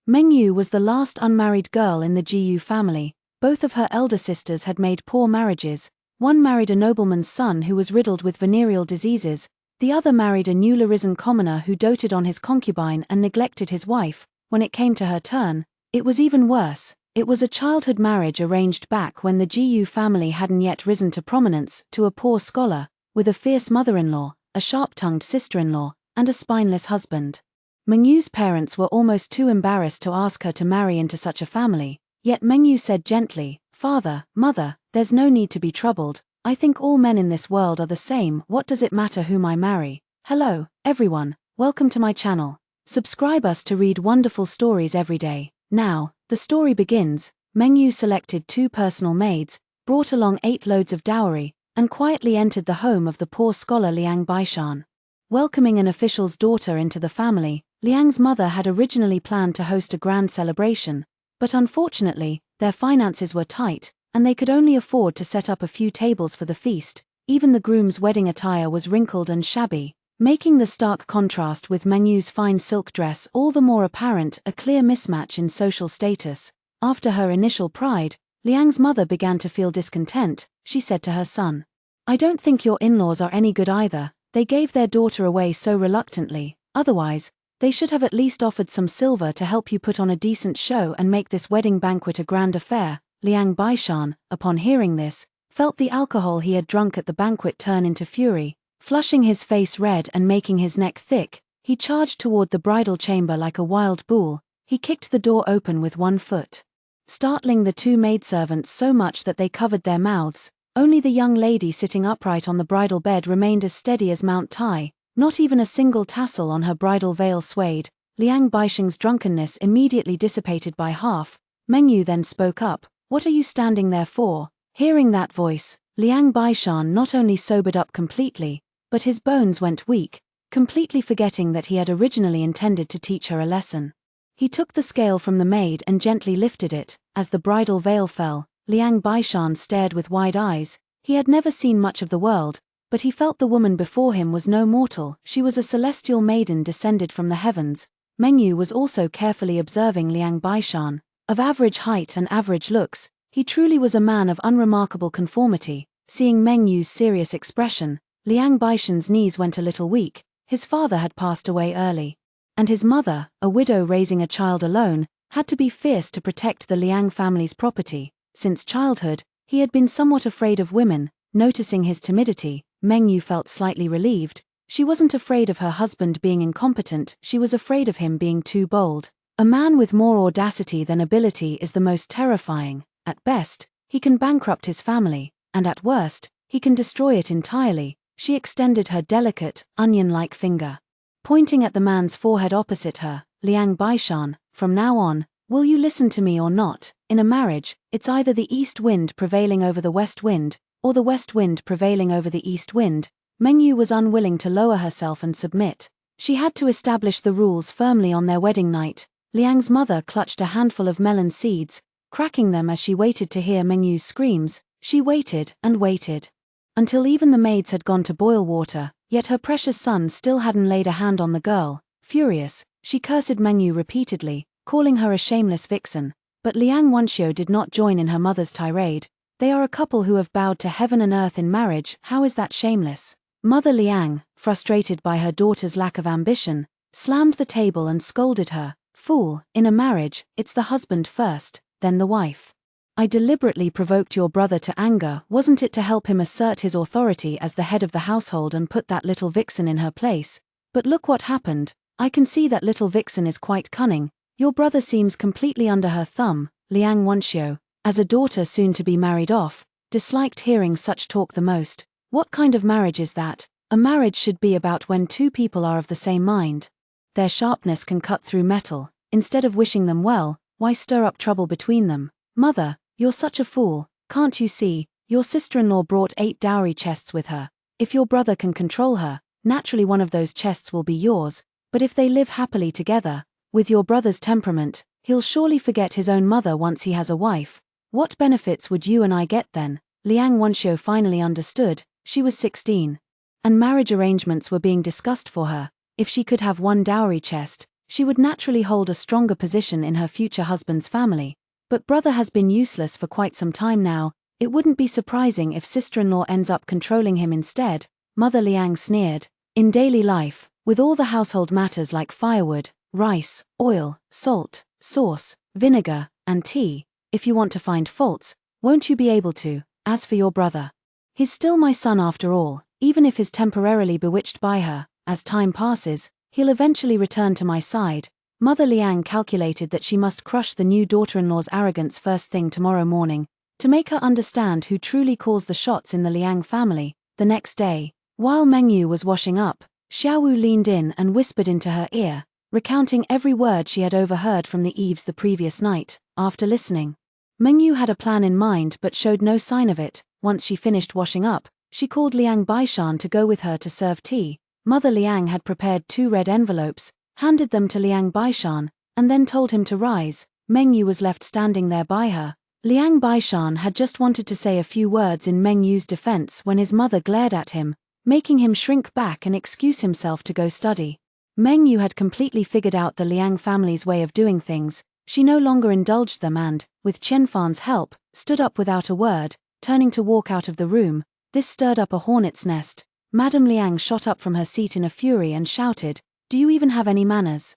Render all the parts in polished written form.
Mengyu was the last unmarried girl in the Jiyu family. Both of her elder sisters had made poor marriages. One married a nobleman's son who was riddled with venereal diseases, the other married a newly risen commoner who doted on his concubine and neglected his wife. When it came to her turn, it was even worse. It was a childhood marriage arranged back when the Jiyu family hadn't yet risen to prominence, to a poor scholar, with a fierce mother-in-law, a sharp-tongued sister-in-law, and a spineless husband. Mengyu's parents were almost too embarrassed to ask her to marry into such a family, yet Mengyu said gently, "Father, mother, there's no need to be troubled. I think all men in this world are the same. What does it matter whom I marry?" Hello, everyone, welcome to my channel. Subscribe us to read wonderful stories every day. Now, the story begins. Mengyu selected 2 personal maids, brought along 8 loads of dowry, and quietly entered the home of the poor scholar Liang Baishan. Welcoming an official's daughter into the family, Liang's mother had originally planned to host a grand celebration, but unfortunately, their finances were tight, and they could only afford to set up a few tables for the feast. Even the groom's wedding attire was wrinkled and shabby, making the stark contrast with Mengyu's fine silk dress all the more apparent, a clear mismatch in social status. After her initial pride, Liang's mother began to feel discontent. She said to her son, "I don't think your in-laws are any good either. They gave their daughter away so reluctantly. Otherwise, they should have at least offered some silver to help you put on a decent show and make this wedding banquet a grand affair." Liang Baishan, upon hearing this, felt the alcohol he had drunk at the banquet turn into fury. Flushing his face red and making his neck thick, he charged toward the bridal chamber like a wild bull. He kicked the door open with 1 foot, startling the 2 maidservants so much that they covered their mouths. Only the young lady sitting upright on the bridal bed remained as steady as Mount Tai. Not even a single tassel on her bridal veil swayed. Liang Baishan's drunkenness immediately dissipated by half. Mengyu then spoke up, "What are you standing there for?" Hearing that voice, Liang Baishan not only sobered up completely, but his bones went weak, completely forgetting that he had originally intended to teach her a lesson. He took the scale from the maid and gently lifted it. As the bridal veil fell, Liang Baishan stared with wide eyes. He had never seen much of the world, but he felt the woman before him was no mortal. She was a celestial maiden descended from the heavens. Mengyu was also carefully observing Liang Baishan. Of average height and average looks, he truly was a man of unremarkable conformity. Seeing Mengyu's serious expression, Liang Baishan's knees went a little weak. His father had passed away early, and his mother, a widow raising a child alone, had to be fierce to protect the Liang family's property. Since childhood, he had been somewhat afraid of women. Noticing his timidity, Mengyu felt slightly relieved. She wasn't afraid of her husband being incompetent, she was afraid of him being too bold. A man with more audacity than ability is the most terrifying. At best, he can bankrupt his family, and at worst, he can destroy it entirely. She extended her delicate, onion-like finger, pointing at the man's forehead opposite her. "Liang Baishan, from now on, will you listen to me or not? In a marriage, it's either the east wind prevailing over the west wind, or the west wind prevailing over the east wind." Mengyu was unwilling to lower herself and submit. She had to establish the rules firmly on their wedding night. Liang's mother clutched a handful of melon seeds, cracking them as she waited to hear Mengyu's screams. She waited and waited, until even the maids had gone to boil water, yet her precious son still hadn't laid a hand on the girl. Furious, she cursed Mengyu repeatedly, calling her a shameless vixen. But Liang Wenxiu did not join in her mother's tirade. "They are a couple who have bowed to heaven and earth in marriage, how is that shameless?" Mother Liang, frustrated by her daughter's lack of ambition, slammed the table and scolded her. "Fool, in a marriage, it's the husband first, then the wife. I deliberately provoked your brother to anger, wasn't it to help him assert his authority as the head of the household and put that little vixen in her place? But look what happened. I can see that little vixen is quite cunning. Your brother seems completely under her thumb." Liang Wenxiu, as a daughter soon to be married off, disliked hearing such talk the most. What kind of marriage is that? A marriage should be about when 2 people are of the same mind. Their sharpness can cut through metal. Instead of wishing them well, why stir up trouble between them? "Mother, you're such a fool, can't you see? Your sister-in-law brought 8 dowry chests with her. If your brother can control her, naturally one of those chests will be yours, but if they live happily together, with your brother's temperament, he'll surely forget his own mother once he has a wife. What benefits would you and I get then?" Liang Wenxiu finally understood. She was 16, and marriage arrangements were being discussed for her. If she could have 1 dowry chest, She would naturally hold a stronger position in her future husband's family. But brother has been useless for quite some time now. It wouldn't be surprising if sister-in-law ends up controlling him instead, Mother Liang sneered. In daily life, with all the household matters like firewood, rice, oil, salt, sauce, vinegar, and tea, if you want to find faults, won't you be able to? As for your brother, he's still my son after all. Even if he's temporarily bewitched by her, as time passes, he'll eventually return to my side. Mother Liang calculated that she must crush the new daughter-in-law's arrogance first thing tomorrow morning, to make her understand who truly calls the shots in the Liang family. The next day, while Mengyu was washing up, Xiaowu leaned in and whispered into her ear, recounting every word she had overheard from the eaves the previous night. After listening, Mengyu had a plan in mind but showed no sign of it. Once she finished washing up, she called Liang Baishan to go with her to serve tea. Mother Liang had prepared 2 red envelopes, handed them to Liang Baishan, and then told him to rise. Mengyu was left standing there by her. Liang Baishan had just wanted to say a few words in Mengyu's defense when his mother glared at him, making him shrink back and excuse himself to go study. Mengyu had completely figured out the Liang family's way of doing things. She no longer indulged them and, with Qianfan's help, stood up without a word, turning to walk out of the room. This stirred up a hornet's nest. Madame Liang shot up from her seat in a fury and shouted, "Do you even have any manners?"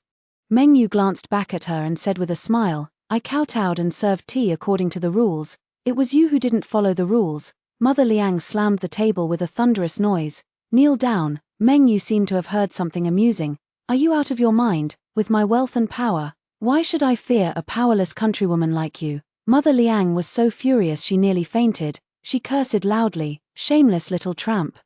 Mengyu glanced back at her and said with a smile, "I kowtowed and served tea according to the rules. It was you who didn't follow the rules." Mother Liang slammed the table with a thunderous noise. "Kneel down." Mengyu seemed to have heard something amusing. "Are you out of your mind? With my wealth and power, why should I fear a powerless countrywoman like you?" Mother Liang was so furious she nearly fainted. She cursed loudly, "Shameless little tramp.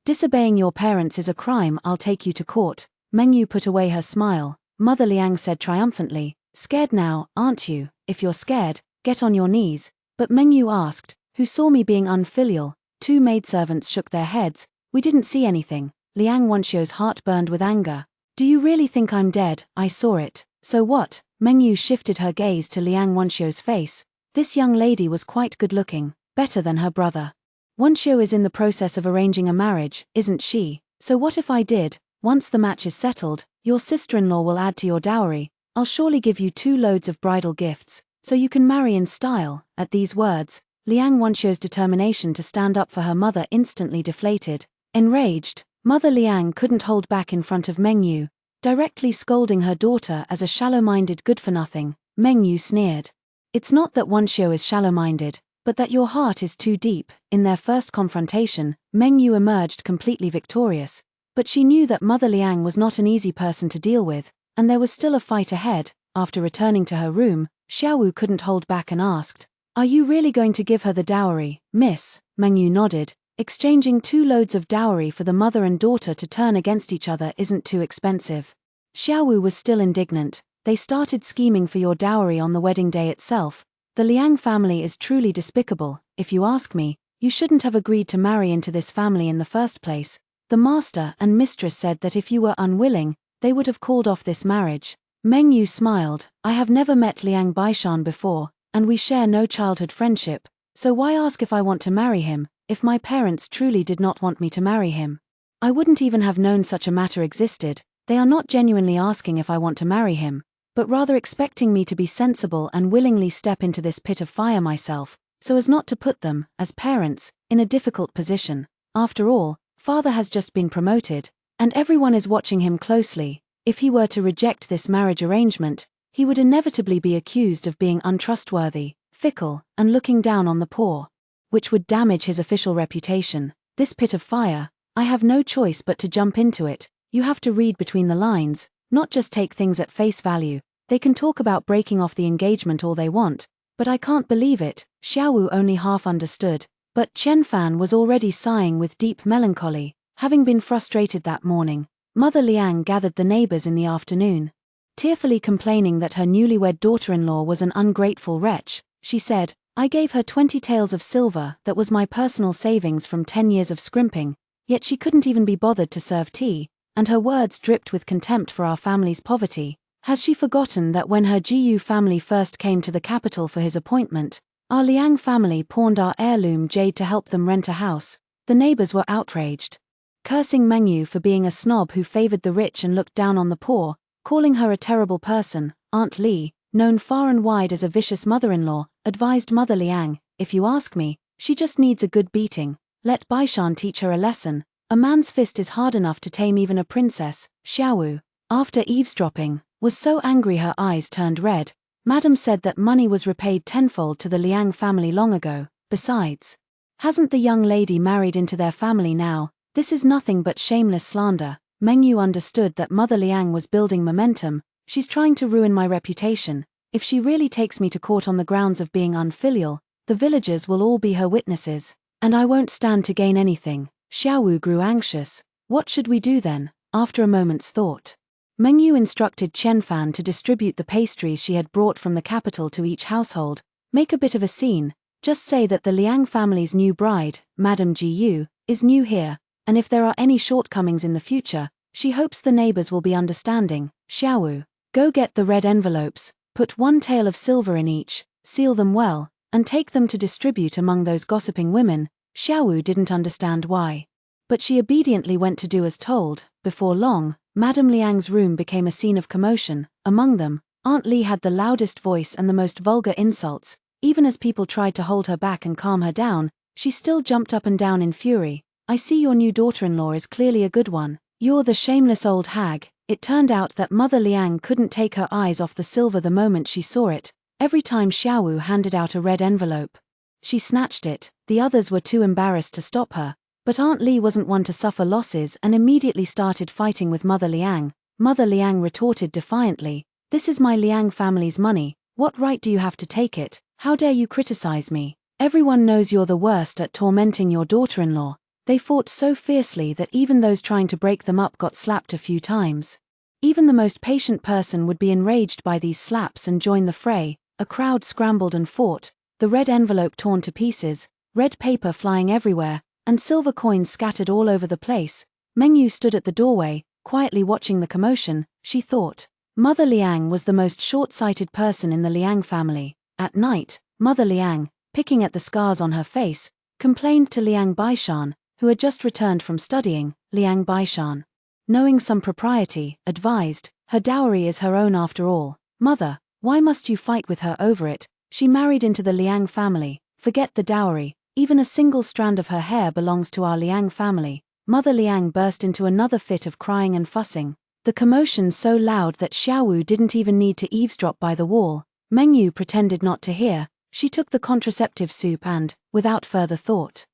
Disobeying your parents is a crime. I'll take you to court." Mengyu put away her smile. Mother Liang said triumphantly, "Scared now, aren't you? If you're scared, get on your knees." But Mengyu asked, "Who saw me being unfilial?" 2 maidservants shook their heads. "We didn't see anything." Liang Wenxiu's heart burned with anger. "Do you really think I'm dead? I saw it." "So what?" Mengyu shifted her gaze to Liang Wenxiu's face. This young lady was quite good-looking, better than her brother. "Wenxiu is in the process of arranging a marriage, isn't she? So what if I did? Once the match is settled, your sister-in-law will add to your dowry. I'll surely give you 2 loads of bridal gifts, so you can marry in style." At these words, Liang Wenxiu's determination to stand up for her mother instantly deflated. Enraged, Mother Liang couldn't hold back in front of Mengyu, directly scolding her daughter as a shallow-minded good-for-nothing. Mengyu sneered. "It's not that Wenxiu is shallow-minded, but that your heart is too deep." In their first confrontation, Mengyu emerged completely victorious, but she knew that Mother Liang was not an easy person to deal with, and there was still a fight ahead. After returning to her room, Xiaowu couldn't hold back and asked, "Are you really going to give her the dowry, miss?" Mengyu nodded. "Exchanging 2 loads of dowry for the mother and daughter to turn against each other isn't too expensive." Xiaowu was still indignant. "They started scheming for your dowry on the wedding day itself. The Liang family is truly despicable. If you ask me, you shouldn't have agreed to marry into this family in the first place. The master and mistress said that if you were unwilling, they would have called off this marriage." Mengyu smiled. "I have never met Liang Baishan before, and we share no childhood friendship, so why ask if I want to marry him? If my parents truly did not want me to marry him, I wouldn't even have known such a matter existed. They are not genuinely asking if I want to marry him, but rather expecting me to be sensible and willingly step into this pit of fire myself, so as not to put them, as parents, in a difficult position. After all, father has just been promoted, and everyone is watching him closely. If he were to reject this marriage arrangement, he would inevitably be accused of being untrustworthy, fickle, and looking down on the poor, which would damage his official reputation. This pit of fire, I have no choice but to jump into it. You have to read between the lines, not just take things at face value. They can talk about breaking off the engagement all they want, but I can't believe it." Xiaowu only half understood, but Qianfan was already sighing with deep melancholy, having been frustrated that morning. Mother Liang gathered the neighbors in the afternoon. Tearfully complaining that her newlywed daughter-in-law was an ungrateful wretch, she said, "I gave her 20 taels of silver, that was my personal savings from 10 years of scrimping, yet she couldn't even be bothered to serve tea," and her words dripped with contempt for our family's poverty. Has she forgotten that when her Jiyu family first came to the capital for his appointment, our Liang family pawned our heirloom jade to help them rent a house? The neighbors were outraged, cursing Mengyu for being a snob who favored the rich and looked down on the poor. Calling her a terrible person, Aunt Li, known far and wide as a vicious mother-in-law, advised Mother Liang, "If you ask me, she just needs a good beating. Let Baishan teach her a lesson. A man's fist is hard enough to tame even a princess." Xiaowu, after eavesdropping, was so angry her eyes turned red. Madam said that money was repaid tenfold to the Liang family long ago. Besides, hasn't the young lady married into their family now? This is nothing but shameless slander. Meng Yu understood that Mother Liang was building momentum. She's trying to ruin my reputation. If she really takes me to court on the grounds of being unfilial, the villagers will all be her witnesses, and I won't stand to gain anything. Xiaowu grew anxious. What should we do then? After a moment's thought, Meng Yu instructed Qianfan to distribute the pastries she had brought from the capital to each household. Make a bit of a scene. Just say that the Liang family's new bride, Madame Ji Yu, is new here, and if there are any shortcomings in the future, she hopes the neighbors will be understanding. Xiaowu, go get the red envelopes, put 1 tael of silver in each, seal them well, and take them to distribute among those gossiping women. Xiaowu didn't understand why, but she obediently went to do as told. Before long, Madame Liang's room became a scene of commotion. Among them, Aunt Li had the loudest voice and the most vulgar insults. Even as people tried to hold her back and calm her down, she still jumped up and down in fury. "I see your new daughter-in-law is clearly a good one. You're the shameless old hag." It turned out that Mother Liang couldn't take her eyes off the silver the moment she saw it. Every time Xiaowu handed out a red envelope, she snatched it. The others were too embarrassed to stop her, but Aunt Li wasn't one to suffer losses and immediately started fighting with Mother Liang. Mother Liang retorted defiantly, "This is my Liang family's money. What right do you have to take it? How dare you criticize me? Everyone knows you're the worst at tormenting your daughter-in-law." They fought so fiercely that even those trying to break them up got slapped a few times. Even the most patient person would be enraged by these slaps and join the fray. A crowd scrambled and fought, the red envelope torn to pieces, red paper flying everywhere, and silver coins scattered all over the place. Meng Yu stood at the doorway, quietly watching the commotion. She thought, Mother Liang was the most short-sighted person in the Liang family. At night, Mother Liang, picking at the scars on her face, complained to Liang Baishan, who had just returned from studying. Liang Baishan, knowing some propriety, advised, "Her dowry is her own after all. Mother, why must you fight with her over it? She married into the Liang family. Forget the dowry. Even a single strand of her hair belongs to our Liang family." Mother Liang burst into another fit of crying and fussing, the commotion so loud that Xiaowu didn't even need to eavesdrop by the wall. Meng Yu pretended not to hear. She took the contraceptive soup and, without further thought,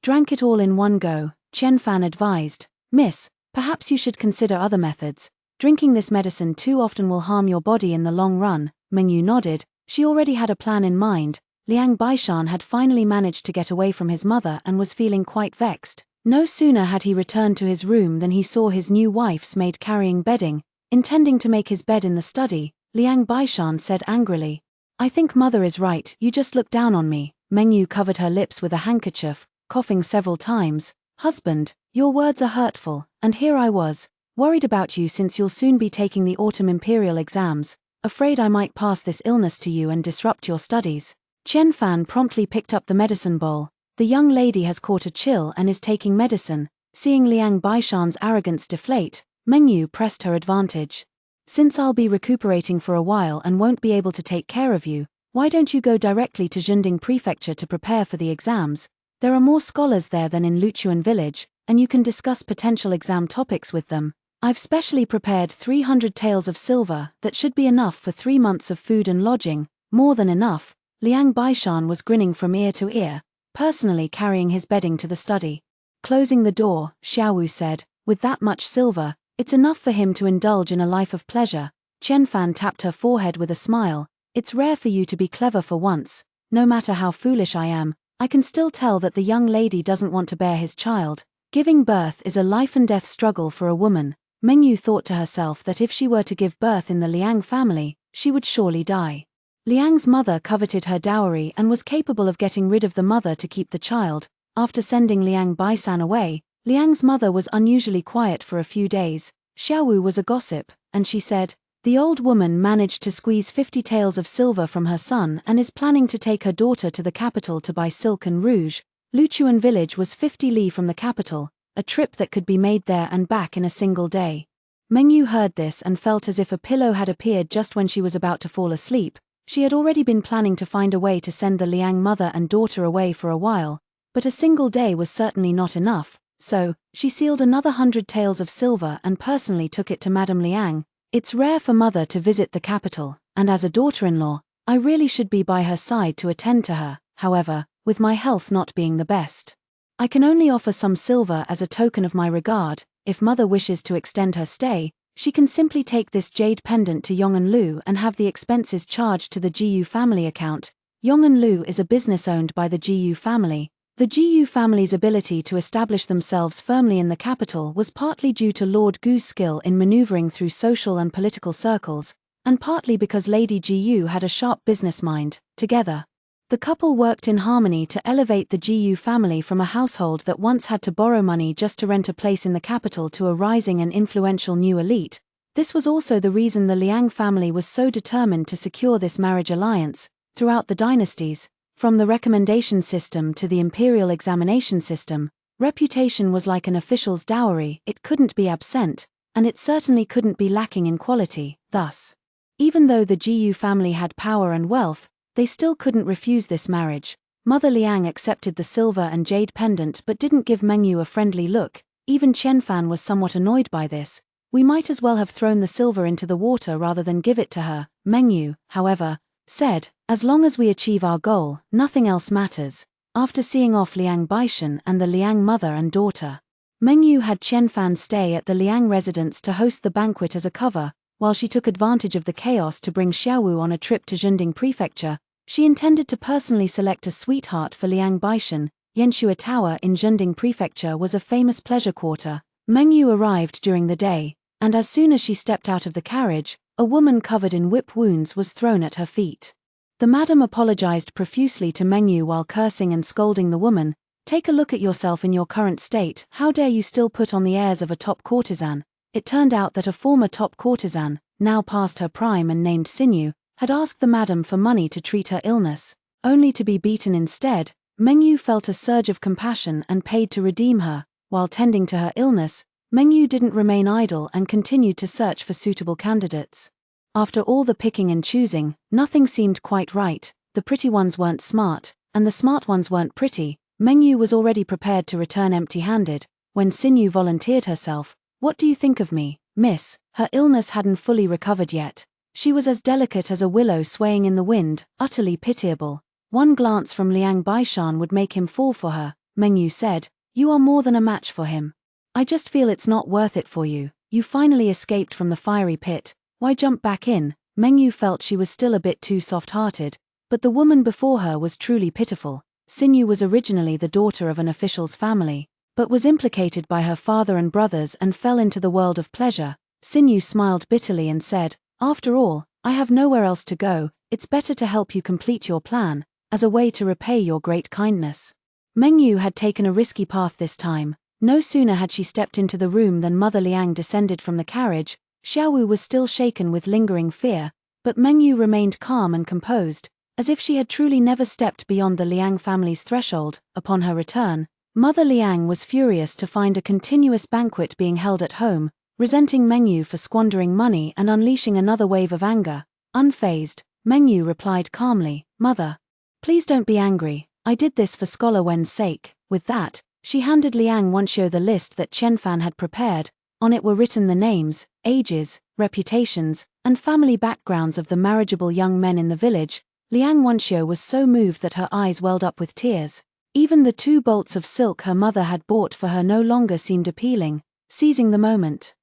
drank it all in one go. Qianfan advised, "Miss, perhaps you should consider other methods. Drinking this medicine too often will harm your body in the long run." Meng Yu nodded. She already had a plan in mind. Liang Baishan had finally managed to get away from his mother and was feeling quite vexed. No sooner had he returned to his room than he saw his new wife's maid carrying bedding. Intending to make his bed in the study, Liang Baishan said angrily, "I think Mother is right, you just look down on me." Meng Yu covered her lips with a handkerchief, coughing several times. "Husband, your words are hurtful, and here I was, worried about you since you'll soon be taking the autumn imperial exams, afraid I might pass this illness to you and disrupt your studies." Qianfan promptly picked up the medicine bowl. The young lady has caught a chill and is taking medicine. Seeing Liang Baishan's arrogance deflate, Meng Yu pressed her advantage. "Since I'll be recuperating for a while and won't be able to take care of you, why don't you go directly to Zhinding Prefecture to prepare for the exams? There are more scholars there than in Luchuan village, and you can discuss potential exam topics with them. I've specially prepared 300 taels of silver that should be enough for 3 months of food and lodging." More than enough. Liang Baishan was grinning from ear to ear, personally carrying his bedding to the study. Closing the door, Xiaowu said, "With that much silver, it's enough for him to indulge in a life of pleasure." Qianfan tapped her forehead with a smile. "It's rare for you to be clever for once. No matter how foolish I am, I can still tell that the young lady doesn't want to bear his child. Giving birth is a life-and-death struggle for a woman." Meng Yu thought to herself that if she were to give birth in the Liang family, she would surely die. Liang's mother coveted her dowry and was capable of getting rid of the mother to keep the child. After sending Liang Baisan away, Liang's mother was unusually quiet for a few days. Xiaowu was a gossip, and she said, "The old woman managed to squeeze 50 taels of silver from her son and is planning to take her daughter to the capital to buy silk and rouge." Luchuan village was 50 li from the capital, a trip that could be made there and back in a single day. Mengyu heard this and felt as if a pillow had appeared just when she was about to fall asleep. She had already been planning to find a way to send the Liang mother and daughter away for a while, but a single day was certainly not enough, so she sealed another 100 taels of silver and personally took it to Madame Liang. It's rare for mother to visit the capital, and as a daughter-in-law, I really should be by her side to attend to her. However, with my health not being the best, I can only offer some silver as a token of my regard. If mother wishes to extend her stay, she can simply take this jade pendant to Yong'an and have the expenses charged to the Jiyu family account. Yong'an is a business owned by the Jiyu family. The Jiyu family's ability to establish themselves firmly in the capital was partly due to Lord Gu's skill in maneuvering through social and political circles, and partly because Lady Jiyu had a sharp business mind. Together, the couple worked in harmony to elevate the Jiyu family from a household that once had to borrow money just to rent a place in the capital to a rising and influential new elite. This was also the reason the Liang family was so determined to secure this marriage alliance. Throughout the dynasties, from the recommendation system to the imperial examination system, reputation was like an official's dowry. It couldn't be absent, and it certainly couldn't be lacking in quality. Thus, even though the Jiyu family had power and wealth, they still couldn't refuse this marriage. Mother Liang accepted the silver and jade pendant but didn't give Mengyu a friendly look. Even Qianfan was somewhat annoyed by this. We might as well have thrown the silver into the water rather than give it to her. Mengyu, however, said, as long as we achieve our goal, nothing else matters. After seeing off Liang Baishan and the Liang mother and daughter, Mengyu had Qianfan stay at the Liang residence to host the banquet as a cover. While she took advantage of the chaos to bring Xiaowu on a trip to Zhending Prefecture, she intended to personally select a sweetheart for Liang Baishan. Yanshua Tower in Zhending Prefecture was a famous pleasure quarter. Mengyu arrived during the day, and as soon as she stepped out of the carriage, a woman covered in whip wounds was thrown at her feet. The madam apologized profusely to Mengyu while cursing and scolding the woman. Take a look at yourself in your current state. How dare you still put on the airs of a top courtesan? It turned out that a former top courtesan, now past her prime and named Sinew, had asked the madam for money to treat her illness, only to be beaten instead. Mengyu felt a surge of compassion and paid to redeem her. While tending to her illness, Mengyu didn't remain idle and continued to search for suitable candidates. After all the picking and choosing, nothing seemed quite right. The pretty ones weren't smart, and the smart ones weren't pretty. Mengyu was already prepared to return empty-handed, when Sinew volunteered herself. What do you think of me, miss? Her illness hadn't fully recovered yet. She was as delicate as a willow swaying in the wind, utterly pitiable. One glance from Liang Baishan would make him fall for her. Mengyu said, you are more than a match for him. I just feel it's not worth it for you. You finally escaped from the fiery pit. Why jump back in? Mengyu felt she was still a bit too soft-hearted, but the woman before her was truly pitiful. Sinew was originally the daughter of an official's family, but was implicated by her father and brothers and fell into the world of pleasure. Sinew smiled bitterly and said, after all, I have nowhere else to go. It's better to help you complete your plan, as a way to repay your great kindness. Mengyu had taken a risky path this time. No sooner had she stepped into the room than Mother Liang descended from the carriage. Xiaowu was still shaken with lingering fear, but Mengyu remained calm and composed, as if she had truly never stepped beyond the Liang family's threshold. Upon her return, Mother Liang was furious to find a continuous banquet being held at home, resenting Mengyu for squandering money and unleashing another wave of anger. Unfazed, Mengyu replied calmly, Mother, please don't be angry, I did this for Scholar Wen's sake. With that, she handed Liang Wanxiu the list that Qianfan had prepared. On it were written the names, ages, reputations, and family backgrounds of the marriageable young men in the village. Liang Wanxiu was so moved that her eyes welled up with tears. Even the 2 bolts of silk her mother had bought for her no longer seemed appealing. Seizing the moment,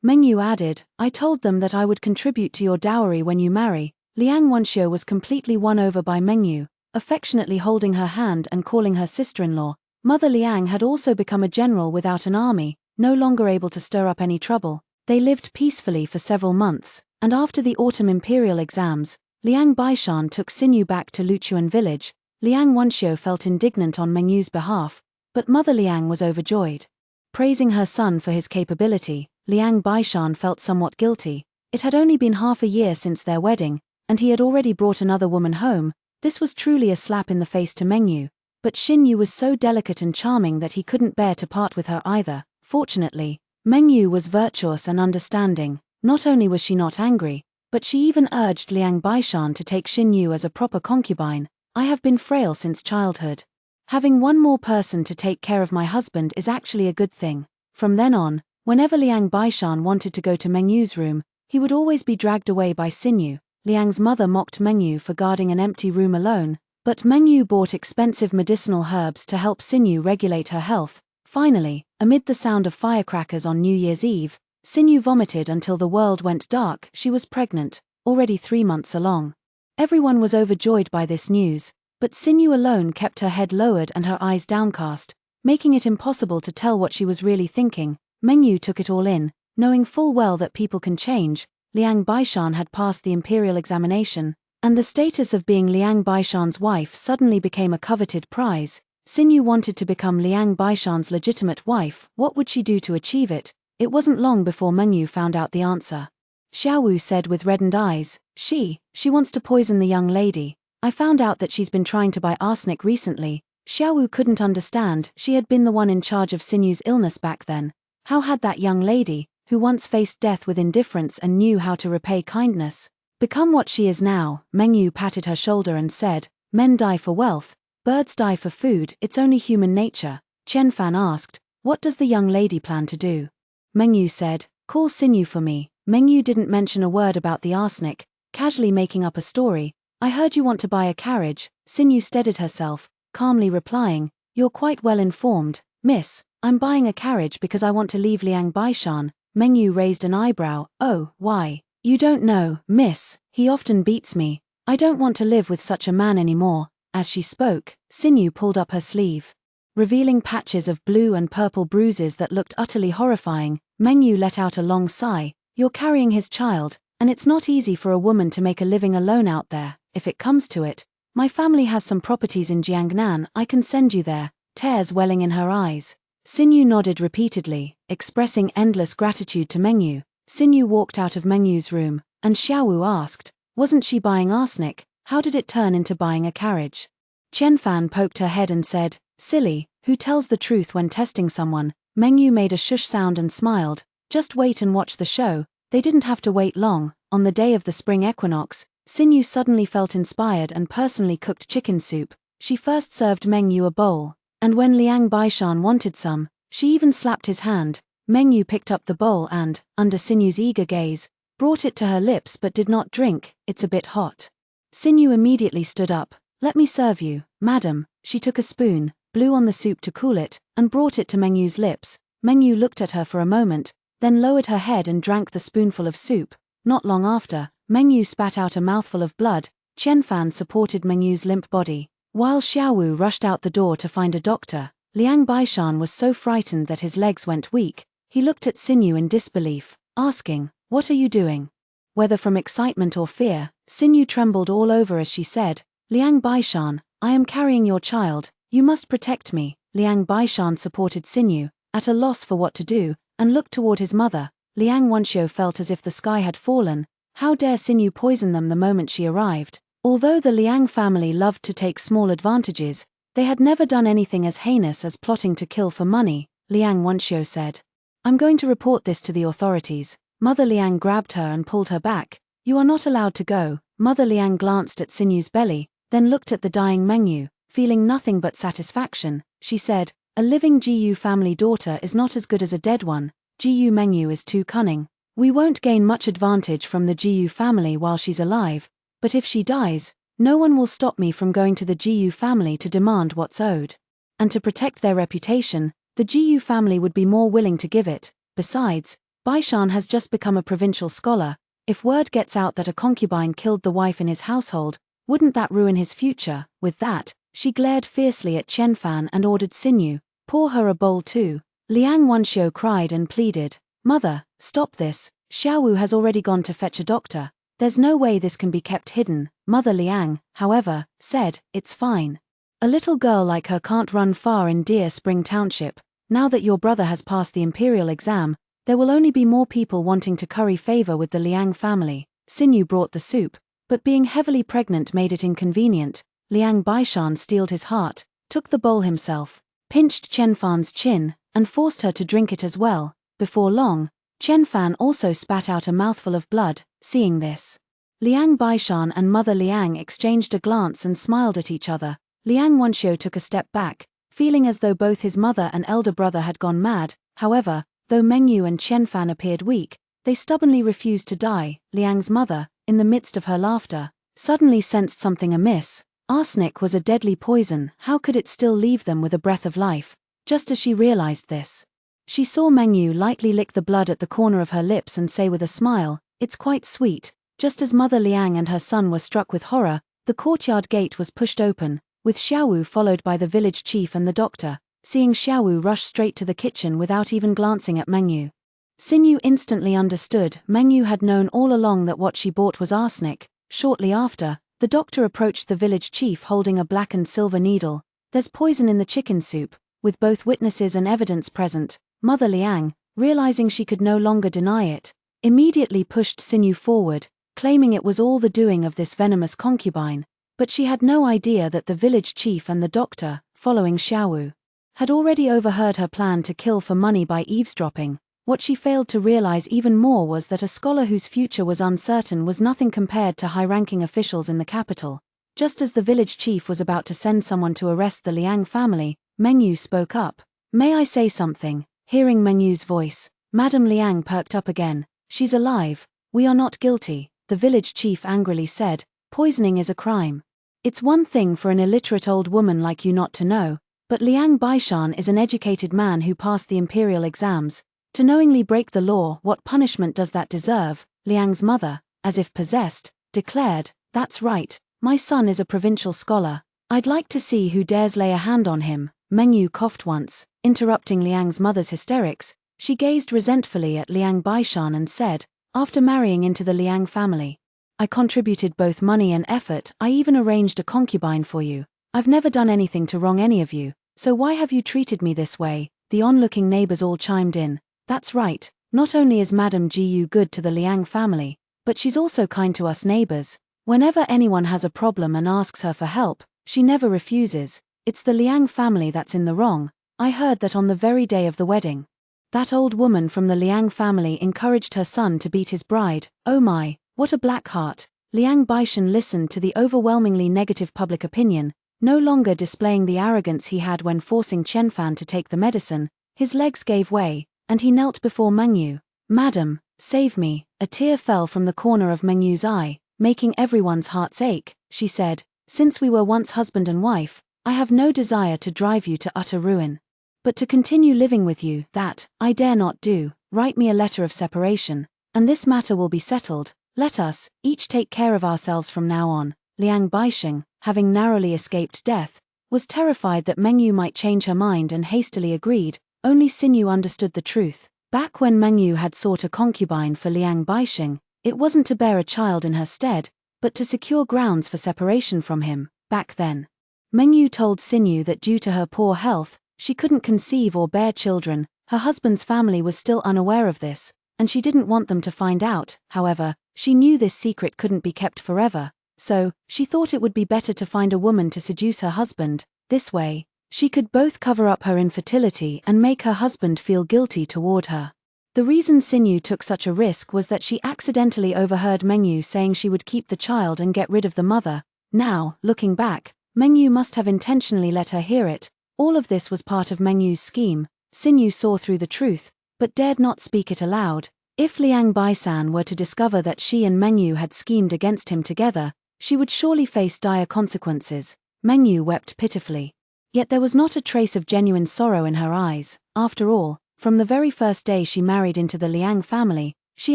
Mengyu added, I told them that I would contribute to your dowry when you marry. Liang Wanxiu was completely won over by Mengyu, affectionately holding her hand and calling her sister-in-law. Mother Liang had also become a general without an army, no longer able to stir up any trouble. They lived peacefully for several months, and after the autumn imperial exams, Liang Baishan took Sinew back to Luchuan village. Liang Wanxiu felt indignant on Mengyu's behalf, but Mother Liang was overjoyed. Praising her son for his capability, Liang Baishan felt somewhat guilty. It had only been half a year since their wedding, and he had already brought another woman home. This was truly a slap in the face to Mengyu, but Xinyu was so delicate and charming that he couldn't bear to part with her either. Fortunately, Meng Yu was virtuous and understanding. Not only was she not angry, but she even urged Liang Baishan to take Xin Yu as a proper concubine. I have been frail since childhood. Having one more person to take care of my husband is actually a good thing. From then on, whenever Liang Baishan wanted to go to Meng Yu's room, he would always be dragged away by Xin Yu. Liang's mother mocked Meng Yu for guarding an empty room alone, but Meng Yu bought expensive medicinal herbs to help Xin Yu regulate her health. Finally, amid the sound of firecrackers on New Year's Eve, Xin Yu vomited until the world went dark. She was pregnant, already 3 months along. Everyone was overjoyed by this news, but Xin Yu alone kept her head lowered and her eyes downcast, making it impossible to tell what she was really thinking. Meng Yu took it all in, knowing full well that people can change. Liang Baishan had passed the imperial examination, and the status of being Liang Baishan's wife suddenly became a coveted prize. Xin Yu wanted to become Liang Baishan's legitimate wife. What would she do to achieve it? It wasn't long before Meng Yu found out the answer. Xiaowu said with reddened eyes, She wants to poison the young lady. I found out that she's been trying to buy arsenic recently. Xiaowu couldn't understand. She had been the one in charge of Xin Yu's illness back then. How had that young lady, who once faced death with indifference and knew how to repay kindness, become what she is now? Meng Yu patted her shoulder and said, Men die for wealth, birds die for food, it's only human nature. Chen Fan asked, What does the young lady plan to do? Meng Yu said, Call Xin Yu for me. Meng Yu didn't mention a word about the arsenic, casually making up a story. I heard you want to buy a carriage. Xin Yu steadied herself, calmly replying, You're quite well informed, miss. I'm buying a carriage because I want to leave Liang Baishan. Meng Yu raised an eyebrow. Oh, why? You don't know, miss. He often beats me. I don't want to live with such a man anymore. As she spoke, Xin Yu pulled up her sleeve, revealing patches of blue and purple bruises that looked utterly horrifying. Meng Yu let out a long sigh. You're carrying his child, and it's not easy for a woman to make a living alone out there. If it comes to it, my family has some properties in Jiangnan. I can send you there. Tears welling in her eyes. Xin Yu nodded repeatedly, expressing endless gratitude to Meng Yu. Xin Yu walked out of Meng Yu's room, and Xiaowu asked, Wasn't she buying arsenic? How did it turn into buying a carriage? Chen Fan poked her head and said, Silly, who tells the truth when testing someone? Meng Yu made a shush sound and smiled. Just wait and watch the show. They didn't have to wait long. On the day of the spring equinox, Xin Yu suddenly felt inspired and personally cooked chicken soup. She first served Meng Yu a bowl, and when Liang Baishan wanted some, she even slapped his hand. Meng Yu picked up the bowl and, under Xin Yu's eager gaze, brought it to her lips but did not drink. It's a bit hot. Xin Yu immediately stood up. Let me serve you, madam. She took a spoon, blew on the soup to cool it, and brought it to Meng Yu's lips. Meng Yu looked at her for a moment, then lowered her head and drank the spoonful of soup. Not long after, Meng Yu spat out a mouthful of blood. Chen Fan supported Meng Yu's limp body, while Xiaowu rushed out the door to find a doctor. Liang Baishan was so frightened that his legs went weak. He looked at Xin Yu in disbelief, asking, What are you doing? Whether from excitement or fear, Xin Yu trembled all over as she said, Liang Baishan, I am carrying your child. You must protect me. Liang Baishan supported Xin Yu, at a loss for what to do, and looked toward his mother. Liang Wanxiu felt as if the sky had fallen. How dare Xin Yu poison them the moment she arrived? Although the Liang family loved to take small advantages, they had never done anything as heinous as plotting to kill for money. Liang Wanxiu said, I'm going to report this to the authorities. Mother Liang grabbed her and pulled her back. You are not allowed to go. Mother Liang glanced at Xin Yu's belly, then looked at the dying Meng Yu, feeling nothing but satisfaction. She said, A living Jiyu family daughter is not as good as a dead one. Jiyu Meng Yu is too cunning. We won't gain much advantage from the Jiyu family while she's alive, but if she dies, no one will stop me from going to the Jiyu family to demand what's owed. And to protect their reputation, the Jiyu family would be more willing to give it. Besides, Baishan has just become a provincial scholar. If word gets out that a concubine killed the wife in his household, wouldn't that ruin his future? With that, she glared fiercely at Chen Fan and ordered Xin Yu, Pour her a bowl too. Liang Wanxiu cried and pleaded, Mother, stop this. Xiaowu has already gone to fetch a doctor. There's no way this can be kept hidden. Mother Liang, however, said, It's fine. A little girl like her can't run far in Deer Spring Township. Now that your brother has passed the imperial exam, there will only be more people wanting to curry favor with the Liang family. Xin Yu brought the soup, but being heavily pregnant made it inconvenient. Liang Baishan steeled his heart, took the bowl himself, pinched Chen Fan's chin, and forced her to drink it as well. Before long, Chen Fan also spat out a mouthful of blood. Seeing this, Liang Baishan and Mother Liang exchanged a glance and smiled at each other. Liang Wanxiu took a step back, feeling as though both his mother and elder brother had gone mad. However, though Mengyu and Chen Fan appeared weak, they stubbornly refused to die. Liang's mother, in the midst of her laughter, suddenly sensed something amiss. Arsenic was a deadly poison. How could it still leave them with a breath of life? Just as she realized this, she saw Mengyu lightly lick the blood at the corner of her lips and say with a smile, "It's quite sweet." Just as Mother Liang and her son were struck with horror, the courtyard gate was pushed open, with Xiaowu followed by the village chief and the doctor. Seeing Xiaowu rush straight to the kitchen without even glancing at Mengyu, Xinyu instantly understood. Mengyu had known all along that what she bought was arsenic. Shortly after, the doctor approached the village chief holding a blackened silver needle. "There's poison in the chicken soup." With both witnesses and evidence present, Mother Liang, realizing she could no longer deny it, immediately pushed Xinyu forward, claiming it was all the doing of this venomous concubine. But she had no idea that the village chief and the doctor, following Xiaowu, had already overheard her plan to kill for money by eavesdropping. What she failed to realize even more was that a scholar whose future was uncertain was nothing compared to high-ranking officials in the capital. Just as the village chief was about to send someone to arrest the Liang family, Mengyu spoke up. "May I say something?" Hearing Mengyu's voice, Madame Liang perked up again. "She's alive. We are not guilty," the village chief angrily said. "Poisoning is a crime. It's one thing for an illiterate old woman like you not to know, but Liang Baishan is an educated man who passed the imperial exams. To knowingly break the law, what punishment does that deserve?" Liang's mother, as if possessed, declared, "That's right, my son is a provincial scholar. I'd like to see who dares lay a hand on him." Mengyu coughed once, interrupting Liang's mother's hysterics. She gazed resentfully at Liang Baishan and said, "After marrying into the Liang family, I contributed both money and effort. I even arranged a concubine for you. I've never done anything to wrong any of you, so why have you treated me this way?" The onlooking neighbors all chimed in. "That's right, not only is Madame Gu good to the Liang family, but she's also kind to us neighbors. Whenever anyone has a problem and asks her for help, she never refuses. It's the Liang family that's in the wrong. I heard that on the very day of the wedding, that old woman from the Liang family encouraged her son to beat his bride. Oh my, what a black heart." Liang Baishan listened to the overwhelmingly negative public opinion, no longer displaying the arrogance he had when forcing Chen Fan to take the medicine. His legs gave way, and he knelt before Mengyu. "Madam, save me." A tear fell from the corner of Mengyu's eye, making everyone's hearts ache. She said, "Since we were once husband and wife, I have no desire to drive you to utter ruin. But to continue living with you, that I dare not do. Write me a letter of separation, and this matter will be settled. Let us each take care of ourselves from now on." Liang Baisheng, having narrowly escaped death, was terrified that Mengyu might change her mind and hastily agreed. Only Xinyu understood the truth. Back when Mengyu had sought a concubine for Liang Baisheng, it wasn't to bear a child in her stead, but to secure grounds for separation from him. Back then, Mengyu told Xinyu that due to her poor health, she couldn't conceive or bear children. Her husband's family was still unaware of this, and she didn't want them to find out. However, she knew this secret couldn't be kept forever, so she thought it would be better to find a woman to seduce her husband. This way, she could both cover up her infertility and make her husband feel guilty toward her. The reason Xinyu took such a risk was that she accidentally overheard Mengyu saying she would keep the child and get rid of the mother. Now, looking back, Mengyu must have intentionally let her hear it. All of this was part of Mengyu's scheme. Xinyu saw through the truth, but dared not speak it aloud. If Liang Baisan were to discover that she and Mengyu had schemed against him together, she would surely face dire consequences. Mengyu wept pitifully. Yet there was not a trace of genuine sorrow in her eyes. After all, from the very first day she married into the Liang family, she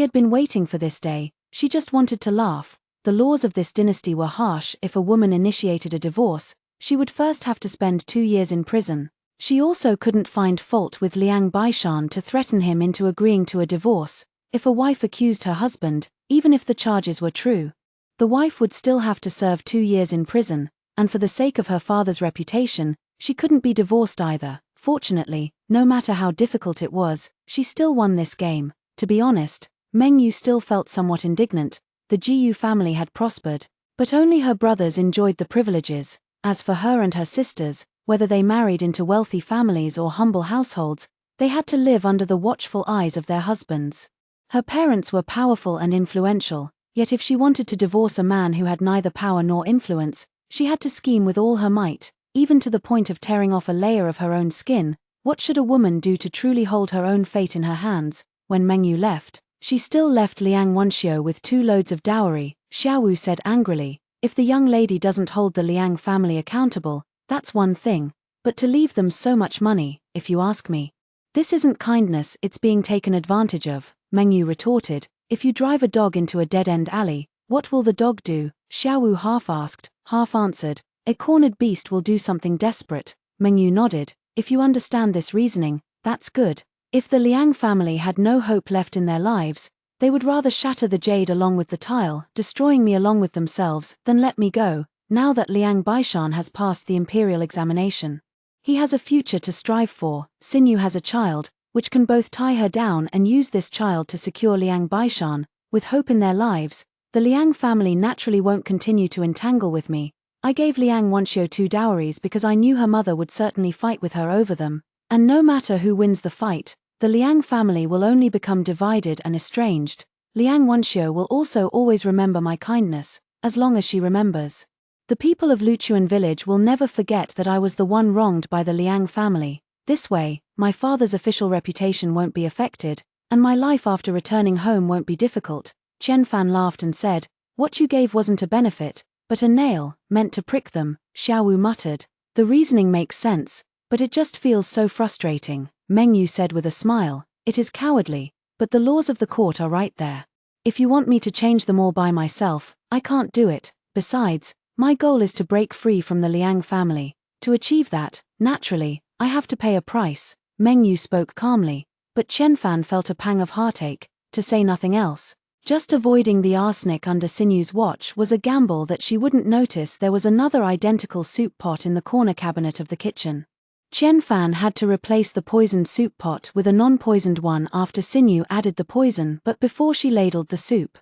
had been waiting for this day. She just wanted to laugh. The laws of this dynasty were harsh. If a woman initiated a divorce, she would first have to spend 2 years in prison. She also couldn't find fault with Liang Baishan to threaten him into agreeing to a divorce. If a wife accused her husband, even if the charges were true, the wife would still have to serve 2 years in prison, and for the sake of her father's reputation, she couldn't be divorced either. Fortunately, no matter how difficult it was, she still won this game. To be honest, Mengyu still felt somewhat indignant. The Gu family had prospered, but only her brothers enjoyed the privileges. As for her and her sisters, whether they married into wealthy families or humble households, They had to live under the watchful eyes of their husbands. Her parents were powerful and influential, yet if she wanted to divorce a man who had neither power nor influence, she had to scheme with all her might, even to the point of tearing off a layer of her own skin. What should a woman do to truly hold her own fate in her hands? When Mengyu left, she still left Liang Wenxiu with 2 loads of dowry. Xiaowu said angrily, "If the young lady doesn't hold the Liang family accountable, that's one thing, but to leave them so much money, if you ask me. This isn't kindness, it's being taken advantage of," Mengyu retorted. "If you drive a dog into a dead-end alley, what will the dog do?" Xiaowu half asked, half answered, "A cornered beast will do something desperate." Mengyu nodded. "If you understand this reasoning, that's good. If the Liang family had no hope left in their lives, they would rather shatter the jade along with the tile, destroying me along with themselves, than let me go. Now that Liang Baishan has passed the imperial examination, he has a future to strive for. Xinyu has a child, which can both tie her down and use this child to secure Liang Baishan. With hope in their lives, the Liang family naturally won't continue to entangle with me. I gave Liang Wenxiu 2 dowries because I knew her mother would certainly fight with her over them, and no matter who wins the fight, the Liang family will only become divided and estranged. Liang Wenxiu will also always remember my kindness, as long as she remembers. The people of Luchuan village will never forget that I was the one wronged by the Liang family. This way, my father's official reputation won't be affected, and my life after returning home won't be difficult." Qianfan laughed and said, "What you gave wasn't a benefit, but a nail, meant to prick them." Xiaowu muttered, "The reasoning makes sense, but it just feels so frustrating." Mengyu said with a smile, "It is cowardly, but the laws of the court are right there. If you want me to change them all by myself, I can't do it. Besides, my goal is to break free from the Liang family. To achieve that, naturally, I have to pay a price." Mengyu spoke calmly, but Qianfan felt a pang of heartache, to say nothing else. Just avoiding the arsenic under Sinyu's watch was a gamble that she wouldn't notice there was another identical soup pot in the corner cabinet of the kitchen. Qianfan had to replace the poisoned soup pot with a non-poisoned one after Sinyu added the poison but before she ladled the soup.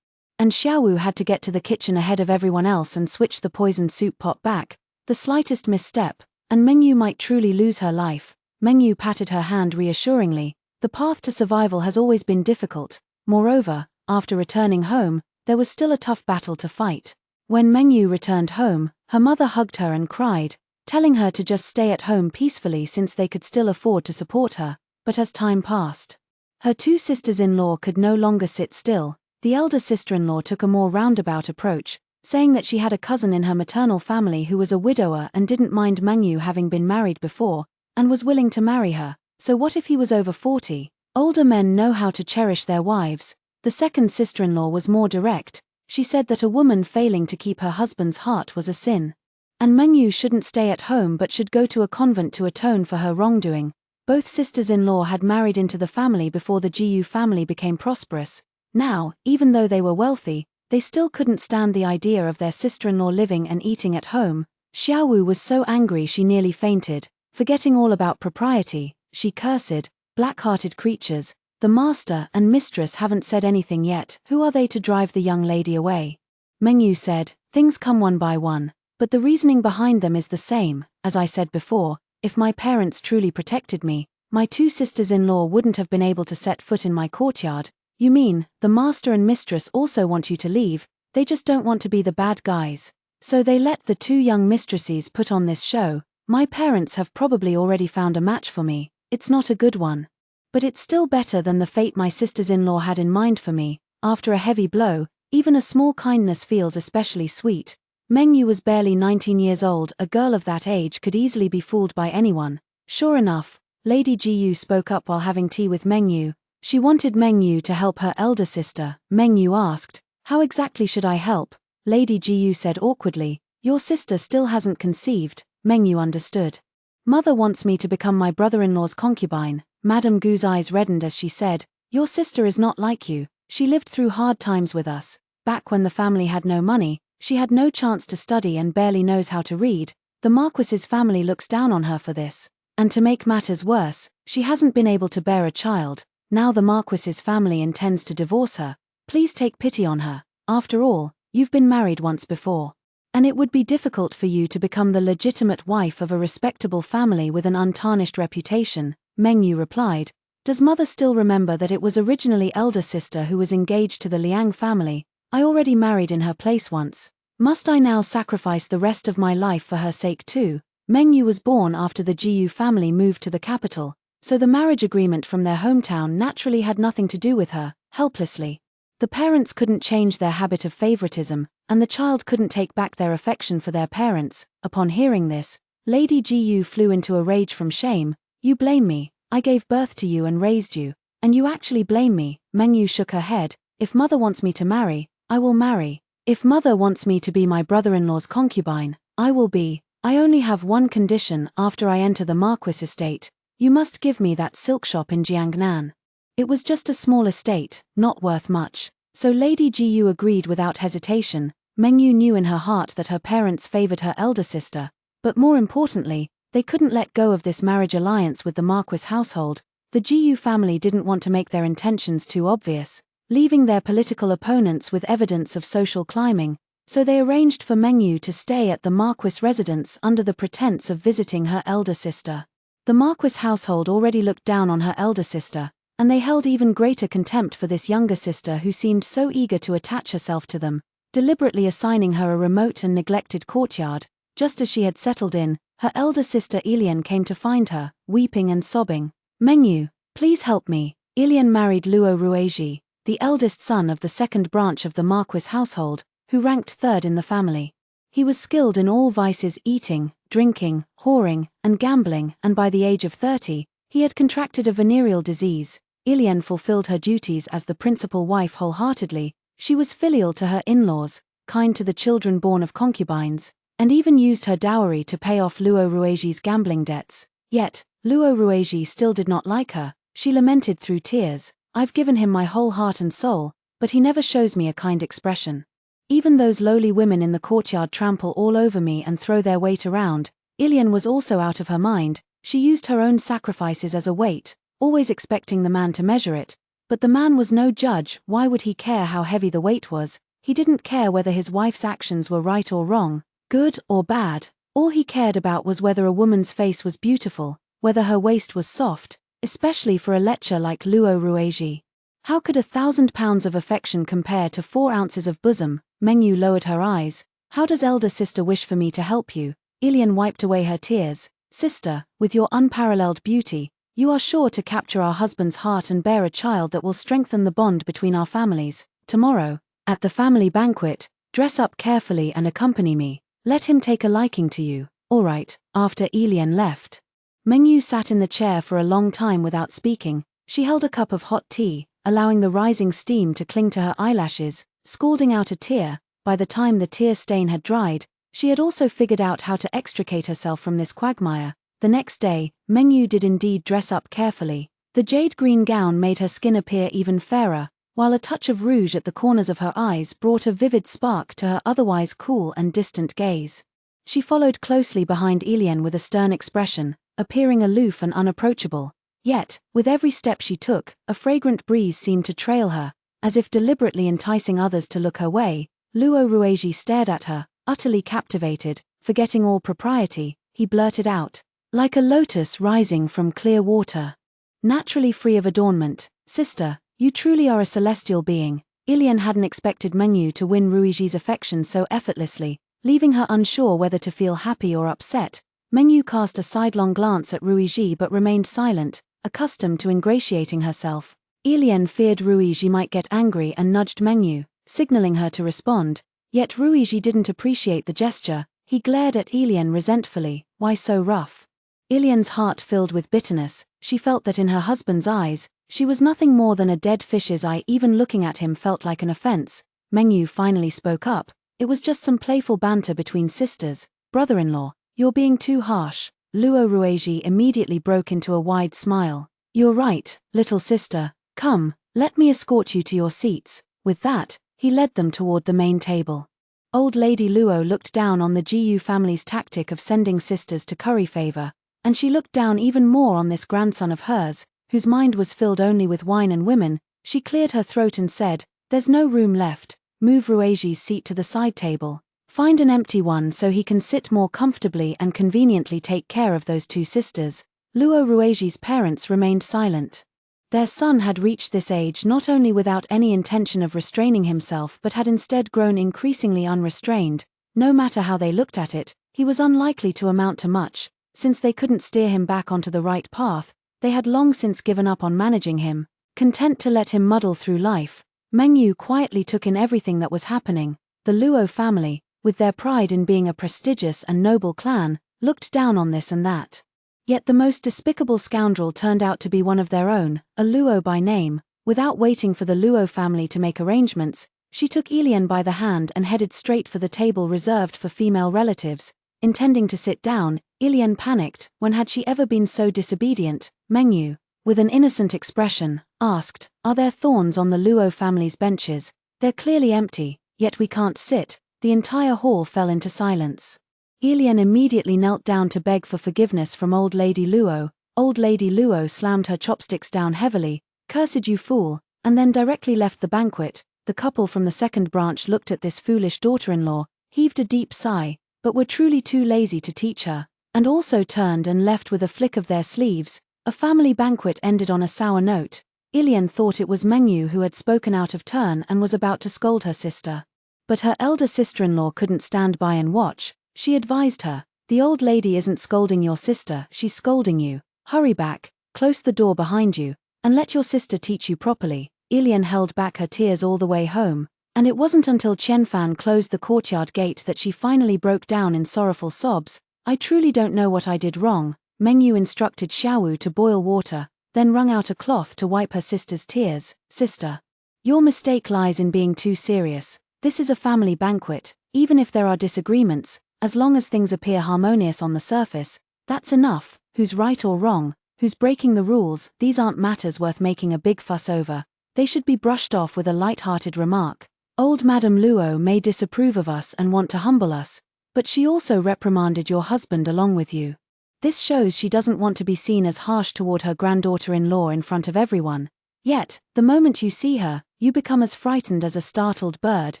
And Xiaowu had to get to the kitchen ahead of everyone else and switch the poisoned soup pot back. The slightest misstep, and Mengyu might truly lose her life. Mengyu patted her hand reassuringly. The path to survival has always been difficult. Moreover, after returning home, there was still a tough battle to fight. When Mengyu returned home, her mother hugged her and cried, telling her to just stay at home peacefully since they could still afford to support her. But as time passed, her 2 sisters-in-law could no longer sit still. The elder sister-in-law took a more roundabout approach, saying that she had a cousin in her maternal family who was a widower and didn't mind Mengyu having been married before, and was willing to marry her. So what if he was over 40? Older men know how to cherish their wives. The second sister-in-law was more direct. She said that a woman failing to keep her husband's heart was a sin, and Mengyu shouldn't stay at home but should go to a convent to atone for her wrongdoing. Both sisters-in-law had married into the family before the Jiyu family became prosperous. Now, even though they were wealthy, they still couldn't stand the idea of their sister-in-law living and eating at home. Xiaowu was so angry she nearly fainted. Forgetting all about propriety, she cursed, "Black-hearted creatures, the master and mistress haven't said anything yet. Who are they to drive the young lady away?" Mengyu said, "Things come one by one, but the reasoning behind them is the same. As I said before, if my parents truly protected me, my 2 sisters-in-law wouldn't have been able to set foot in my courtyard." "You mean, the master and mistress also want you to leave, they just don't want to be the bad guys. So they let the 2 young mistresses put on this show. My parents have probably already found a match for me. It's not a good one, but it's still better than the fate my sisters-in-law had in mind for me. After a heavy blow, even a small kindness feels especially sweet." Mengyu was barely 19 years old. A girl of that age could easily be fooled by anyone. Sure enough, Lady Jiyu spoke up while having tea with Mengyu. She wanted Mengyu to help her elder sister. Mengyu asked, "How exactly should I help?" Lady Jiyu said awkwardly, "Your sister still hasn't conceived." Mengyu understood. "Mother wants me to become my brother-in-law's concubine." Madame Gu's eyes reddened as she said, "Your sister is not like you. She lived through hard times with us. Back when the family had no money, she had no chance to study and barely knows how to read. The Marquis's family looks down on her for this. And to make matters worse, she hasn't been able to bear a child. Now the Marquis's family intends to divorce her. Please take pity on her. After all, you've been married once before. And it would be difficult for you to become the legitimate wife of a respectable family with an untarnished reputation." Mengyu replied. Does mother still remember that it was originally elder sister who was engaged to the Liang family? I already married in her place once. Must I now sacrifice the rest of my life for her sake too? Mengyu was born after the Jiyu family moved to the capital, so the marriage agreement from their hometown naturally had nothing to do with her. Helplessly, the parents couldn't change their habit of favoritism, and the child couldn't take back their affection for their parents. Upon hearing this, Lady Jiyu flew into a rage from shame. You blame me. I gave birth to you and raised you, and you actually blame me. Mengyu shook her head. If mother wants me to marry, I will marry. If mother wants me to be my brother-in-law's concubine, I will be. I only have one condition after I enter the Marquis estate. You must give me that silk shop in Jiangnan. It was just a small estate, not worth much. So Lady Jiyu agreed without hesitation. Mengyu knew in her heart that her parents favored her elder sister, but more importantly, they couldn't let go of this marriage alliance with the Marquis household. The Jiyu family didn't want to make their intentions too obvious, leaving their political opponents with evidence of social climbing, so they arranged for Mengyu to stay at the Marquis residence under the pretense of visiting her elder sister. The Marquis household already looked down on her elder sister, and they held even greater contempt for this younger sister who seemed so eager to attach herself to them, deliberately assigning her a remote and neglected courtyard. Just as she had settled in, her elder sister Ilian came to find her, weeping and sobbing. Mengyu, please help me. Ilian married Luo Rueji, the eldest son of the second branch of the Marquis household, who ranked third in the family. He was skilled in all vices: eating, drinking, whoring, and gambling, and by the age of 30, he had contracted a venereal disease. Ilian fulfilled her duties as the principal wife wholeheartedly. She was filial to her in-laws, kind to the children born of concubines, and even used her dowry to pay off Luo Rueji's gambling debts. Yet, Luo Rueji still did not like her. She lamented through tears, I've given him my whole heart and soul, but he never shows me a kind expression. Even those lowly women in the courtyard trample all over me and throw their weight around. Ilian was also out of her mind. She used her own sacrifices as a weight, always expecting the man to measure it. But the man was no judge. Why would he care how heavy the weight was? He didn't care whether his wife's actions were right or wrong, good or bad. All he cared about was whether a woman's face was beautiful, whether her waist was soft, especially for a lecher like Luo Rueji. How could 1,000 pounds of affection compare to 4 ounces of bosom? Mengyu lowered her eyes. How does elder sister wish for me to help you? Ilian wiped away her tears. Sister, with your unparalleled beauty, you are sure to capture our husband's heart and bear a child that will strengthen the bond between our families. Tomorrow, at the family banquet, dress up carefully and accompany me. Let him take a liking to you. All right. After Ilian left, Mengyu sat in the chair for a long time without speaking. She held a cup of hot tea, allowing the rising steam to cling to her eyelashes, scalding out a tear. By the time the tear stain had dried, she had also figured out how to extricate herself from this quagmire. The next day, Mengyu did indeed dress up carefully. The jade-green gown made her skin appear even fairer, while a touch of rouge at the corners of her eyes brought a vivid spark to her otherwise cool and distant gaze. She followed closely behind Ilian with a stern expression, appearing aloof and unapproachable. Yet, with every step she took, a fragrant breeze seemed to trail her, as if deliberately enticing others to look her way. Luo Rueji stared at her, utterly captivated. Forgetting all propriety, he blurted out, like a lotus rising from clear water, naturally free of adornment, sister, you truly are a celestial being. Ilian hadn't expected Mengyu to win Ruiji's affection so effortlessly, leaving her unsure whether to feel happy or upset. Mengyu cast a sidelong glance at Ruiji but remained silent, accustomed to ingratiating herself. Ilian feared Ruiji might get angry and nudged Mengyu, signaling her to respond. Yet Ruiji didn't appreciate the gesture. He glared at Ilian resentfully. Why so rough? Ilian's heart filled with bitterness. She felt that in her husband's eyes, she was nothing more than a dead fish's eye. Even looking at him felt like an offense. Mengyu finally spoke up. It was just some playful banter between sisters. Brother-in-law, you're being too harsh. Luo Rueji immediately broke into a wide smile. You're right, little sister. Come, let me escort you to your seats. With that, he led them toward the main table. Old Lady Luo looked down on the Jiyu family's tactic of sending sisters to curry favor, and she looked down even more on this grandson of hers, whose mind was filled only with wine and women. She cleared her throat and said, there's no room left. Move Rueji's seat to the side table. Find an empty one so he can sit more comfortably and conveniently take care of those 2 sisters. Luo Rueji's parents remained silent. Their son had reached this age not only without any intention of restraining himself but had instead grown increasingly unrestrained. No matter how they looked at it, he was unlikely to amount to much. Since they couldn't steer him back onto the right path, they had long since given up on managing him, content to let him muddle through life. Meng Yu quietly took in everything that was happening. The Luo family, with their pride in being a prestigious and noble clan, looked down on this and that. Yet the most despicable scoundrel turned out to be one of their own, a Luo by name. Without waiting for the Luo family to make arrangements, she took Ilian by the hand and headed straight for the table reserved for female relatives. Intending to sit down, Ilian panicked. When had she ever been so disobedient? Meng Yu, with an innocent expression, asked, "Are there thorns on the Luo family's benches?" "They're clearly empty, yet we can't sit." The entire hall fell into silence. Ilian immediately knelt down to beg for forgiveness from Old Lady Luo. Old Lady Luo slammed her chopsticks down heavily. "Cursed you fool," and then directly left the banquet. The couple from the second branch looked at this foolish daughter-in-law, heaved a deep sigh, but were truly too lazy to teach her, and also turned and left with a flick of their sleeves. A family banquet ended on a sour note. Ilian thought it was Meng Yu who had spoken out of turn and was about to scold her sister. But her elder sister-in-law couldn't stand by and watch. She advised her, "The old lady isn't scolding your sister, she's scolding you. Hurry back, close the door behind you, and let your sister teach you properly." Ilian held back her tears all the way home, and it wasn't until Qianfan closed the courtyard gate that she finally broke down in sorrowful sobs. "I truly don't know what I did wrong." Meng Yu instructed Xiaowu to boil water, then wrung out a cloth to wipe her sister's tears. "Sister, your mistake lies in being too serious. This is a family banquet. Even if there are disagreements, as long as things appear harmonious on the surface, that's enough. Who's right or wrong, who's breaking the rules, these aren't matters worth making a big fuss over. They should be brushed off with a light-hearted remark. Old Madame Luo may disapprove of us and want to humble us, but she also reprimanded your husband along with you. This shows she doesn't want to be seen as harsh toward her granddaughter-in-law in front of everyone. Yet, the moment you see her, you become as frightened as a startled bird.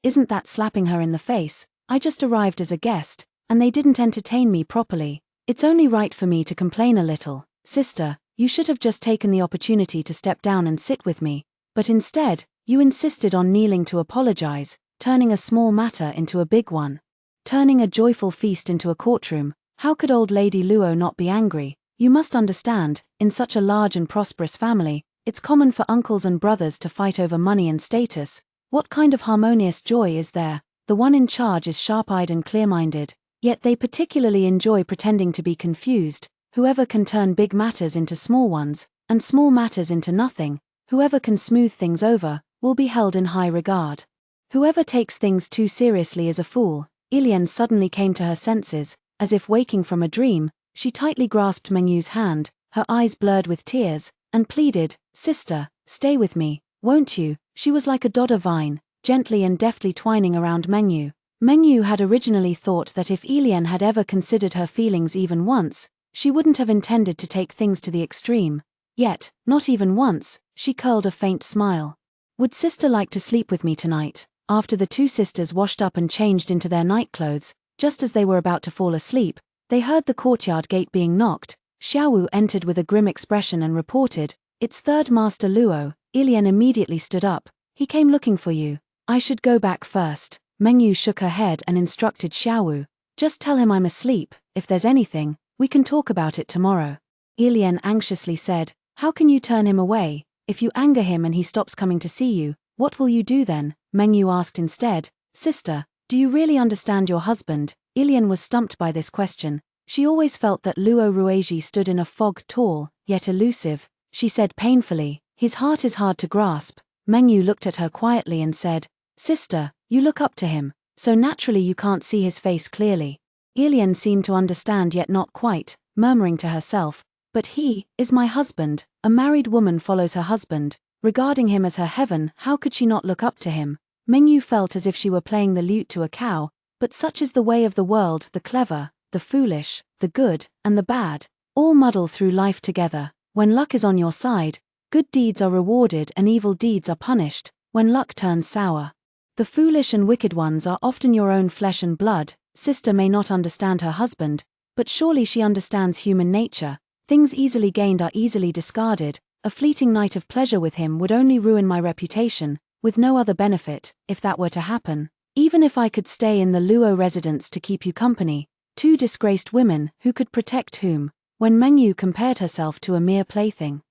Isn't that slapping her in the face? I just arrived as a guest, and they didn't entertain me properly. It's only right for me to complain a little. Sister, you should have just taken the opportunity to step down and sit with me, but instead, you insisted on kneeling to apologize, turning a small matter into a big one. Turning a joyful feast into a courtroom. How could old Lady Luo not be angry? You must understand, in such a large and prosperous family, it's common for uncles and brothers to fight over money and status. What kind of harmonious joy is there? The one in charge is sharp-eyed and clear-minded, yet they particularly enjoy pretending to be confused. Whoever can turn big matters into small ones, and small matters into nothing, whoever can smooth things over, will be held in high regard. Whoever takes things too seriously is a fool. Ilian suddenly came to her senses, as if waking from a dream. She tightly grasped Meng Yu's hand, her eyes blurred with tears, and pleaded, "Sister, stay with me, won't you?" She was like a dodder vine, gently and deftly twining around Meng Yu. Meng Yu had originally thought that if Ilian had ever considered her feelings even once, she wouldn't have intended to take things to the extreme. Yet, not even once, she curled a faint smile. "Would sister like to sleep with me tonight?" After the two sisters washed up and changed into their nightclothes, just as they were about to fall asleep, they heard the courtyard gate being knocked. Xiaowu entered with a grim expression and reported, "It's Third Master Luo." Ilian immediately stood up. "He came looking for you." "I should go back first." Meng Yu shook her head and instructed Xiaowu, "Just tell him I'm asleep. If there's anything, we can talk about it tomorrow." Ilian anxiously said, "How can you turn him away? If you anger him and he stops coming to see you, what will you do then?" Meng Yu asked instead, "Sister, do you really understand your husband?" Ilian was stumped by this question. She always felt that Luo Rueji stood in a fog, tall, yet elusive. She said painfully, "His heart is hard to grasp." Meng Yu looked at her quietly and said, "Sister, you look up to him, so naturally you can't see his face clearly." Ilian seemed to understand yet not quite, murmuring to herself, "But he is my husband. A married woman follows her husband, regarding him as her heaven. How could she not look up to him?" Meng Yu felt as if she were playing the lute to a cow, but such is the way of the world. The clever, the foolish, the good, and the bad, all muddle through life together. When luck is on your side, good deeds are rewarded and evil deeds are punished. When luck turns sour, the foolish and wicked ones are often your own flesh and blood. Sister may not understand her husband, but surely she understands human nature. Things easily gained are easily discarded. A fleeting night of pleasure with him would only ruin my reputation, with no other benefit, if that were to happen. Even if I could stay in the Luo residence to keep you company, two disgraced women, who could protect whom, when Mengyu compared herself to a mere plaything.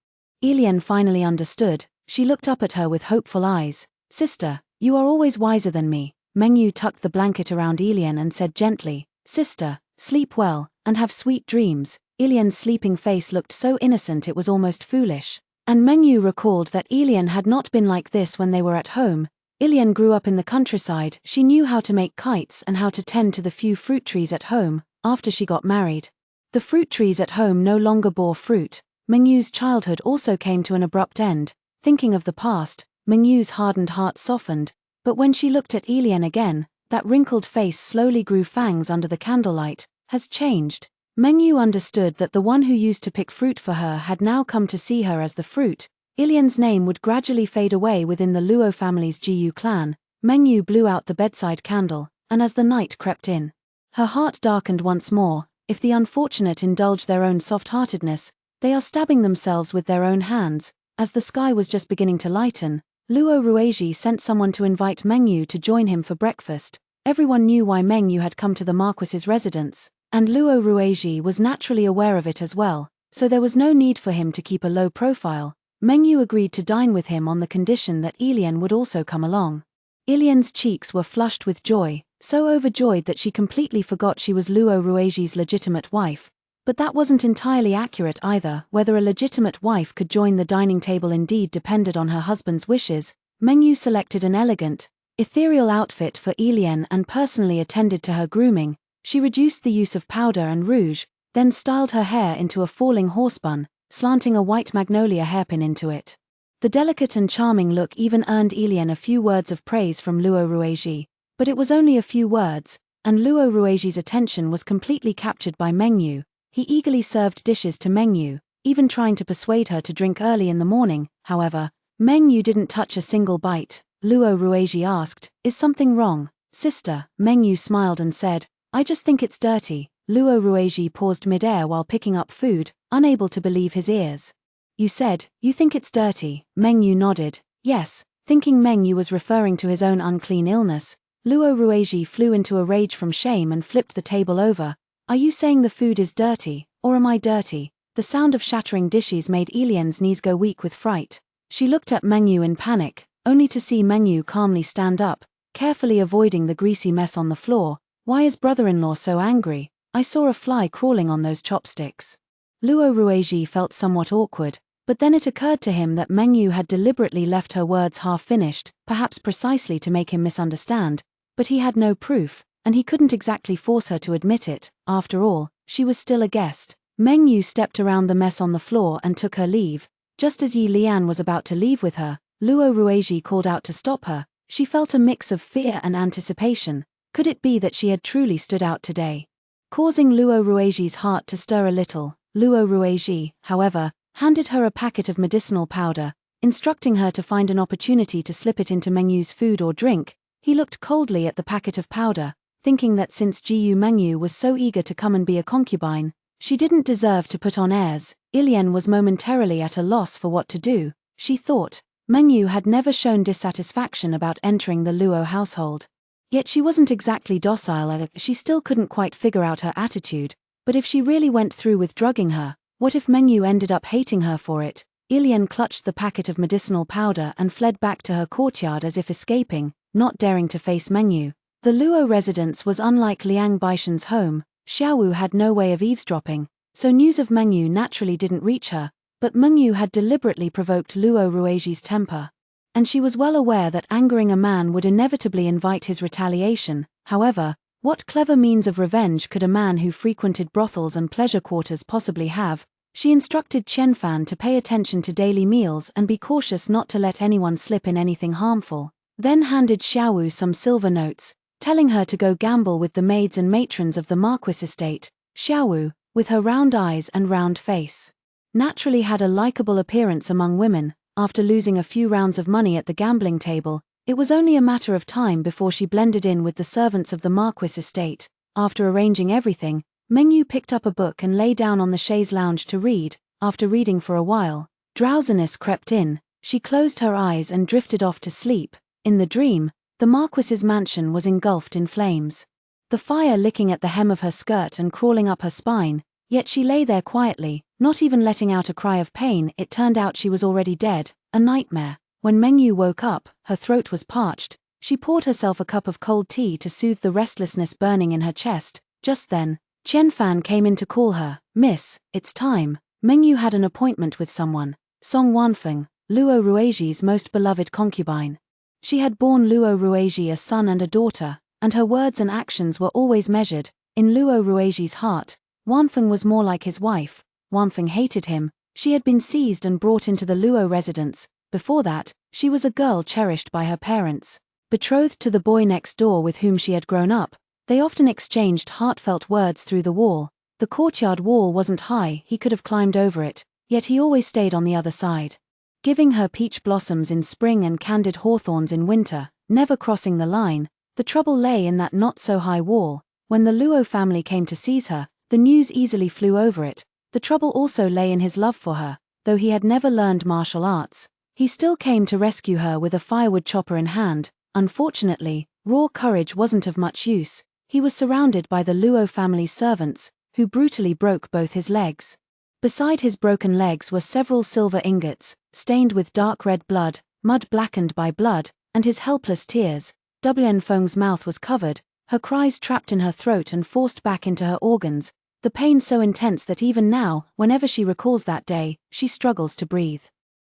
Elian finally understood. She looked up at her with hopeful eyes. Sister, you are always wiser than me. Mengyu tucked the blanket around Elian and said gently, Sister, sleep well, and have sweet dreams. Elian's sleeping face looked so innocent it was almost foolish. And Mengyu recalled that Elian had not been like this when they were at home. Elian grew up in the countryside. She knew how to make kites and how to tend to the few fruit trees at home. After she got married, the fruit trees at home no longer bore fruit. Mengyu's childhood also came to an abrupt end. Thinking of the past, Mengyu's hardened heart softened, but when she looked at Elian again, that wrinkled face slowly grew fangs under the candlelight. Has changed. Mengyu understood that the one who used to pick fruit for her had now come to see her as the fruit. Ilian's name would gradually fade away within the Luo family's Jiyu clan. Mengyu blew out the bedside candle, and as the night crept in, her heart darkened once more. If the unfortunate indulge their own soft-heartedness, they are stabbing themselves with their own hands. As the sky was just beginning to lighten, Luo Rueji sent someone to invite Mengyu to join him for breakfast. Everyone knew why Mengyu had come to the Marquis's residence, and Luo Rueji was naturally aware of it as well, so there was no need for him to keep a low profile. Mengyu agreed to dine with him on the condition that Elian would also come along. Ilian's cheeks were flushed with joy, so overjoyed that she completely forgot she was Luo Rueji's legitimate wife. But that wasn't entirely accurate either. Whether a legitimate wife could join the dining table indeed depended on her husband's wishes. Mengyu selected an elegant, ethereal outfit for Elian and personally attended to her grooming. She reduced the use of powder and rouge, then styled her hair into a falling horsebun, slanting a white magnolia hairpin into it. The delicate and charming look even earned Elian a few words of praise from Luo Rueji, but it was only a few words, and Luo Rueji's attention was completely captured by Mengyu. He eagerly served dishes to Mengyu, even trying to persuade her to drink early in the morning. However, Mengyu didn't touch a single bite. Luo Rueji asked, "Is something wrong, sister?" Mengyu smiled and said, "I just think it's dirty." Luo Rueji paused mid-air while picking up food, unable to believe his ears. "You said, you think it's dirty?" Mengyu nodded. Yes, thinking Mengyu was referring to his own unclean illness. Luo Rueji flew into a rage from shame and flipped the table over. "Are you saying the food is dirty, or am I dirty?" The sound of shattering dishes made Elian's knees go weak with fright. She looked at Mengyu in panic, only to see Mengyu calmly stand up, carefully avoiding the greasy mess on the floor. "Why is brother-in-law so angry? I saw a fly crawling on those chopsticks." Luo Rueji felt somewhat awkward, but then it occurred to him that Mengyu had deliberately left her words half-finished, perhaps precisely to make him misunderstand, but he had no proof, and he couldn't exactly force her to admit it. After all, she was still a guest. Mengyu stepped around the mess on the floor and took her leave. Just as Yi Lian was about to leave with her, Luo Rueji called out to stop her. She felt a mix of fear and anticipation. Could it be that she had truly stood out today? Causing Luo Rueji's heart to stir a little, Luo Rueji, however, handed her a packet of medicinal powder, instructing her to find an opportunity to slip it into Mengyu's food or drink. He looked coldly at the packet of powder, thinking that since Jiyu Mengyu was so eager to come and be a concubine, she didn't deserve to put on airs. Ilian was momentarily at a loss for what to do. She thought, Mengyu had never shown dissatisfaction about entering the Luo household. Yet she wasn't exactly docile. She still couldn't quite figure out her attitude, but if she really went through with drugging her, what if Mengyu ended up hating her for it? Ilian clutched the packet of medicinal powder and fled back to her courtyard as if escaping, not daring to face Mengyu. The Luo residence was unlike Liang Baishan's home. Xiaowu had no way of eavesdropping, so news of Mengyu naturally didn't reach her, but Mengyu had deliberately provoked Luo Rueji's temper, and she was well aware that angering a man would inevitably invite his retaliation. However, what clever means of revenge could a man who frequented brothels and pleasure quarters possibly have? She instructed Qianfan to pay attention to daily meals and be cautious not to let anyone slip in anything harmful, then handed Xiaowu some silver notes, telling her to go gamble with the maids and matrons of the Marquis estate. Xiaowu, with her round eyes and round face, naturally had a likable appearance among women. After losing a few rounds of money at the gambling table, it was only a matter of time before she blended in with the servants of the Marquis estate. After arranging everything, Mengyu picked up a book and lay down on the chaise lounge to read. After reading for a while, drowsiness crept in, she closed her eyes and drifted off to sleep. In the dream, the Marquis's mansion was engulfed in flames. The fire licking at the hem of her skirt and crawling up her spine, yet she lay there quietly, not even letting out a cry of pain. It turned out she was already dead, a nightmare. When Mengyu woke up, her throat was parched. She poured herself a cup of cold tea to soothe the restlessness burning in her chest. Just then, Qianfan came in to call her. "Miss, it's time." Mengyu had an appointment with someone, Song Wanfeng, Luo Ruiji's most beloved concubine. She had borne Luo Ruiji a son and a daughter, and her words and actions were always measured. In Luo Ruiji's heart, Wanfeng was more like his wife. Wanfeng hated him. She had been seized and brought into the Luo residence. Before that, she was a girl cherished by her parents. Betrothed to the boy next door with whom she had grown up, they often exchanged heartfelt words through the wall. The courtyard wall wasn't high, he could have climbed over it, yet he always stayed on the other side. Giving her peach blossoms in spring and candied hawthorns in winter, never crossing the line. The trouble lay in that not-so-high wall. When the Luo family came to seize her, the news easily flew over it. The trouble also lay in his love for her. Though he had never learned martial arts, he still came to rescue her with a firewood chopper in hand. Unfortunately, raw courage wasn't of much use. He was surrounded by the Luo family's servants, who brutally broke both his legs. Beside his broken legs were several silver ingots, stained with dark red blood, mud blackened by blood, and his helpless tears. Wen Feng's mouth was covered, her cries trapped in her throat and forced back into her organs, the pain so intense that even now, whenever she recalls that day, she struggles to breathe.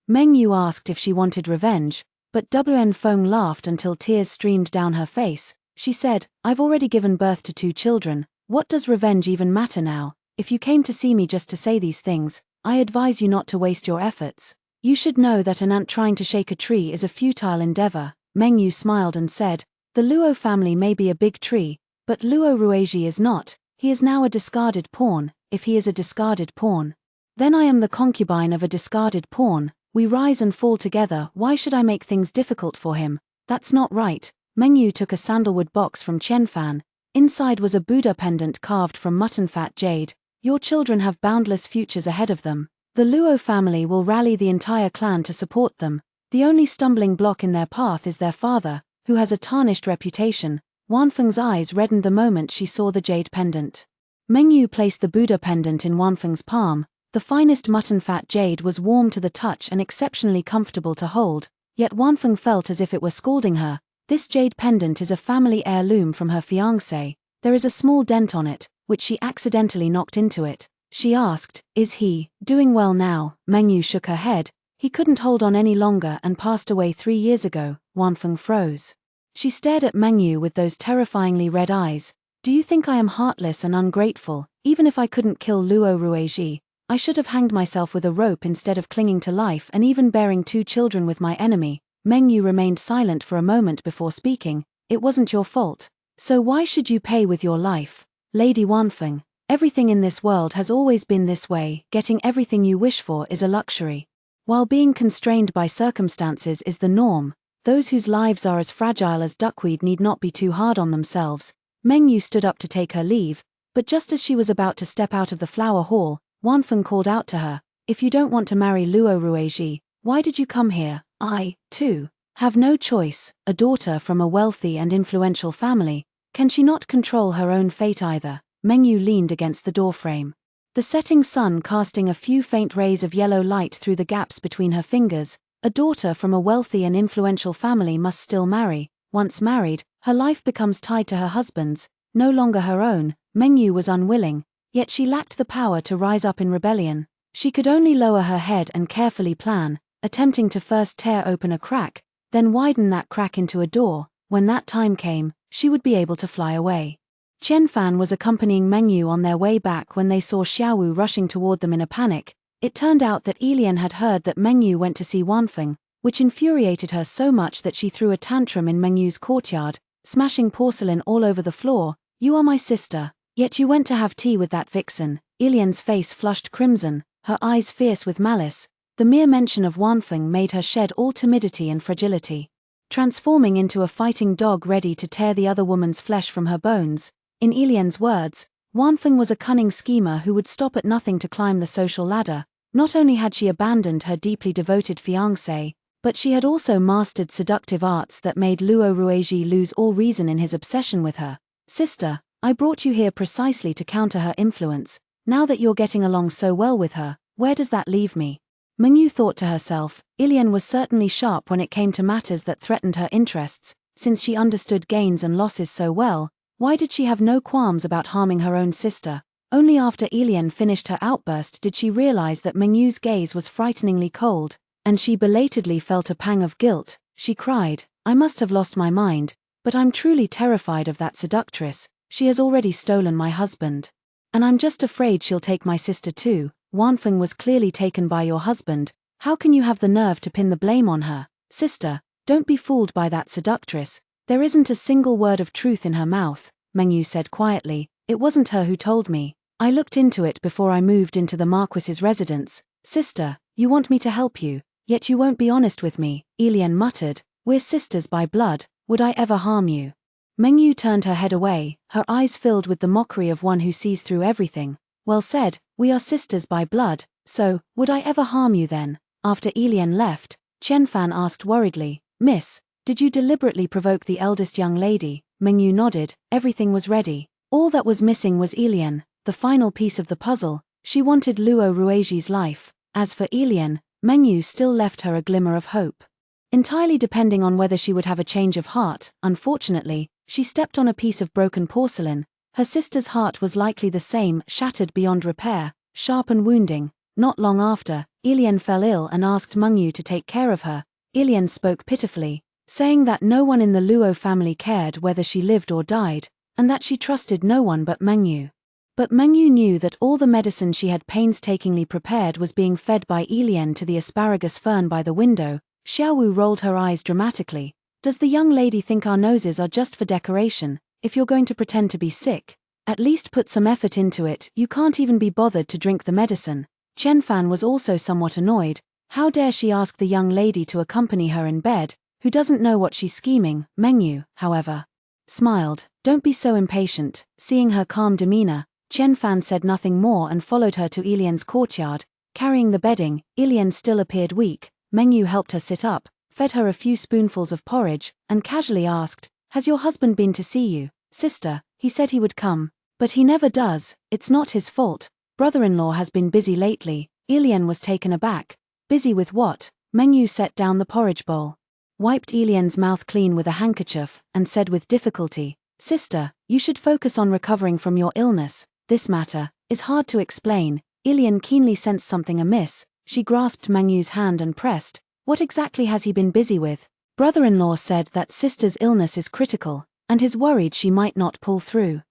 Mengyu asked if she wanted revenge, but Wen Feng laughed until tears streamed down her face. She said, "I've already given birth to 2 children, what does revenge even matter now? If you came to see me just to say these things, I advise you not to waste your efforts. You should know that an ant trying to shake a tree is a futile endeavor." Mengyu smiled and said, "The Luo family may be a big tree, but Luo Ruiji is not. He is now a discarded pawn. If he is a discarded pawn, then I am the concubine of a discarded pawn. We rise and fall together. Why should I make things difficult for him? That's not right." Mengyu took a sandalwood box from Qianfan. Inside was a Buddha pendant carved from mutton-fat jade. "Your children have boundless futures ahead of them. The Luo family will rally the entire clan to support them. The only stumbling block in their path is their father, who has a tarnished reputation." Wanfeng's eyes reddened the moment she saw the jade pendant. Mengyu placed the Buddha pendant in Wanfeng's palm. The finest mutton-fat jade was warm to the touch and exceptionally comfortable to hold, yet Wanfeng felt as if it were scalding her. This jade pendant is a family heirloom from her fiancé. There is a small dent on it, which she accidentally knocked into it. She asked, "Is he doing well now?" Mengyu shook her head. "He couldn't hold on any longer and passed away 3 years ago." Wanfeng froze. She stared at Mengyu with those terrifyingly red eyes. "Do you think I am heartless and ungrateful? Even if I couldn't kill Luo Ruiji, I should have hanged myself with a rope instead of clinging to life and even bearing 2 children with my enemy." Mengyu remained silent for a moment before speaking. "It wasn't your fault. So why should you pay with your life?" "Lady Wanfeng, everything in this world has always been this way. Getting everything you wish for is a luxury, while being constrained by circumstances is the norm. Those whose lives are as fragile as duckweed need not be too hard on themselves." Mengyu stood up to take her leave, but just as she was about to step out of the flower hall, Wanfeng called out to her, "If you don't want to marry Luo Ruiji, why did you come here?" "I, too, have no choice. A daughter from a wealthy and influential family. Can she not control her own fate either?" Mengyu leaned against the doorframe. The setting sun casting a few faint rays of yellow light through the gaps between her fingers. A daughter from a wealthy and influential family must still marry. Once married, her life becomes tied to her husband's, no longer her own. Mengyu was unwilling, yet she lacked the power to rise up in rebellion. She could only lower her head and carefully plan, attempting to first tear open a crack, then widen that crack into a door. When that time came, she would be able to fly away. Qianfan was accompanying Mengyu on their way back when they saw Xiaowu rushing toward them in a panic. It turned out that Elian had heard that Mengyu went to see Wanfeng, which infuriated her so much that she threw a tantrum in Mengyu's courtyard, smashing porcelain all over the floor. "You are my sister, yet you went to have tea with that vixen." Elian's face flushed crimson, her eyes fierce with malice. The mere mention of Wanfeng made her shed all timidity and fragility, transforming into a fighting dog ready to tear the other woman's flesh from her bones. In Elian's words, Wanfeng was a cunning schemer who would stop at nothing to climb the social ladder. Not only had she abandoned her deeply devoted fiancé, but she had also mastered seductive arts that made Luo Rueji lose all reason in his obsession with her. Sister, I brought you here precisely to counter her influence. Now that you're getting along so well with her, where does that leave me? Mengyu thought to herself, Ilian was certainly sharp when it came to matters that threatened her interests. Since she understood gains and losses so well, why did she have no qualms about harming her own sister? Only after Ilian finished her outburst did she realize that Mengyu's gaze was frighteningly cold, and she belatedly felt a pang of guilt. She cried, I must have lost my mind, but I'm truly terrified of that seductress. She has already stolen my husband. And I'm just afraid she'll take my sister too. Wanfeng was clearly taken by your husband. How can you have the nerve to pin the blame on her? Sister, don't be fooled by that seductress. There isn't a single word of truth in her mouth, Mengyu said quietly. It wasn't her who told me. I looked into it before I moved into the Marquis's residence. Sister, you want me to help you, yet you won't be honest with me, Ilian muttered. We're sisters by blood, would I ever harm you? Mengyu turned her head away, her eyes filled with the mockery of one who sees through everything. Well said, we are sisters by blood, so, would I ever harm you then? After Ilian left, Qianfan asked worriedly, Miss, did you deliberately provoke the eldest young lady? Mengyu nodded, everything was ready. All that was missing was Ilian, the final piece of the puzzle. She wanted Luo Rueji's life. As for Ilian, Mengyu still left her a glimmer of hope. Entirely depending on whether she would have a change of heart, unfortunately, she stepped on a piece of broken porcelain. Her sister's heart was likely the same, shattered beyond repair, sharp and wounding. Not long after, Ilian fell ill and asked Mengyu to take care of her. Ilian spoke pitifully, saying that no one in the Luo family cared whether she lived or died, and that she trusted no one but Mengyu. But Mengyu knew that all the medicine she had painstakingly prepared was being fed by Ilian to the asparagus fern by the window. Xiaowu rolled her eyes dramatically. Does the young lady think our noses are just for decoration? If you're going to pretend to be sick, at least put some effort into it. You can't even be bothered to drink the medicine. Qianfan was also somewhat annoyed. How dare she ask the young lady to accompany her in bed, who doesn't know what she's scheming? Mengyu, however, smiled. Don't be so impatient. Seeing her calm demeanor, Qianfan said nothing more and followed her to Ilian's courtyard. Carrying the bedding, Ilian still appeared weak. Mengyu helped her sit up, fed her a few spoonfuls of porridge, and casually asked, Has your husband been to see you? Sister, he said he would come, but he never does. It's not his fault. Brother-in-law has been busy lately. Ilian was taken aback. Busy with what? Mengyu set down the porridge bowl, wiped Ilian's mouth clean with a handkerchief, and said with difficulty, Sister, you should focus on recovering from your illness. This matter is hard to explain. Ilian keenly sensed something amiss. She grasped Mengyu's hand and pressed, What exactly has he been busy with? Brother-in-law said that sister's illness is critical, and is worried she might not pull through.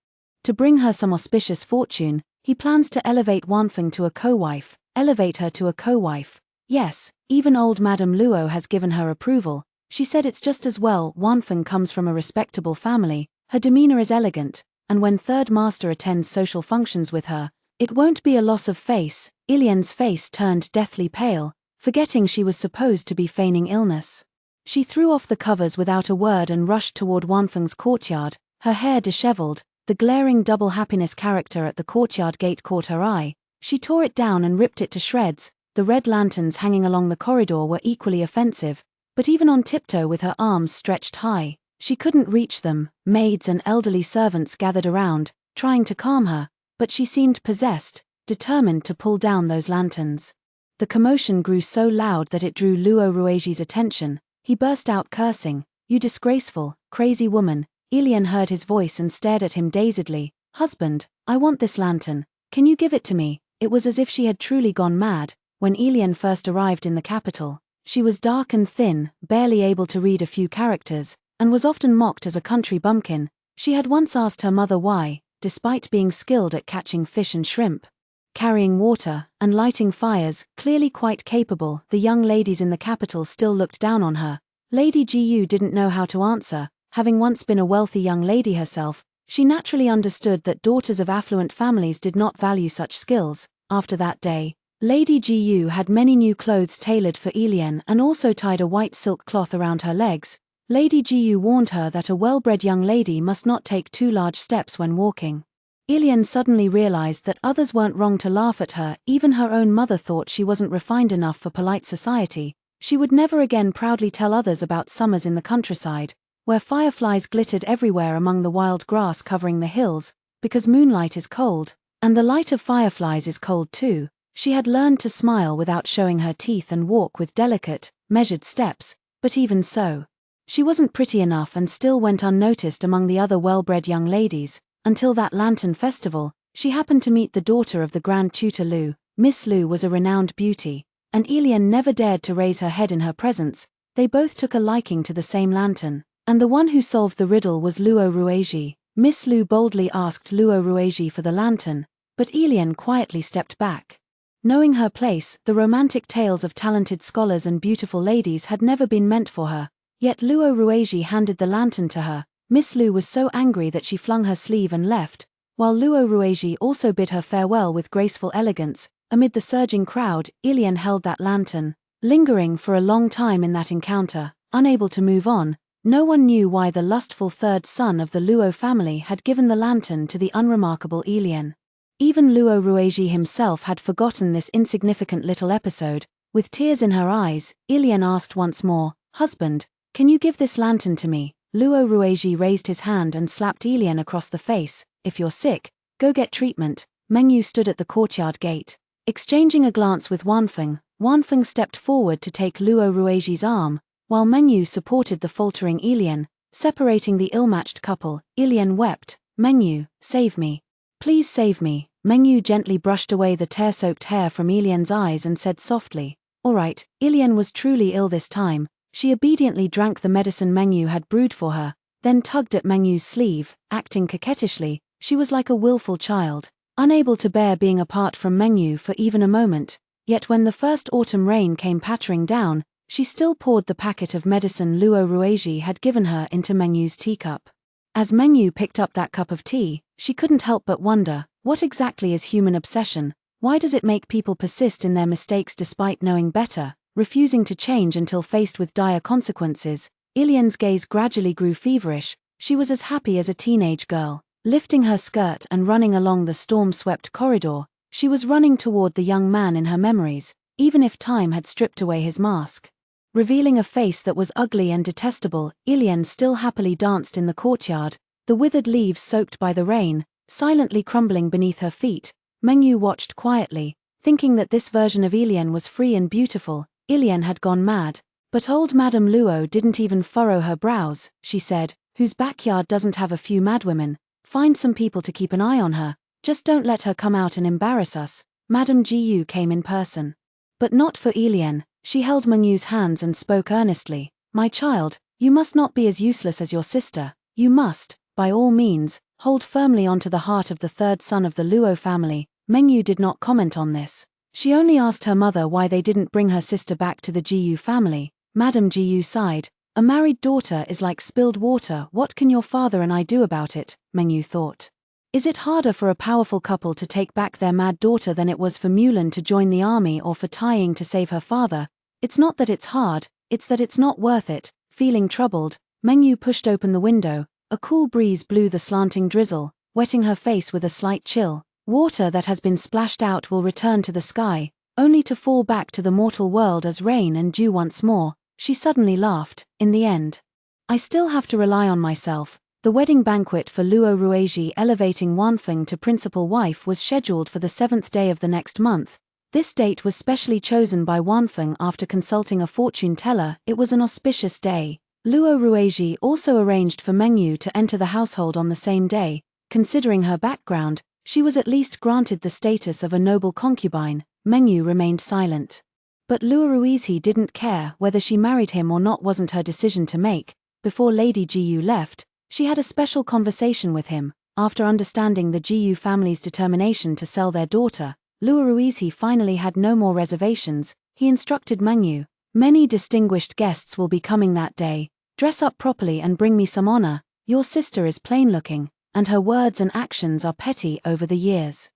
To bring her some auspicious fortune, he plans to elevate Wanfeng to a co-wife. Elevate her to a co-wife. Yes, even old Madame Luo has given her approval. She said it's just as well. Wanfeng comes from a respectable family, her demeanor is elegant, and when third master attends social functions with her, it won't be a loss of face. Ilian's face turned deathly pale, forgetting she was supposed to be feigning illness. She threw off the covers without a word and rushed toward Wanfeng's courtyard, her hair disheveled. The glaring double happiness character at the courtyard gate caught her eye. She tore it down and ripped it to shreds. The red lanterns hanging along the corridor were equally offensive, but even on tiptoe with her arms stretched high, she couldn't reach them. Maids and elderly servants gathered around, trying to calm her, but she seemed possessed, determined to pull down those lanterns. The commotion grew so loud that it drew Luo Rueji's attention. He burst out cursing, You disgraceful, crazy woman. Ilian heard his voice and stared at him dazedly. Husband, I want this lantern. Can you give it to me? It was as if she had truly gone mad. When Ilian first arrived in the capital, she was dark and thin, barely able to read a few characters, and was often mocked as a country bumpkin. She had once asked her mother why, despite being skilled at catching fish and shrimp, carrying water, and lighting fires, clearly quite capable, the young ladies in the capital still looked down on her. Lady Gu didn't know how to answer. Having once been a wealthy young lady herself, she naturally understood that daughters of affluent families did not value such skills. After that day, Lady Gu had many new clothes tailored for Ilian and also tied a white silk cloth around her legs. Lady Gu warned her that a well-bred young lady must not take too large steps when walking. Ilian suddenly realized that others weren't wrong to laugh at her. Even her own mother thought she wasn't refined enough for polite society. She would never again proudly tell others about summers in the countryside, where fireflies glittered everywhere among the wild grass covering the hills, because moonlight is cold, and the light of fireflies is cold too. She had learned to smile without showing her teeth and walk with delicate, measured steps, but even so, she wasn't pretty enough and still went unnoticed among the other well-bred young ladies. Until that lantern festival, she happened to meet the daughter of the Grand Tutor Lu. Miss Lu was a renowned beauty, and Ilian never dared to raise her head in her presence. They both took a liking to the same lantern, and the one who solved the riddle was Luo Rueji. Miss Lu boldly asked Luo Rueji for the lantern, but Ilian quietly stepped back. Knowing her place, the romantic tales of talented scholars and beautiful ladies had never been meant for her, yet Luo Rueji handed the lantern to her. Miss Lu was so angry that she flung her sleeve and left, while Luo Rueji also bid her farewell with graceful elegance. Amid the surging crowd, Ilian held that lantern, lingering for a long time in that encounter, unable to move on. No one knew why the lustful third son of the Luo family had given the lantern to the unremarkable Ilian. Even Luo Rueji himself had forgotten this insignificant little episode. With tears in her eyes, Ilian asked once more, "Husband, can you give this lantern to me?" Luo Rueji raised his hand and slapped Ilian across the face. "If you're sick, go get treatment." Mengyu stood at the courtyard gate. Exchanging a glance with Wanfeng stepped forward to take Luo Rueji's arm, while Mengyu supported the faltering Ilian, separating the ill-matched couple. Ilian wept, "Mengyu, save me. Please save me." Mengyu gently brushed away the tear-soaked hair from Ilian's eyes and said softly, "All right." Ilian was truly ill this time. She obediently drank the medicine Mengyu had brewed for her, then tugged at Mengyu's sleeve, acting coquettishly. She was like a willful child, unable to bear being apart from Mengyu for even a moment. Yet when the first autumn rain came pattering down, she still poured the packet of medicine Luo Rueji had given her into Mengyu's teacup. As Mengyu picked up that cup of tea, she couldn't help but wonder, what exactly is human obsession? Why does it make people persist in their mistakes despite knowing better, refusing to change until faced with dire consequences? Ilian's gaze gradually grew feverish. She was as happy as a teenage girl. Lifting her skirt and running along the storm-swept corridor, she was running toward the young man in her memories, even if time had stripped away his mask. Revealing a face that was ugly and detestable, Ilian still happily danced in the courtyard, the withered leaves soaked by the rain, silently crumbling beneath her feet. Mengyu watched quietly, thinking that this version of Ilian was free and beautiful. Ilian had gone mad. But old Madame Luo didn't even furrow her brows. She said, "Whose backyard doesn't have a few madwomen? Find some people to keep an eye on her. Just don't let her come out and embarrass us." Madame Gu came in person. But not for Ilian. She held Mengyu's hands and spoke earnestly. "My child, you must not be as useless as your sister. You must, by all means, hold firmly onto the heart of the third son of the Luo family." Mengyu did not comment on this. She only asked her mother why they didn't bring her sister back to the Gu family. Madame Gu sighed. "A married daughter is like spilled water. What can your father and I do about it?" Mengyu thought. Is it harder for a powerful couple to take back their mad daughter than it was for Mulan to join the army or for Taiying to save her father? It's not that it's hard, it's that it's not worth it. Feeling troubled, Mengyu pushed open the window. A cool breeze blew the slanting drizzle, wetting her face with a slight chill. Water that has been splashed out will return to the sky, only to fall back to the mortal world as rain and dew once more. She suddenly laughed. "In the end, I still have to rely on myself." The wedding banquet for Luo Rueji elevating Wanfeng to principal wife was scheduled for the 7th day of the next month. This date was specially chosen by Wanfeng after consulting a fortune teller. It was an auspicious day. Luo Rueji also arranged for Mengyu to enter the household on the same day. Considering her background, she was at least granted the status of a noble concubine. Mengyu remained silent. But Luo Rueji didn't care. Whether she married him or not wasn't her decision to make. Before Lady Jiyu left, she had a special conversation with him. After understanding the Jiyu family's determination to sell their daughter, Luo Rueji finally had no more reservations. He instructed Mengyu, "Many distinguished guests will be coming that day. Dress up properly and bring me some honor. Your sister is plain-looking, and her words and actions are petty over the years.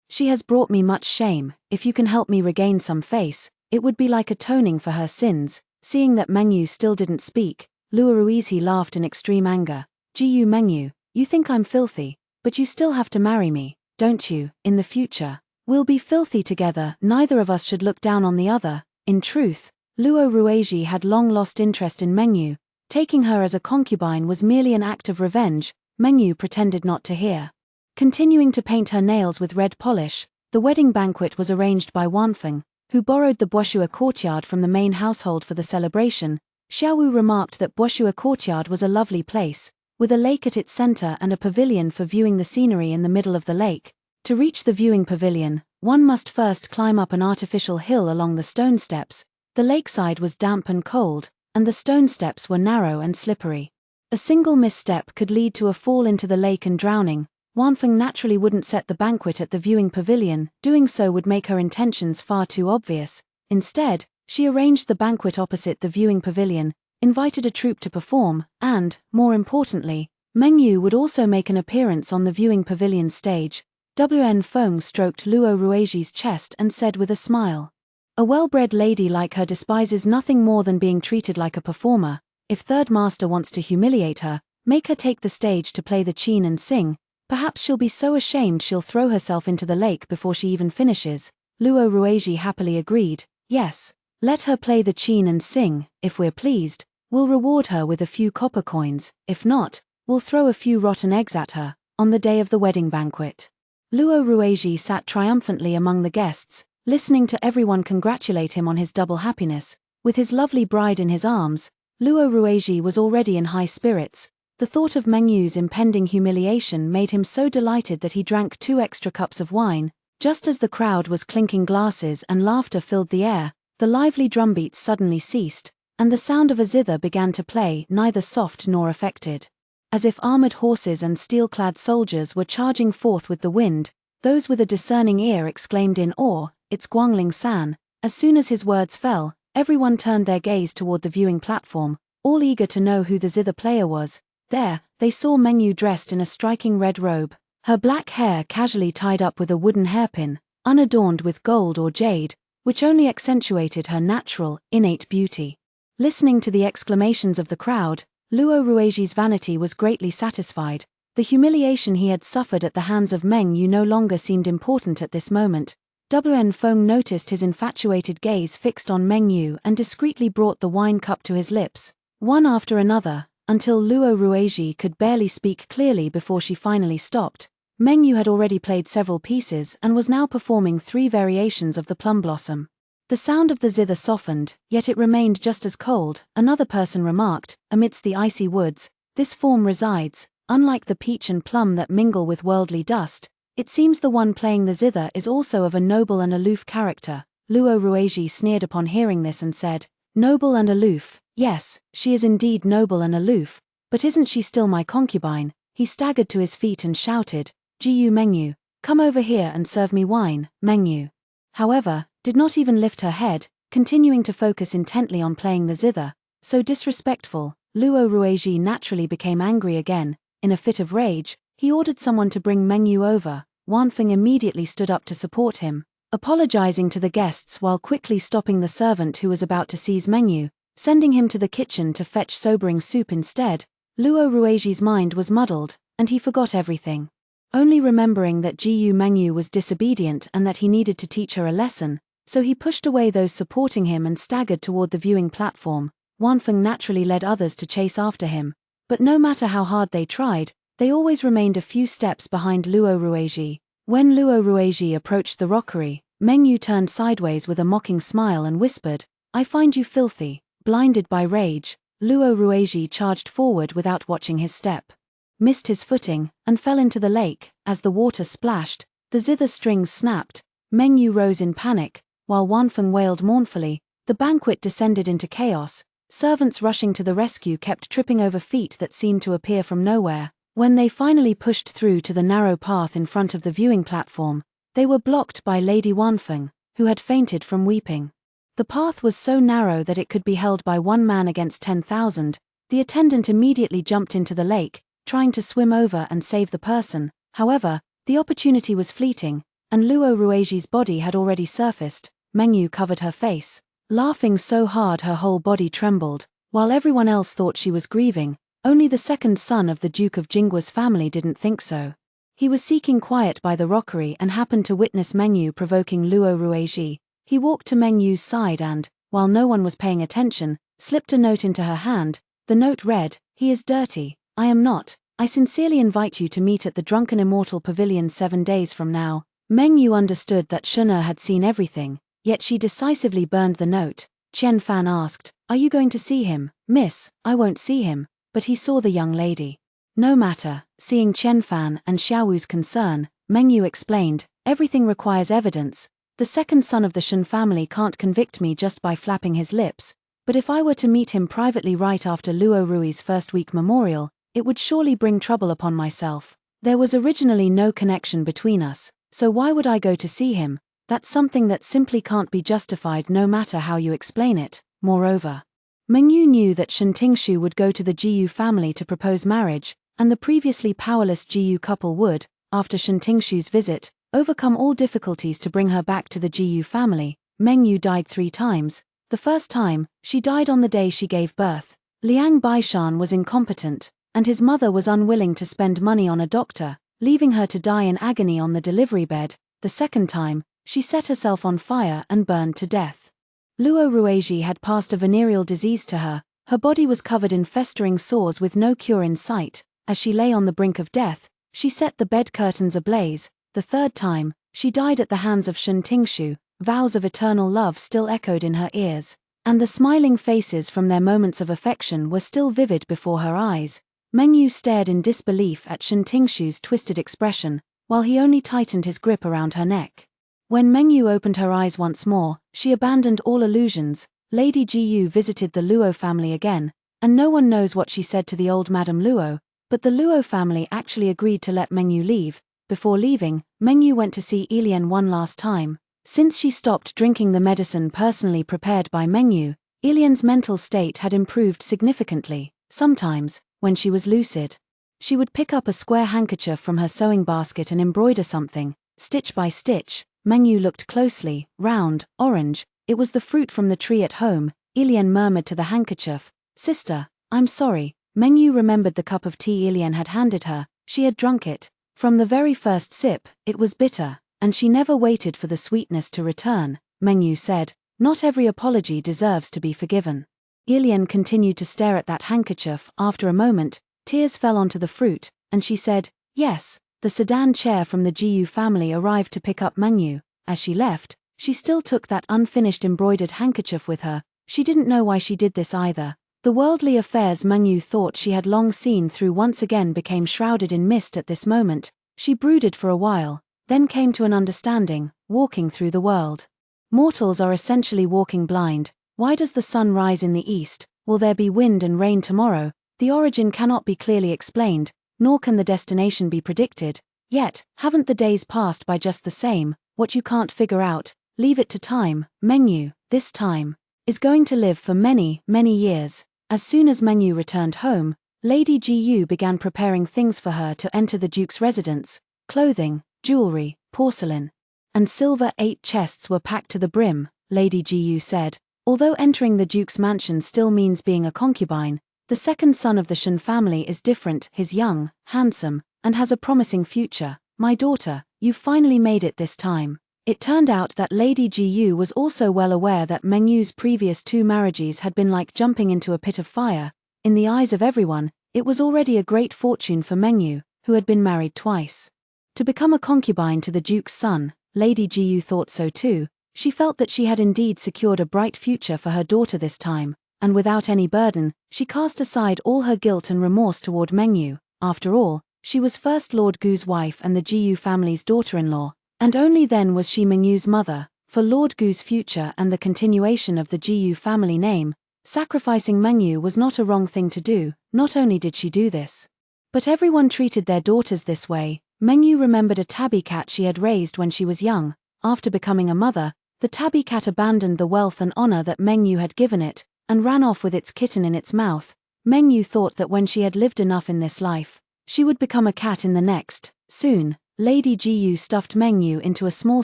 She has brought me much shame. If you can help me regain some face, it would be like atoning for her sins." Seeing that Mengyu still didn't speak, Luo Rueji laughed in extreme anger. "Jiyu Mengyu, you think I'm filthy? but you still have to marry me, don't you, in the future? We'll be filthy together, neither of us should look down on the other. In truth, Luo Rueji had long lost interest in Mengyu. Taking her as a concubine was merely an act of revenge. Mengyu pretended not to hear. Continuing to paint her nails with red polish, the wedding banquet was arranged by Wanfeng, who borrowed the Boshua courtyard from the main household for the celebration. Xiaowu remarked that Boshua courtyard was a lovely place, with a lake at its center and a pavilion for viewing the scenery in the middle of the lake. To reach the viewing pavilion, one must first climb up an artificial hill along the stone steps. The lakeside was damp and cold, and the stone steps were narrow and slippery. A single misstep could lead to a fall into the lake and drowning. Wanfeng naturally wouldn't set the banquet at the viewing pavilion, doing so would make her intentions far too obvious. Instead, she arranged the banquet opposite the viewing pavilion, invited a troupe to perform, and, more importantly, Mengyu would also make an appearance on the viewing pavilion stage. Wen Feng stroked Luo Rueji's chest and said with a smile, "A well-bred lady like her despises nothing more than being treated like a performer. If Third Master wants to humiliate her, make her take the stage to play the qin and sing. Perhaps she'll be so ashamed she'll throw herself into the lake before she even finishes." Luo Rueji happily agreed. "Yes, let her play the qin and sing. If we're pleased, we'll reward her with a few copper coins. If not, we'll throw a few rotten eggs at her." On the day of the wedding banquet, Luo Rueji sat triumphantly among the guests, listening to everyone congratulate him on his double happiness. With his lovely bride in his arms, Luo Rueji was already in high spirits. The thought of Mengyu's impending humiliation made him so delighted that he drank 2 extra cups of wine. Just as the crowd was clinking glasses and laughter filled the air, the lively drumbeats suddenly ceased, and the sound of a zither began to play, neither soft nor affected. As if armored horses and steel-clad soldiers were charging forth with the wind, those with a discerning ear exclaimed in awe, "It's Guangling San." As soon as his words fell, everyone turned their gaze toward the viewing platform, all eager to know who the zither player was. There, they saw Mengyu dressed in a striking red robe, her black hair casually tied up with a wooden hairpin, unadorned with gold or jade, which only accentuated her natural, innate beauty. Listening to the exclamations of the crowd, Luo Rueji's vanity was greatly satisfied. The humiliation he had suffered at the hands of Mengyu no longer seemed important at this moment. Wen Feng noticed his infatuated gaze fixed on Mengyu and discreetly brought the wine cup to his lips, one after another, until Luo Rueji could barely speak clearly before she finally stopped. Mengyu had already played several pieces and was now performing 3 variations of the plum blossom. The sound of the zither softened, yet it remained just as cold. Another person remarked, "Amidst the icy woods, this form resides. Unlike the peach and plum that mingle with worldly dust, it seems the one playing the zither is also of a noble and aloof character." Luo Rueji sneered upon hearing this and said, "Noble and aloof, yes, she is indeed noble and aloof, but isn't she still my concubine?" He staggered to his feet and shouted, "Jiyu Mengyu, come over here and serve me wine." Mengyu, however, did not even lift her head, continuing to focus intently on playing the zither. So disrespectful. Luo Rueji naturally became angry again. In a fit of rage, he ordered someone to bring Mengyu over. Wanfeng immediately stood up to support him, apologizing to the guests while quickly stopping the servant who was about to seize Mengyu, sending him to the kitchen to fetch sobering soup instead. Luo Rueji's mind was muddled, and he forgot everything. Only remembering that Jiyu Mengyu was disobedient and that he needed to teach her a lesson, so he pushed away those supporting him and staggered toward the viewing platform. Wanfeng naturally led others to chase after him, but no matter how hard they tried, they always remained a few steps behind Luo Rueji. When Luo Rueji approached the rockery, Mengyu turned sideways with a mocking smile and whispered, "I find you filthy." Blinded by rage, Luo Rueji charged forward without watching his step, missed his footing, and fell into the lake. As the water splashed, the zither strings snapped. Mengyu rose in panic, while Wanfeng wailed mournfully. The banquet descended into chaos. Servants rushing to the rescue kept tripping over feet that seemed to appear from nowhere. When they finally pushed through to the narrow path in front of the viewing platform, they were blocked by Lady Wanfeng, who had fainted from weeping. The path was so narrow that it could be held by one man against 10,000. The attendant immediately jumped into the lake, trying to swim over and save the person. However, the opportunity was fleeting, and Luo Rueji's body had already surfaced. Mengyu covered her face, laughing so hard her whole body trembled. While everyone else thought she was grieving, only the second son of the Duke of Jinggua's family didn't think so. He was seeking quiet by the rockery and happened to witness Mengyu provoking Luo Rueji. He walked to Mengyu's side and, while no one was paying attention, slipped a note into her hand. The note read, "He is dirty, I am not. I sincerely invite you to meet at the Drunken Immortal Pavilion 7 days from now." Mengyu understood that Shun'er had seen everything, yet she decisively burned the note. Qian Fan asked, "Are you going to see him?" "Miss, I won't see him." But he saw the young lady. No matter, seeing Qian Fan and Xiaowu's concern, Mengyu explained, "Everything requires evidence. The second son of the Shun family can't convict me just by flapping his lips, but if I were to meet him privately right after Luo Rui's first-week memorial, it would surely bring trouble upon myself. There was originally no connection between us, so why would I go to see him? That's something that simply can't be justified no matter how you explain it." Moreover, Mengyu knew that Shen Tingshu would go to the Jiyu family to propose marriage, and the previously powerless Jiyu couple would, after Shen Tingshu's visit, overcome all difficulties to bring her back to the Jiyu family. Mengyu died 3 times. The first time, she died on the day she gave birth. Liang Baishan was incompetent, and his mother was unwilling to spend money on a doctor, leaving her to die in agony on the delivery bed. The second time, she set herself on fire and burned to death. Luo Rueji had passed a venereal disease to her. Her body was covered in festering sores with no cure in sight. As she lay on the brink of death, she set the bed curtains ablaze. The third time, she died at the hands of Shen Tingshu. Vows of eternal love still echoed in her ears, and the smiling faces from their moments of affection were still vivid before her eyes. Mengyu stared in disbelief at Shen Tingshu's twisted expression, while he only tightened his grip around her neck. When Mengyu opened her eyes once more, she abandoned all illusions. Lady Jiyu visited the Luo family again, and no one knows what she said to the old Madame Luo, but the Luo family actually agreed to let Mengyu leave. Before leaving, Mengyu went to see Ilian one last time. Since she stopped drinking the medicine personally prepared by Mengyu, Ilian's mental state had improved significantly. Sometimes, when she was lucid, she would pick up a square handkerchief from her sewing basket and embroider something, stitch by stitch. Mengyu looked closely, round, orange. It was the fruit from the tree at home. Ilian murmured to the handkerchief, "Sister, I'm sorry." Mengyu remembered the cup of tea Ilian had handed her. She had drunk it. From the very first sip, it was bitter, and she never waited for the sweetness to return. Mengyu said, "Not every apology deserves to be forgiven." Ilian continued to stare at that handkerchief. After a moment, tears fell onto the fruit, and she said, "Yes." The sedan chair from the Jiyu family arrived to pick up Mengyu. As she left, she still took that unfinished embroidered handkerchief with her. She didn't know why she did this either. The worldly affairs Mengyu thought she had long seen through once again became shrouded in mist at this moment. She brooded for a while, then came to an understanding. Walking through the world, mortals are essentially walking blind. Why does the sun rise in the east? Will there be wind and rain tomorrow? The origin cannot be clearly explained, nor can the destination be predicted. Yet, haven't the days passed by just the same? What you can't figure out, leave it to time. Mengyu, this time, is going to live for many, many years. As soon as Mengyu returned home, Lady Jiyu began preparing things for her to enter the Duke's residence. Clothing, jewelry, porcelain, and silver 8 chests were packed to the brim. Lady Jiyu said, "Although entering the Duke's mansion still means being a concubine, the second son of the Shen family is different. He's young, handsome, and has a promising future. My daughter, you've finally made it this time." It turned out that Lady Jiyu was also well aware that Mengyu's previous 2 marriages had been like jumping into a pit of fire. In the eyes of everyone, it was already a great fortune for Mengyu, who had been married twice. To become a concubine to the Duke's son, Lady Jiyu thought so too. She felt that she had indeed secured a bright future for her daughter this time, and without any burden, she cast aside all her guilt and remorse toward Mengyu. After all, she was first Lord Gu's wife and the Jiyu family's daughter-in-law, and only then was she Mengyu's mother. For Lord Gu's future and the continuation of the Jiyu family name, sacrificing Mengyu was not a wrong thing to do. Not only did she do this, but everyone treated their daughters this way. Mengyu remembered a tabby cat she had raised when she was young. After becoming a mother, the tabby cat abandoned the wealth and honor that Mengyu had given it, and ran off with its kitten in its mouth. Mengyu thought that when she had lived enough in this life, she would become a cat in the next. Soon, Lady Jiyu stuffed Mengyu into a small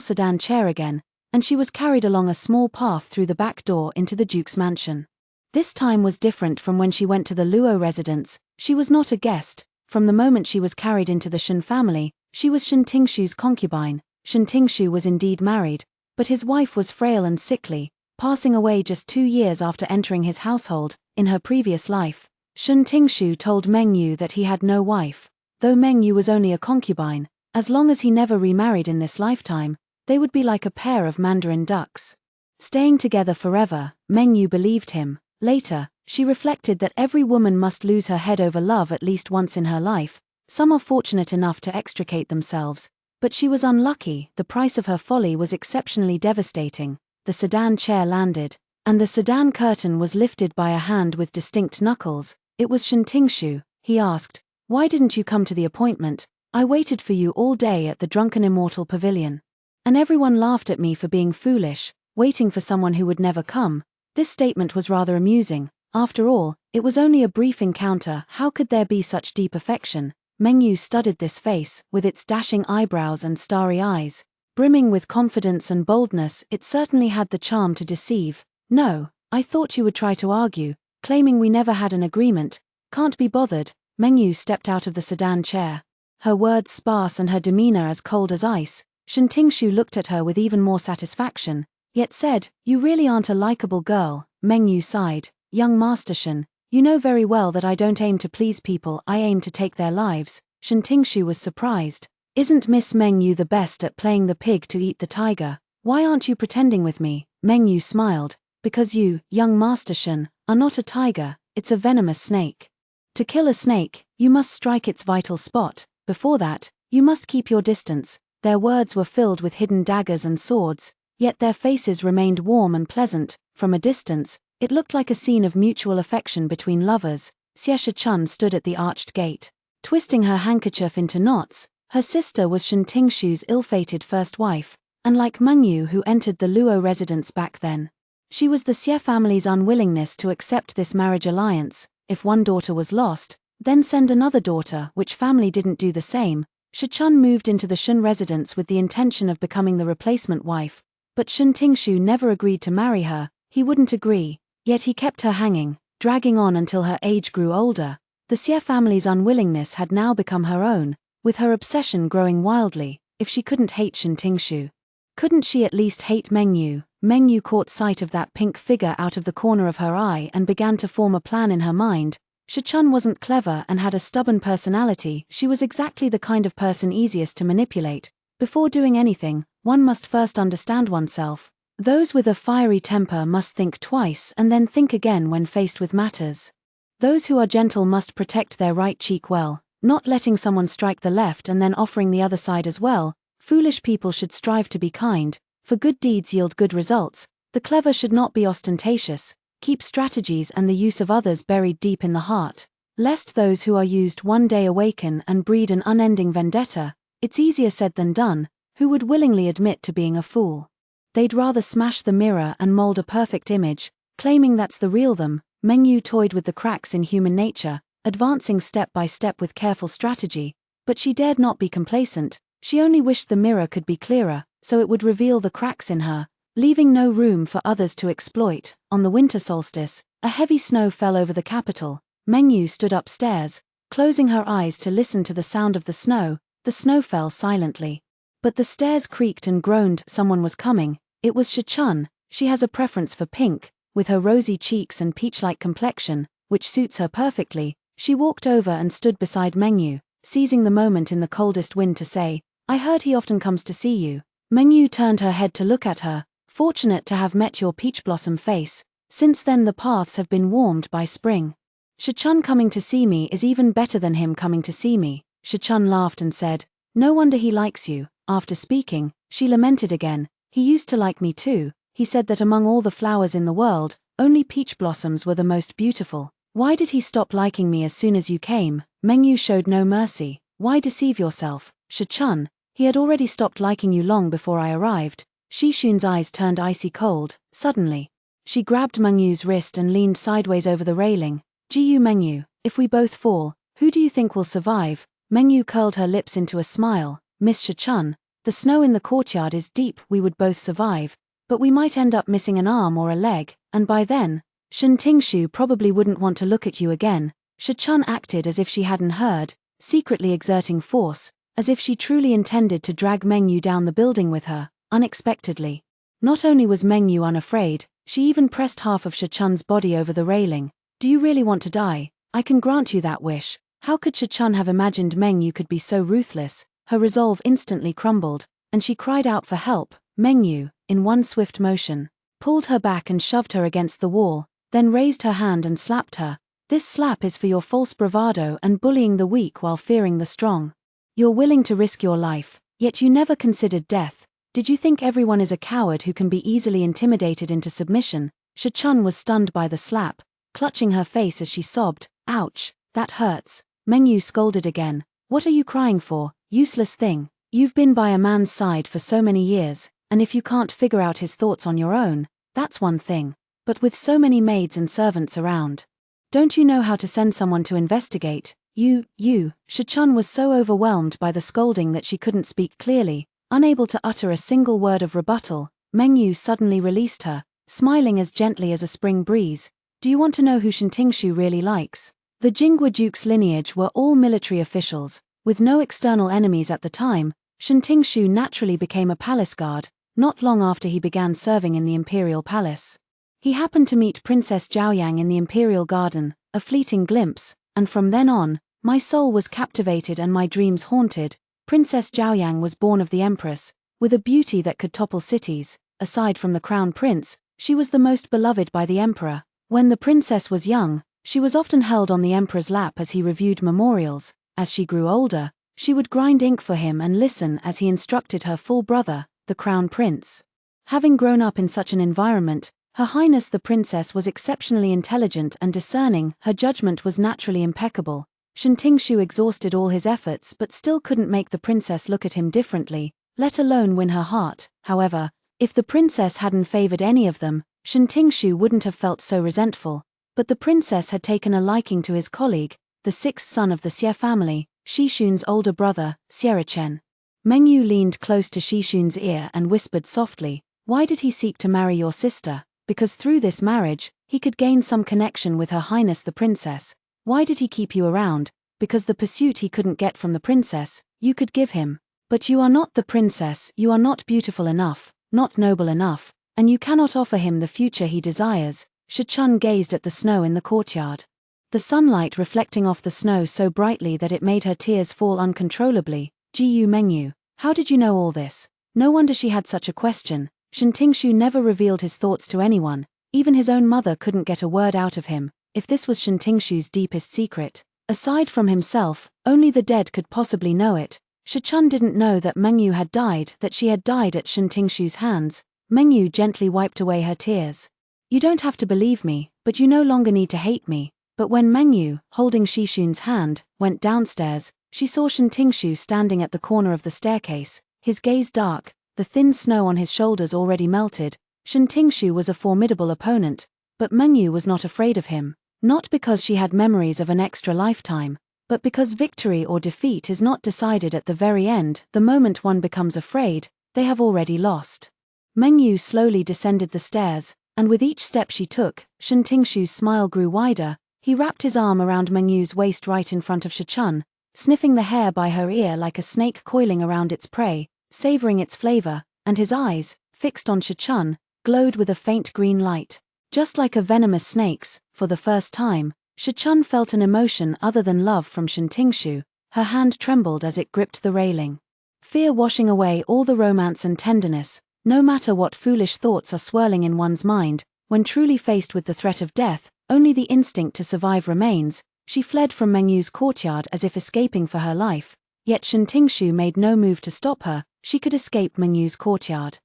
sedan chair again, and she was carried along a small path through the back door into the Duke's mansion. This time was different from when she went to the Luo residence. She was not a guest. From the moment she was carried into the Shen family, She was Shen Tingshu's concubine. Shen Tingshu was indeed married, but his wife was frail and sickly, passing away just 2 years after entering his household. In her previous life, Shen Tingshu told Meng Yu that he had no wife. Though Meng Yu was only a concubine, as long as he never remarried in this lifetime, they would be like a pair of mandarin ducks, staying together forever. Meng Yu believed him. Later, she reflected that every woman must lose her head over love at least once in her life. Some are fortunate enough to extricate themselves, but she was unlucky. The price of her folly was exceptionally devastating. The sedan chair landed, and the sedan curtain was lifted by a hand with distinct knuckles. It was Shen Tingshu. He asked, "Why didn't you come to the appointment? I waited for you all day at the Drunken Immortal Pavilion. And everyone laughed at me for being foolish, waiting for someone who would never come." This statement was rather amusing. After all, it was only a brief encounter. How could there be such deep affection? Meng Yu studied this face, with its dashing eyebrows and starry eyes, brimming with confidence and boldness. It certainly had the charm to deceive. "No, I thought you would try to argue, claiming we never had an agreement. Can't be bothered." Meng Yu stepped out of the sedan chair, her words sparse and her demeanor as cold as ice. Shen Tingshu looked at her with even more satisfaction, yet said, "You really aren't a likable girl." Meng Yu sighed. "Young Master Shen, you know very well that I don't aim to please people, I aim to take their lives." Shen Tingshu was surprised. "Isn't Miss Meng Yu the best at playing the pig to eat the tiger? Why aren't you pretending with me?" Meng Yu smiled. "Because you, young Master Shen, are not a tiger, it's a venomous snake. To kill a snake, you must strike its vital spot. Before that, you must keep your distance." Their words were filled with hidden daggers and swords, yet their faces remained warm and pleasant. From a distance, it looked like a scene of mutual affection between lovers. Xie Chun stood at the arched gate, twisting her handkerchief into knots. Her sister was Shen Tingshu's ill-fated first wife, and like Meng Yu who entered the Luo residence back then, she was the Xie family's unwillingness to accept this marriage alliance. If one daughter was lost, then send another daughter. Which family didn't do the same? Xie Chun moved into the Shun residence with the intention of becoming the replacement wife, but Shen Tingshu never agreed to marry her. He wouldn't agree, yet he kept her hanging, dragging on until her age grew older. The Xie family's unwillingness had now become her own, with her obsession growing wildly. If she couldn't hate Shen Tingshu, couldn't she at least hate Meng Yu? Meng Yu caught sight of that pink figure out of the corner of her eye and began to form a plan in her mind. Xie Chun wasn't clever and had a stubborn personality. She was exactly the kind of person easiest to manipulate. Before doing anything, one must first understand oneself. Those with a fiery temper must think twice and then think again when faced with matters. Those who are gentle must protect their right cheek well, not letting someone strike the left and then offering the other side as well. Foolish people should strive to be kind, for good deeds yield good results. The clever should not be ostentatious, keep strategies and the use of others buried deep in the heart, lest those who are used one day awaken and breed an unending vendetta. It's easier said than done. Who would willingly admit to being a fool? They'd rather smash the mirror and mold a perfect image, claiming that's the real them. Meng Yu toyed with the cracks in human nature, advancing step by step with careful strategy, but she dared not be complacent. She only wished the mirror could be clearer, so it would reveal the cracks in her, leaving no room for others to exploit. On the winter solstice, a heavy snow fell over the capital. Meng Yu stood upstairs, closing her eyes to listen to the sound of the snow. The snow fell silently, but the stairs creaked and groaned. Someone was coming. It was Xie Chun. She has a preference for pink, with her rosy cheeks and peach-like complexion, which suits her perfectly. She walked over and stood beside Meng Yu, seizing the moment in the coldest wind to say, "I heard he often comes to see you." Meng Yu turned her head to look at her. "Fortunate to have met your peach blossom face. Since then the paths have been warmed by spring. Xie Chun coming to see me is even better than him coming to see me." Xie Chun laughed and said, "No wonder he likes you." After speaking, she lamented again. "He used to like me too. He said that among all the flowers in the world, only peach blossoms were the most beautiful. Why did he stop liking me as soon as you came?" Meng Yu showed no mercy. "Why deceive yourself, Xie Chun? He had already stopped liking you long before I arrived." Xi Xun's eyes turned icy cold. Suddenly, she grabbed Meng Yu's wrist and leaned sideways over the railing. "Ji Meng Yu, if we both fall, who do you think will survive?" Meng Yu curled her lips into a smile. "Miss Xie Chun, the snow in the courtyard is deep. We would both survive, but we might end up missing an arm or a leg, and by then, Shen Tingshu probably wouldn't want to look at you again." Xie Chun acted as if she hadn't heard, secretly exerting force. as if she truly intended to drag Mengyu down the building with her, unexpectedly. Not only was Mengyu unafraid, she even pressed half of Shichan's body over the railing. Do you really want to die? I can grant you that wish. How could Shichan have imagined Mengyu could be so ruthless? Her resolve instantly crumbled, and she cried out for help. Mengyu, in one swift motion, pulled her back and shoved her against the wall, then raised her hand and slapped her. This slap is for your false bravado and bullying the weak while fearing the strong. You're willing to risk your life, yet you never considered death. Did you think everyone is a coward who can be easily intimidated into submission? Shichan was stunned by the slap, clutching her face as she sobbed. Ouch, that hurts. Mengyu scolded again. What are you crying for, useless thing? You've been by a man's side for so many years, and if you can't figure out his thoughts on your own, that's one thing. But with so many maids and servants around, don't you know how to send someone to investigate? Shichan was so overwhelmed by the scolding that she couldn't speak clearly. Unable to utter a single word of rebuttal, Mengyu suddenly released her, smiling as gently as a spring breeze. Do you want to know who Shintingshu really likes? The Jingwa Duke's lineage were all military officials. With no external enemies at the time, Shintingshu naturally became a palace guard, not long after he began serving in the imperial palace. He happened to meet Princess Zhaoyang in the imperial garden, a fleeting glimpse, and from then on, my soul was captivated and my dreams haunted. Princess Zhaoyang was born of the Empress, with a beauty that could topple cities. Aside from the crown prince, she was the most beloved by the emperor. When the princess was young, she was often held on the emperor's lap as he reviewed memorials. As she grew older, she would grind ink for him and listen as he instructed her full brother, the crown prince. Having grown up in such an environment, Her Highness the Princess was exceptionally intelligent and discerning. Her judgment was naturally impeccable. Shintingshu exhausted all his efforts but still couldn't make the princess look at him differently, let alone win her heart. However, if the princess hadn't favored any of them, Shintingshu wouldn't have felt so resentful. But the princess had taken a liking to his colleague, the sixth son of the Xie family, Shishun's older brother, Xierachen. Mengyu leaned close to Shishun's ear and whispered softly, "Why did he seek to marry your sister?" Because through this marriage, he could gain some connection with Her Highness the Princess. Why did he keep you around? Because the pursuit he couldn't get from the princess, you could give him. But you are not the princess, you are not beautiful enough, not noble enough, and you cannot offer him the future he desires. Shichan gazed at the snow in the courtyard. The sunlight reflecting off the snow so brightly that it made her tears fall uncontrollably. Gu Mengyu, how did you know all this? No wonder she had such a question. Shintingshu never revealed his thoughts to anyone, even his own mother couldn't get a word out of him. If this was Shintingshu's deepest secret, aside from himself, only the dead could possibly know it. Shichan didn't know that Mengyu had died, that she had died at Shintingshu's hands. Mengyu gently wiped away her tears. You don't have to believe me, but you no longer need to hate me. But when Mengyu, holding Shishun's hand, went downstairs, she saw Shintingshu standing at the corner of the staircase, his gaze dark, the thin snow on his shoulders already melted. Shintingshu was a formidable opponent, but Mengyu was not afraid of him. Not because she had memories of an extra lifetime, but because victory or defeat is not decided at the very end. The moment one becomes afraid, they have already lost. Mengyu slowly descended the stairs, and with each step she took, Shintingshu's smile grew wider. He wrapped his arm around Mengyu's waist right in front of Shichan, sniffing the hair by her ear like a snake coiling around its prey, savoring its flavor, and his eyes, fixed on Shichan, glowed with a faint green light. Just like a venomous snake's, for the first time, Shichan felt an emotion other than love from Shintingshu. Her hand trembled as it gripped the railing. Fear washing away all the romance and tenderness. No matter what foolish thoughts are swirling in one's mind, when truly faced with the threat of death, only the instinct to survive remains. She fled from Mengyu's courtyard as if escaping for her life, yet Shintingshu made no move to stop her. She could escape Mengyu's courtyard,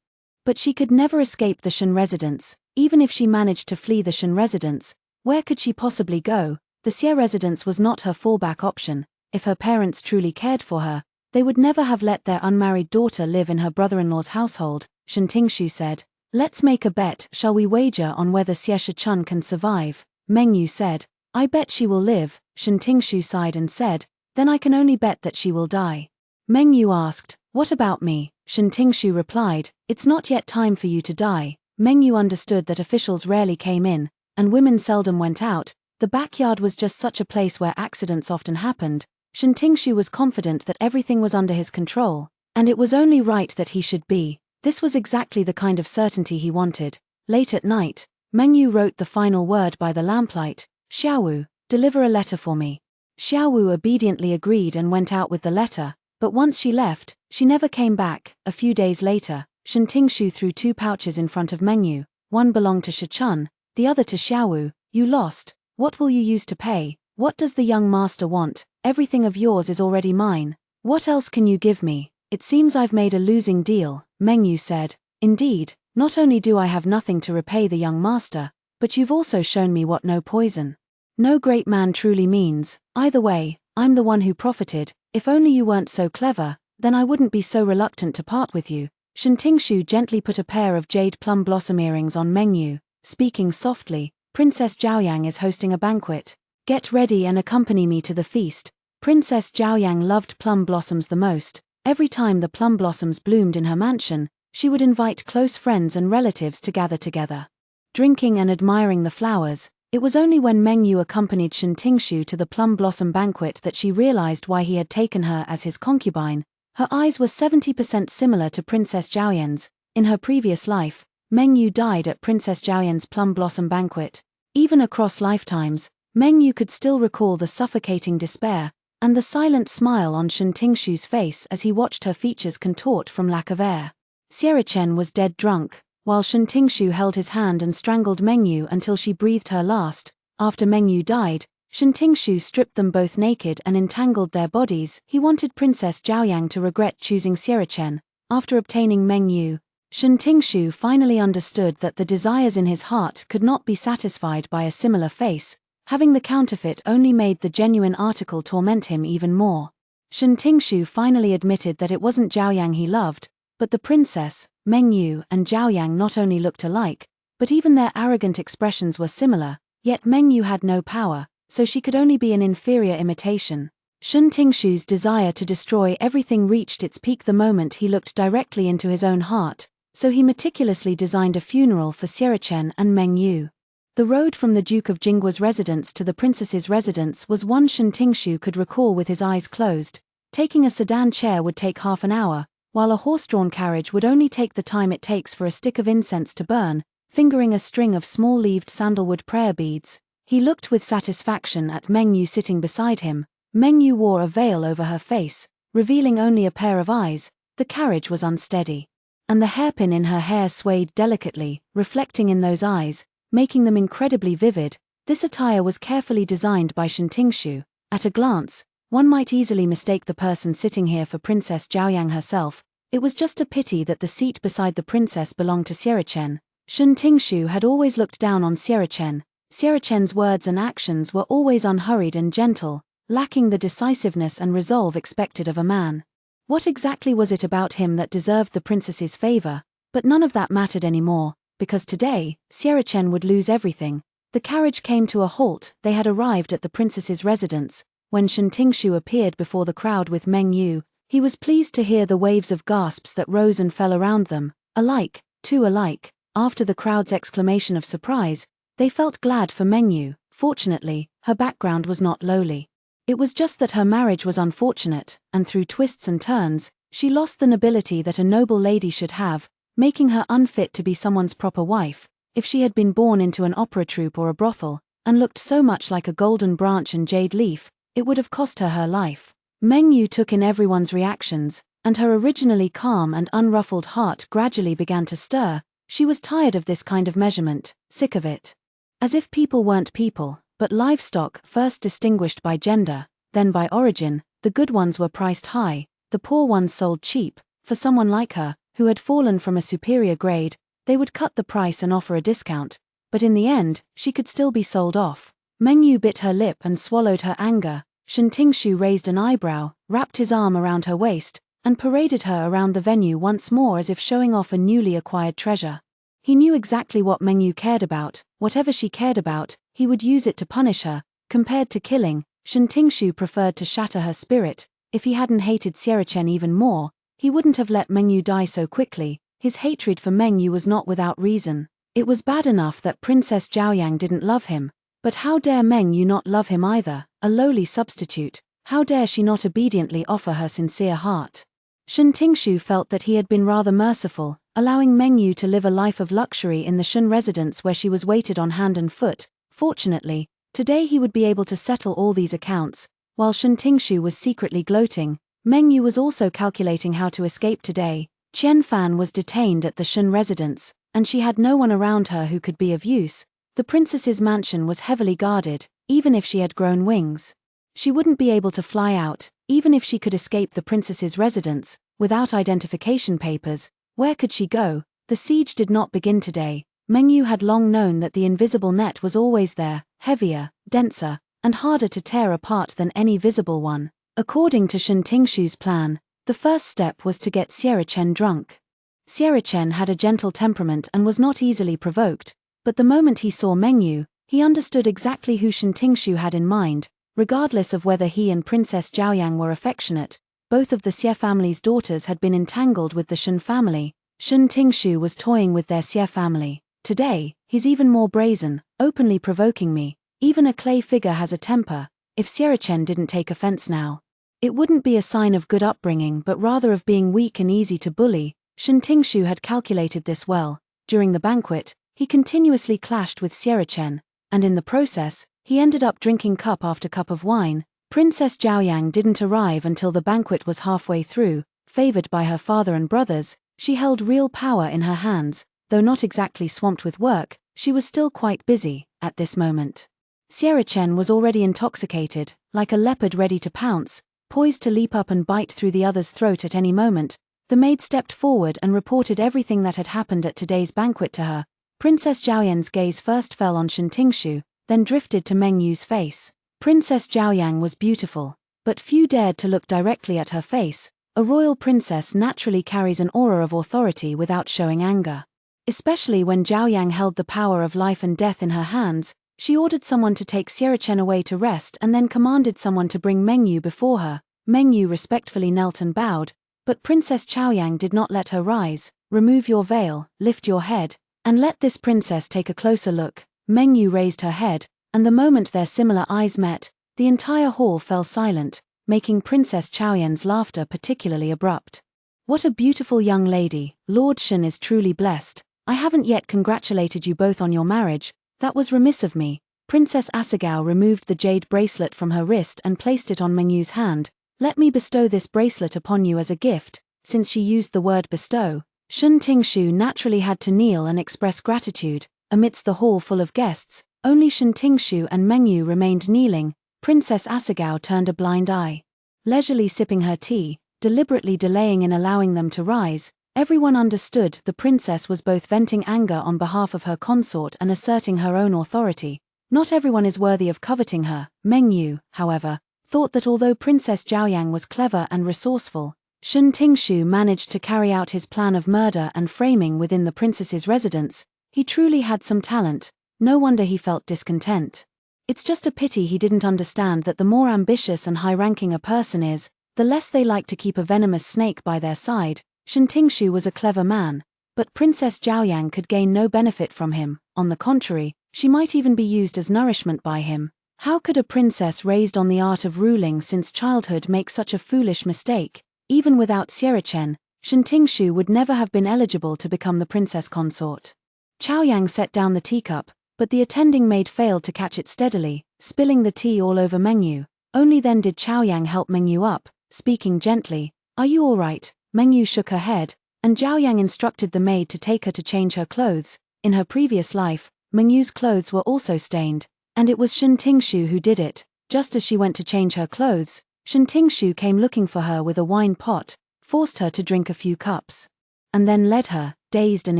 but she could never escape the Shen residence. Even if she managed to flee the Shen residence, where could she possibly go? The Xie residence was not her fallback option. If her parents truly cared for her, they would never have let their unmarried daughter live in her brother-in-law's household. Shintingshu said, "Let's make a bet. Shall we wager on whether Xie Shichan can survive?" Mengyu said, "I bet she will live." Shintingshu sighed and said, "Then I can only bet that she will die." Mengyu asked, "What about me?" Shintingshu replied, "It's not yet time for you to die." Mengyu understood that officials rarely came in, and women seldom went out. The backyard was just such a place where accidents often happened. Shintingshu was confident that everything was under his control, and it was only right that he should be. This was exactly the kind of certainty he wanted. Late at night, Mengyu wrote the final word by the lamplight, "Xiaowu, deliver a letter for me." Xiaowu obediently agreed and went out with the letter, but once she left, she never came back. A few days later, Shintingshu threw 2 pouches in front of Mengyu. One belonged to Shichun, the other to Xiaowu. "You lost. What will you use to pay? What does the young master want? Everything of yours is already mine. What else can you give me?" "It seems I've made a losing deal," Mengyu said. "Indeed, not only do I have nothing to repay the young master, but you've also shown me what no poison, no great man truly means. Either way, I'm the one who profited. If only you weren't so clever, then I wouldn't be so reluctant to part with you." Shintingshu gently put a pair of jade plum blossom earrings on Mengyu, speaking softly, "Princess Zhaoyang is hosting a banquet. Get ready and accompany me to the feast." Princess Zhaoyang loved plum blossoms the most. Every time the plum blossoms bloomed in her mansion, she would invite close friends and relatives to gather together, drinking and admiring the flowers. It was only when Mengyu accompanied Shintingshu to the plum blossom banquet that she realized why he had taken her as his concubine. Her eyes were 70% similar to Princess Zhaoyan's. In her previous life, Mengyu died at Princess Zhaoyan's plum blossom banquet. Even across lifetimes, Mengyu could still recall the suffocating despair and the silent smile on Shintingshu's face as he watched her features contort from lack of air. Xierachen was dead drunk, while Shintingshu held his hand and strangled Mengyu until she breathed her last. After Mengyu died, Shintingshu stripped them both naked and entangled their bodies. He wanted Princess Zhaoyang to regret choosing Xierachen. After obtaining Mengyu, Shintingshu finally understood that the desires in his heart could not be satisfied by a similar face. Having the counterfeit only made the genuine article torment him even more. Shintingshu finally admitted that it wasn't Zhaoyang he loved, but the princess. Mengyu and Zhaoyang not only looked alike, but even their arrogant expressions were similar, yet Mengyu had no power, so she could only be an inferior imitation. Shintingshu's desire to destroy everything reached its peak the moment he looked directly into his own heart, so he meticulously designed a funeral for Xierachen and Mengyu. The road from the Duke of Jinggua's residence to the princess's residence was one Shintingshu could recall with his eyes closed. Taking a sedan chair would take half an hour, while a horse-drawn carriage would only take the time it takes for a stick of incense to burn, fingering a string of small-leaved sandalwood prayer beads. He looked with satisfaction at Mengyu sitting beside him. Mengyu wore a veil over her face, revealing only a pair of eyes. The carriage was unsteady, and the hairpin in her hair swayed delicately, reflecting in those eyes, making them incredibly vivid. This attire was carefully designed by Shintingshu. At a glance, one might easily mistake the person sitting here for Princess Zhaoyang herself. It was just a pity that the seat beside the princess belonged to Xierachen. Shintingshu had always looked down on Xierachen. Xierachen's words and actions were always unhurried and gentle, lacking the decisiveness and resolve expected of a man. What exactly was it about him that deserved the princess's favor? But none of that mattered anymore, because today, Xierachen would lose everything. The carriage came to a halt. They had arrived at the princess's residence. When Shintingshu appeared before the crowd with Mengyu, he was pleased to hear the waves of gasps that rose and fell around them. Alike, too alike. After the crowd's exclamation of surprise, they felt glad for Mengyu. Fortunately, her background was not lowly. It was just that her marriage was unfortunate, and through twists and turns, she lost the nobility that a noble lady should have, making her unfit to be someone's proper wife. If she had been born into an opera troupe or a brothel, and looked so much like a golden branch and jade leaf, it would have cost her her life. Mengyu took in everyone's reactions, and her originally calm and unruffled heart gradually began to stir. She was tired of this kind of measurement, sick of it. As if people weren't people, but livestock, first distinguished by gender, then by origin. The good ones were priced high, the poor ones sold cheap. For someone like her, who had fallen from a superior grade, they would cut the price and offer a discount, but in the end, she could still be sold off. Mengyu bit her lip and swallowed her anger. Shintingshu raised an eyebrow, wrapped his arm around her waist, and paraded her around the venue once more as if showing off a newly acquired treasure. He knew exactly what Mengyu cared about. Whatever she cared about, he would use it to punish her. Compared to killing, Shintingshu preferred to shatter her spirit. If he hadn't hated Xierachen even more, he wouldn't have let Mengyu die so quickly. His hatred for Mengyu was not without reason. It was bad enough that Princess Zhaoyang didn't love him, but how dare Mengyu not love him either, a lowly substitute. How dare she not obediently offer her sincere heart? Shen Tingshu felt that he had been rather merciful, allowing Meng Yu to live a life of luxury in the Shen residence where she was waited on hand and foot. Fortunately, today he would be able to settle all these accounts. While Shen Tingshu was secretly gloating, Meng Yu was also calculating how to escape today. Qian Fan was detained at the Shen residence, and she had no one around her who could be of use. The princess's mansion was heavily guarded, even if she had grown wings. She wouldn't be able to fly out, even if she could escape the princess's residence, without identification papers. Where could she go? The siege did not begin today. Meng Yu had long known that the invisible net was always there, heavier, denser, and harder to tear apart than any visible one. According to Shen Tingshu's plan, the first step was to get Sierra Chen drunk. Sierra Chen had a gentle temperament and was not easily provoked, but the moment he saw Meng Yu, he understood exactly who Shen Tingshu had in mind. Regardless of whether he and Princess Zhaoyang were affectionate, both of the Xie family's daughters had been entangled with the Shen family. Shen Tingshu was toying with their Xie family. Today, he's even more brazen, openly provoking me. Even a clay figure has a temper. If Sierra Chen didn't take offense now, it wouldn't be a sign of good upbringing but rather of being weak and easy to bully. Shen Tingshu had calculated this well. During the banquet, he continuously clashed with Sierra Chen, and in the process, he ended up drinking cup after cup of wine. Princess Zhaoyang didn't arrive until the banquet was halfway through. Favored by her father and brothers, she held real power in her hands. Though not exactly swamped with work, she was still quite busy at this moment. Sierra Chen was already intoxicated, like a leopard ready to pounce, poised to leap up and bite through the other's throat at any moment. The maid stepped forward and reported everything that had happened at today's banquet to her. Princess Zhaoyan's gaze first fell on Shen Tingshu, then drifted to Meng Yu's face. Princess Zhaoyang was beautiful, but few dared to look directly at her face. A royal princess naturally carries an aura of authority without showing anger. Especially when Zhaoyang held the power of life and death in her hands, she ordered someone to take Sierra Chen away to rest and then commanded someone to bring Meng Yu before her. Meng Yu respectfully knelt and bowed, but Princess Zhaoyang did not let her rise. Remove your veil, lift your head, and let this princess take a closer look. Meng Yu raised her head, and the moment their similar eyes met, the entire hall fell silent, making Princess Zhaoyan's laughter particularly abrupt. What a beautiful young lady. Lord Shen is truly blessed. I haven't yet congratulated you both on your marriage. That was remiss of me. Princess Asagao removed the jade bracelet from her wrist and placed it on Meng Yu's hand. Let me bestow this bracelet upon you as a gift. Since she used the word bestow, Shen Tingshu naturally had to kneel and express gratitude. Amidst the hall full of guests, only Shen Tingshu and Meng Yu remained kneeling. Princess Asagao turned a blind eye. Leisurely sipping her tea, deliberately delaying in allowing them to rise, everyone understood the princess was both venting anger on behalf of her consort and asserting her own authority. Not everyone is worthy of coveting her. Meng Yu, however, thought that although Princess Zhaoyang was clever and resourceful, Shen Tingshu managed to carry out his plan of murder and framing within the princess's residence. He truly had some talent. No wonder he felt discontent. It's just a pity he didn't understand that the more ambitious and high-ranking a person is, the less they like to keep a venomous snake by their side. Shen Tingshu was a clever man, but Princess Zhaoyang could gain no benefit from him. On the contrary, she might even be used as nourishment by him. How could a princess raised on the art of ruling since childhood make such a foolish mistake? Even without Sierra Chen, Shen Tingshu would never have been eligible to become the princess consort. Chaoyang set down the teacup, but the attending maid failed to catch it steadily, spilling the tea all over Meng Yu. Only then did Chaoyang help Meng Yu up, speaking gently. Are you all right? Meng Yu shook her head, and Zhaoyang instructed the maid to take her to change her clothes. In her previous life, Meng Yu's clothes were also stained, and it was Shen Tingshu who did it. Just as she went to change her clothes, Shen Tingshu came looking for her with a wine pot, forced her to drink a few cups, and then led her, dazed and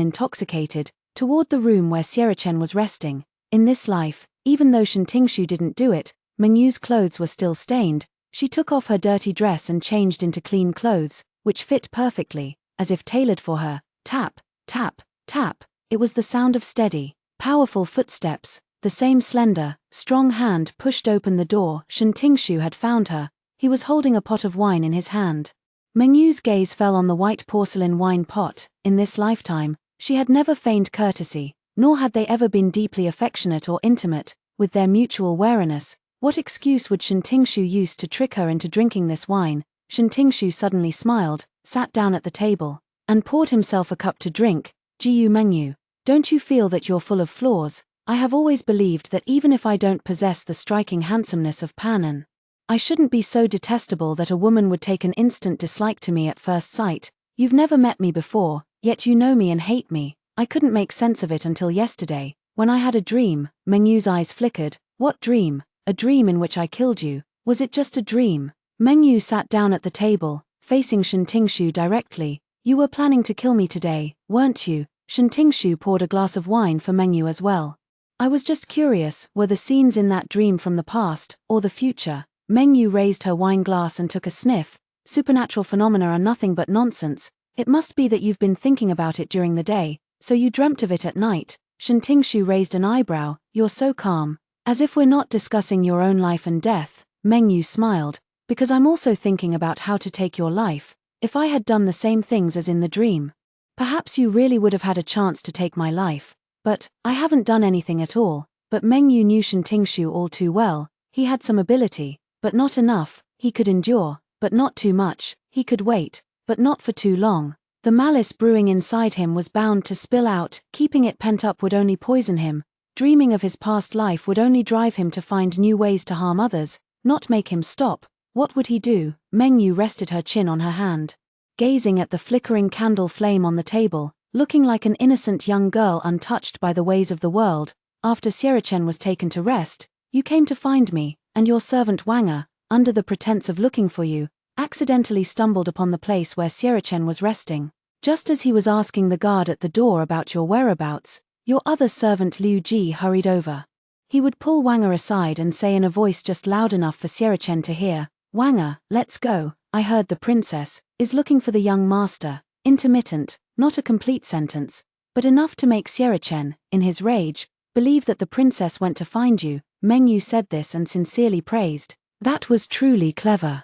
intoxicated, toward the room where Sierra Chen was resting. In this life, even though Shen Tingshu didn't do it, Meng Yu's clothes were still stained. She took off her dirty dress and changed into clean clothes, which fit perfectly, as if tailored for her. Tap, tap, tap. It was the sound of steady, powerful footsteps. The same slender, strong hand pushed open the door. Shen Tingshu had found her. He was holding a pot of wine in his hand. Meng Yu's gaze fell on the white porcelain wine pot. In this lifetime, she had never feigned courtesy, nor had they ever been deeply affectionate or intimate. With their mutual wariness, What excuse would Shen Tingshu use to trick her into drinking this wine? Shen Tingshu suddenly smiled, sat down at the table, and poured himself a cup to drink. Jiyu Mengyu, don't you feel that you're full of flaws? I have always believed that even if I don't possess the striking handsomeness of Panan, I shouldn't be so detestable that a woman would take an instant dislike to me at first sight. You've never met me before, yet you know me and hate me. I couldn't make sense of it until yesterday, when I had a dream. Mengyu's eyes flickered. What dream? A dream in which I killed you. Was it just a dream? Mengyu sat down at the table, facing Shen Tingshu directly. You were planning to kill me today, weren't you? Shen Tingshu poured a glass of wine for Mengyu as well. I was just curious, were the scenes in that dream from the past, or the future? Mengyu raised her wine glass and took a sniff. Supernatural phenomena are nothing but nonsense. It must be that you've been thinking about it during the day, so you dreamt of it at night. Shen Tingshu raised an eyebrow. You're so calm. As if we're not discussing your own life and death. Mengyu smiled. Because I'm also thinking about how to take your life. If I had done the same things as in the dream, perhaps you really would have had a chance to take my life. But, I haven't done anything at all. But Mengyu knew Shen Tingshu all too well. He had some ability, but not enough. He could endure, but not too much. He could wait, but not for too long. The malice brewing inside him was bound to spill out. Keeping it pent up would only poison him. Dreaming of his past life would only drive him to find new ways to harm others, not make him stop. What would he do? Mengyu rested her chin on her hand, gazing at the flickering candle flame on the table, looking like an innocent young girl untouched by the ways of the world. After Xierachen was taken to rest, you came to find me, and your servant Wanger, under the pretense of looking for you, accidentally stumbled upon the place where Xierachen was resting. Just as he was asking the guard at the door about your whereabouts, your other servant Liu Ji hurried over. He would pull Wanger aside and say in a voice just loud enough for Xierachen to hear, Wanger, let's go. I heard the princess is looking for the young master. Intermittent, not a complete sentence, but enough to make Xierachen, in his rage, believe that the princess went to find you. Mengyu said this and sincerely praised. That was truly clever.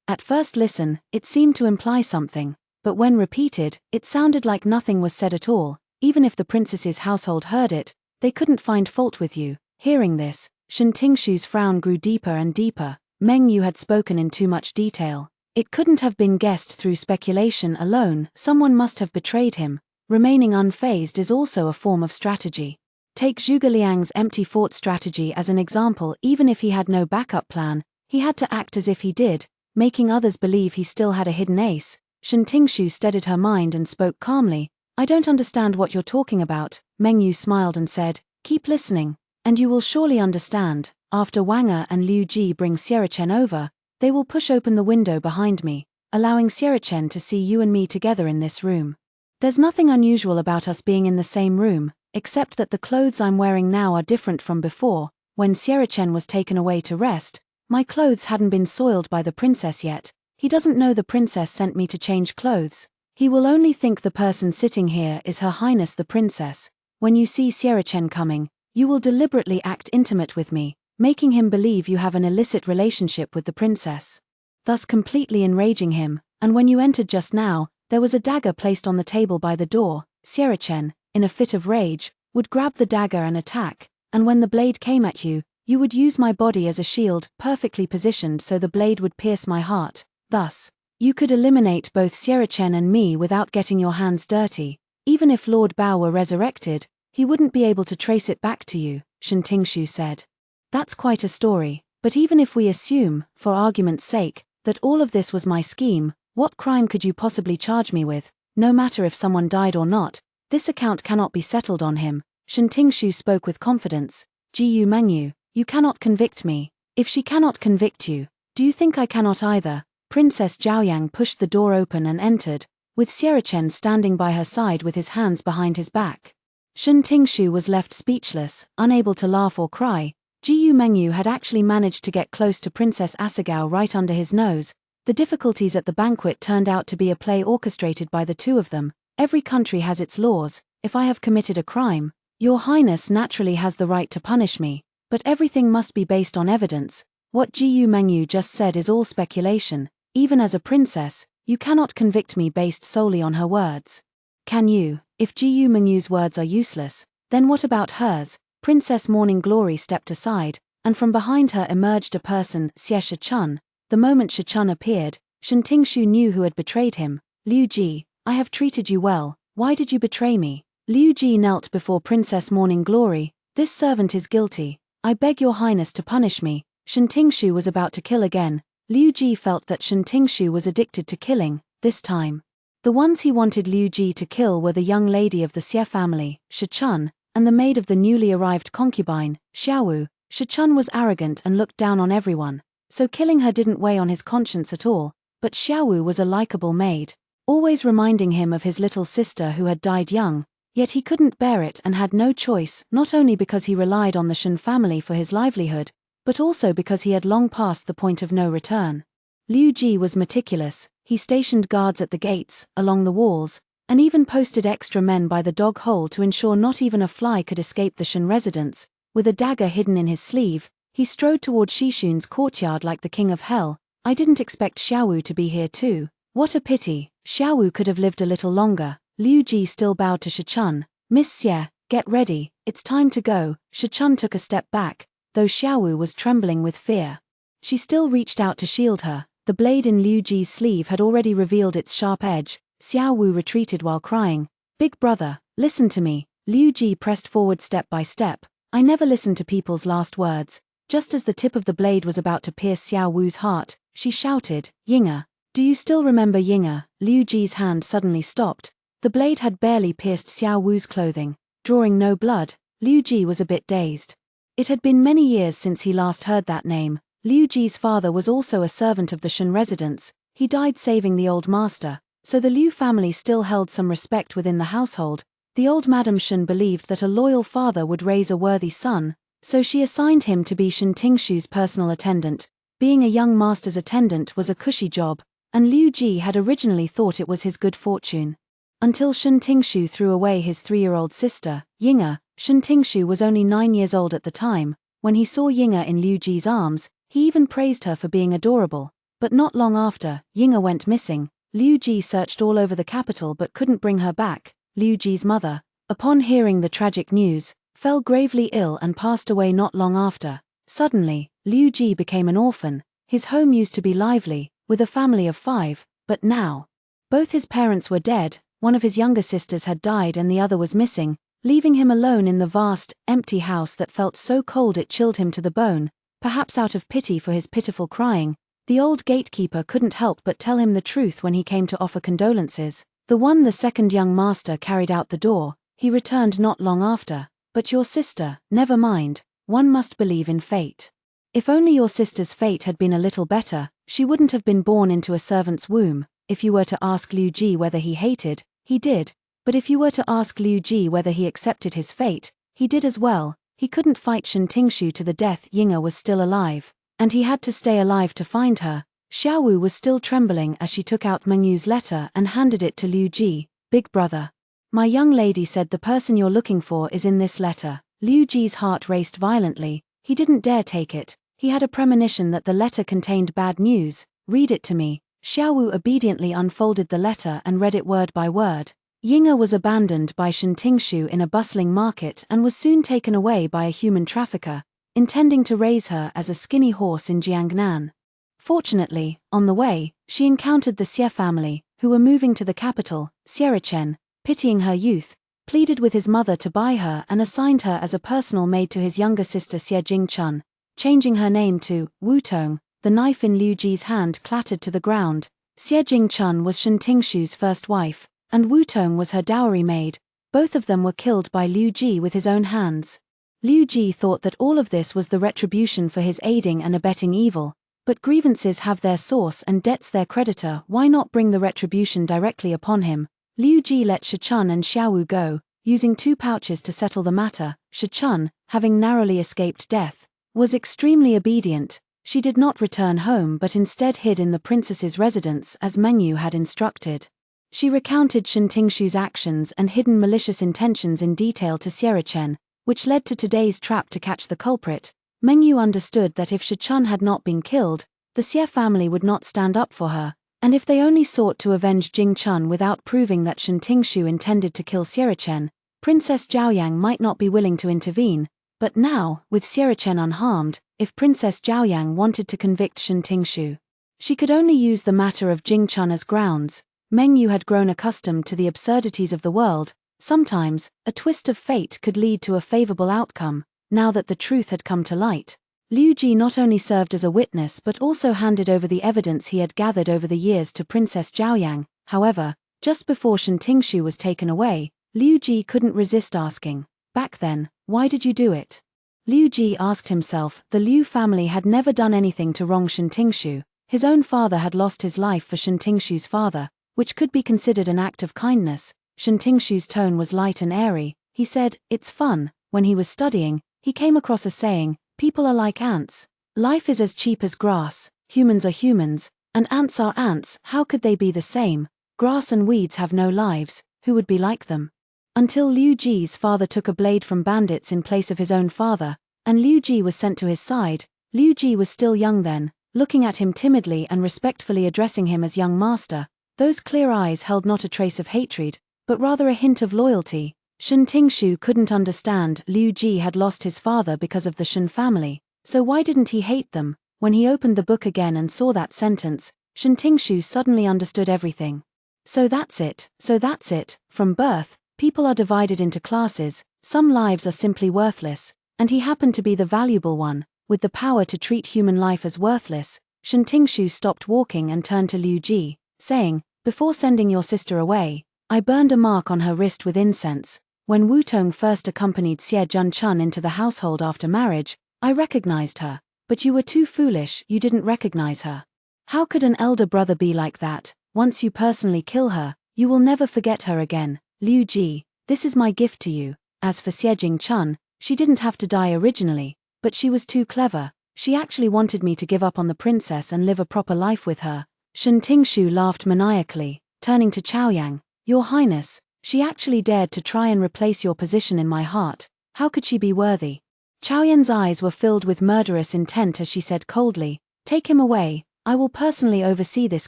At first listen, it seemed to imply something, but when repeated, it sounded like nothing was said at all. Even if the princess's household heard it, they couldn't find fault with you. Hearing this, Shen Tingshu's frown grew deeper and deeper. Mengyu had spoken in too much detail. It couldn't have been guessed through speculation alone. Someone must have betrayed him. Remaining unfazed is also a form of strategy. Take Zhuge Liang's empty fort strategy as an example. Even if he had no backup plan, he had to act as if he did, making others believe he still had a hidden ace. Shen Tingshu steadied her mind and spoke calmly. I don't understand what you're talking about. Mengyu smiled and said, keep listening, and you will surely understand. After Wanger and Liu Ji bring Xierachen over, they will push open the window behind me, allowing Xierachen to see you and me together in this room. There's nothing unusual about us being in the same room, except that the clothes I'm wearing now are different from before. When Xierachen was taken away to rest, my clothes hadn't been soiled by the princess yet. He doesn't know the princess sent me to change clothes. He will only think the person sitting here is Her Highness the Princess. When you see Xierachen coming, you will deliberately act intimate with me, making him believe you have an illicit relationship with the princess, thus completely enraging him. And when you entered just now, there was a dagger placed on the table by the door. Xierachen, in a fit of rage, would grab the dagger and attack, and when the blade came at you, you would use my body as a shield, perfectly positioned so the blade would pierce my heart. Thus, you could eliminate both Xierachen and me without getting your hands dirty. Even if Lord Bao were resurrected, he wouldn't be able to trace it back to you, Shen Tingshu said. That's quite a story, but even if we assume, for argument's sake, that all of this was my scheme, what crime could you possibly charge me with? No matter if someone died or not, this account cannot be settled on him. Shen Tingshu spoke with confidence. Jiyu Mengyu, you cannot convict me. If she cannot convict you, do you think I cannot either? Princess Zhaoyang pushed the door open and entered, with Xierachen standing by her side with his hands behind his back. Shen Tingshu was left speechless, unable to laugh or cry. Jiyu Mengyu had actually managed to get close to Princess Asagao right under his nose. The difficulties at the banquet turned out to be a play orchestrated by the two of them. Every country has its laws. If I have committed a crime, Your Highness naturally has the right to punish me, but everything must be based on evidence. What Jiyu Mengyu just said is all speculation. Even as a princess, you cannot convict me based solely on her words. Can you? If Jiyu Mengyu's words are useless, then what about hers? Princess Morning Glory stepped aside. and from behind her emerged a person, Xie Shichun. The moment Shichun appeared, Shen Tingshu knew who had betrayed him. Liu Ji, I have treated you well, why did you betray me? Liu Ji knelt before Princess Morning Glory. This servant is guilty. I beg your highness to punish me. Shen Tingshu was about to kill again. Liu Ji felt that Shen Tingshu was addicted to killing, this time. The ones he wanted Liu Ji to kill were the young lady of the Xie family, Shichun, and the maid of the newly arrived concubine, Xiaowu. Shichun was arrogant and looked down on everyone, so killing her didn't weigh on his conscience at all, but Xiaowu was a likable maid, always reminding him of his little sister who had died young, yet he couldn't bear it and had no choice, not only because he relied on the Shen family for his livelihood, but also because he had long passed the point of no return. Liu Ji was meticulous. He stationed guards at the gates, along the walls, and even posted extra men by the dog hole to ensure not even a fly could escape the Shen residence. With a dagger hidden in his sleeve, he strode toward Shishun's courtyard like the king of hell. I didn't expect Xiaowu to be here too. What a pity, Xiaowu could have lived a little longer. Liu Ji still bowed to Shichun. Miss Xie, get ready, it's time to go. Shichun took a step back, though Xiaowu was trembling with fear. She still reached out to shield her. The blade in Liu Ji's sleeve had already revealed its sharp edge. Xiaowu retreated while crying. Big brother, listen to me. Liu Ji pressed forward step by step. I never listened to people's last words. Just as the tip of the blade was about to pierce Xiaowu's heart, she shouted, Yinga. Do you still remember Yinga? Liu Ji's hand suddenly stopped. The blade had barely pierced Xiaowu's clothing, drawing no blood. Liu Ji was a bit dazed. It had been many years since he last heard that name. Liu Ji's father was also a servant of the Shen residence. He died saving the old master, so the Liu family still held some respect within the household. The old Madame Shen believed that a loyal father would raise a worthy son, so she assigned him to be Shen Tingshu's personal attendant. Being a young master's attendant was a cushy job, and Liu Ji had originally thought it was his good fortune. Until Shen Tingshu threw away his 3-year-old sister, Yinga. Shen Tingshu was only 9 years old at the time. When he saw Yinga in Liu Ji's arms, he even praised her for being adorable. But not long after, Yinga went missing. Liu Ji searched all over the capital but couldn't bring her back. Liu Ji's mother, upon hearing the tragic news, fell gravely ill and passed away not long after. Suddenly, Liu Ji became an orphan. His home used to be lively, with a family of 5, but now, both his parents were dead, one of his younger sisters had died and the other was missing, leaving him alone in the vast, empty house that felt so cold it chilled him to the bone. Perhaps out of pity for his pitiful crying, the old gatekeeper couldn't help but tell him the truth when he came to offer condolences. The second young master carried out the door. He returned not long after. But your sister, never mind, one must believe in fate. If only your sister's fate had been a little better, she wouldn't have been born into a servant's womb. If you were to ask Liu Ji whether he hated, he did. But if you were to ask Liu Ji whether he accepted his fate, he did as well. He couldn't fight Shen Tingshu to the death. Yinga was still alive, and he had to stay alive to find her. Xiaowu was still trembling as she took out Mengyu's letter and handed it to Liu Ji. Big brother. My young lady said the person you're looking for is in this letter. Liu Ji's heart raced violently. He didn't dare take it. He had a premonition that the letter contained bad news. Read it to me. Xiaowu obediently unfolded the letter and read it word by word. Yinga was abandoned by Shen Tingshu in a bustling market and was soon taken away by a human trafficker, intending to raise her as a skinny horse in Jiangnan. Fortunately, on the way, she encountered the Xie family, who were moving to the capital. Xie, pitying her youth, pleaded with his mother to buy her and assigned her as a personal maid to his younger sister Xie Jingchun, changing her name to Wutong. The knife in Liu Ji's hand clattered to the ground. Xie Jingchun was Shen Tingshu's first wife, and Wutong was her dowry maid. Both of them were killed by Liu Ji with his own hands. Liu Ji thought that all of this was the retribution for his aiding and abetting evil. But grievances have their source and debts their creditor. Why not bring the retribution directly upon him? Liu Ji let Shichun and Xiaowu go, using 2 pouches to settle the matter. Shichun, having narrowly escaped death, was extremely obedient. She did not return home but instead hid in the princess's residence as Mengyu had instructed. She recounted Shen Tingshu's actions and hidden malicious intentions in detail to Xie, which led to today's trap to catch the culprit. Mengyu understood that if Shichun had not been killed, the Xie family would not stand up for her, and if they only sought to avenge Jingchun without proving that Shen Tingshu intended to kill Xie, Princess Zhaoyang might not be willing to intervene. But now, with Sierra Chen unharmed, if Princess Zhaoyang wanted to convict Shen Tingshu, she could only use the matter of Jing Chun as grounds. Meng Yu had grown accustomed to the absurdities of the world. Sometimes, a twist of fate could lead to a favorable outcome. Now that the truth had come to light, Liu Ji not only served as a witness but also handed over the evidence he had gathered over the years to Princess Zhaoyang. However, just before Shen Tingshu was taken away, Liu Ji couldn't resist asking, "Back then, why did you do it?" Liu Ji asked himself. The Liu family had never done anything to wrong Shen Tingshu. His own father had lost his life for Shen Tingshu's father, which could be considered an act of kindness. Shen Tingshu's tone was light and airy. He said, "It's fun." When he was studying, he came across a saying, "People are like ants. Life is as cheap as grass. Humans are humans, and ants are ants. How could they be the same? Grass and weeds have no lives. Who would be like them?" Until Liu Ji's father took a blade from bandits in place of his own father, and Liu Ji was sent to his side. Liu Ji was still young then, looking at him timidly and respectfully addressing him as young master. Those clear eyes held not a trace of hatred, but rather a hint of loyalty. Shen Tingshu couldn't understand. Liu Ji had lost his father because of the Shen family, so why didn't he hate them? When he opened the book again and saw that sentence, Shen Tingshu suddenly understood everything. So that's it. From birth, people are divided into classes. Some lives are simply worthless, and he happened to be the valuable one, with the power to treat human life as worthless. Shen Tingshu stopped walking and turned to Liu Ji, saying, "Before sending your sister away, I burned a mark on her wrist with incense. When Wu Tong first accompanied Xie Junchun into the household after marriage, I recognized her. But you were too foolish, you didn't recognize her. How could an elder brother be like that? Once you personally kill her, you will never forget her again. Liu Ji, this is my gift to you." As for Xie Jingchun, she didn't have to die originally, but she was too clever. She actually wanted me to give up on the princess and live a proper life with her. Shen Tingshu laughed maniacally, turning to Chaoyang. "Your Highness, she actually dared to try and replace your position in my heart. How could she be worthy?" Chaoyang's eyes were filled with murderous intent as she said coldly, "Take him away. I will personally oversee this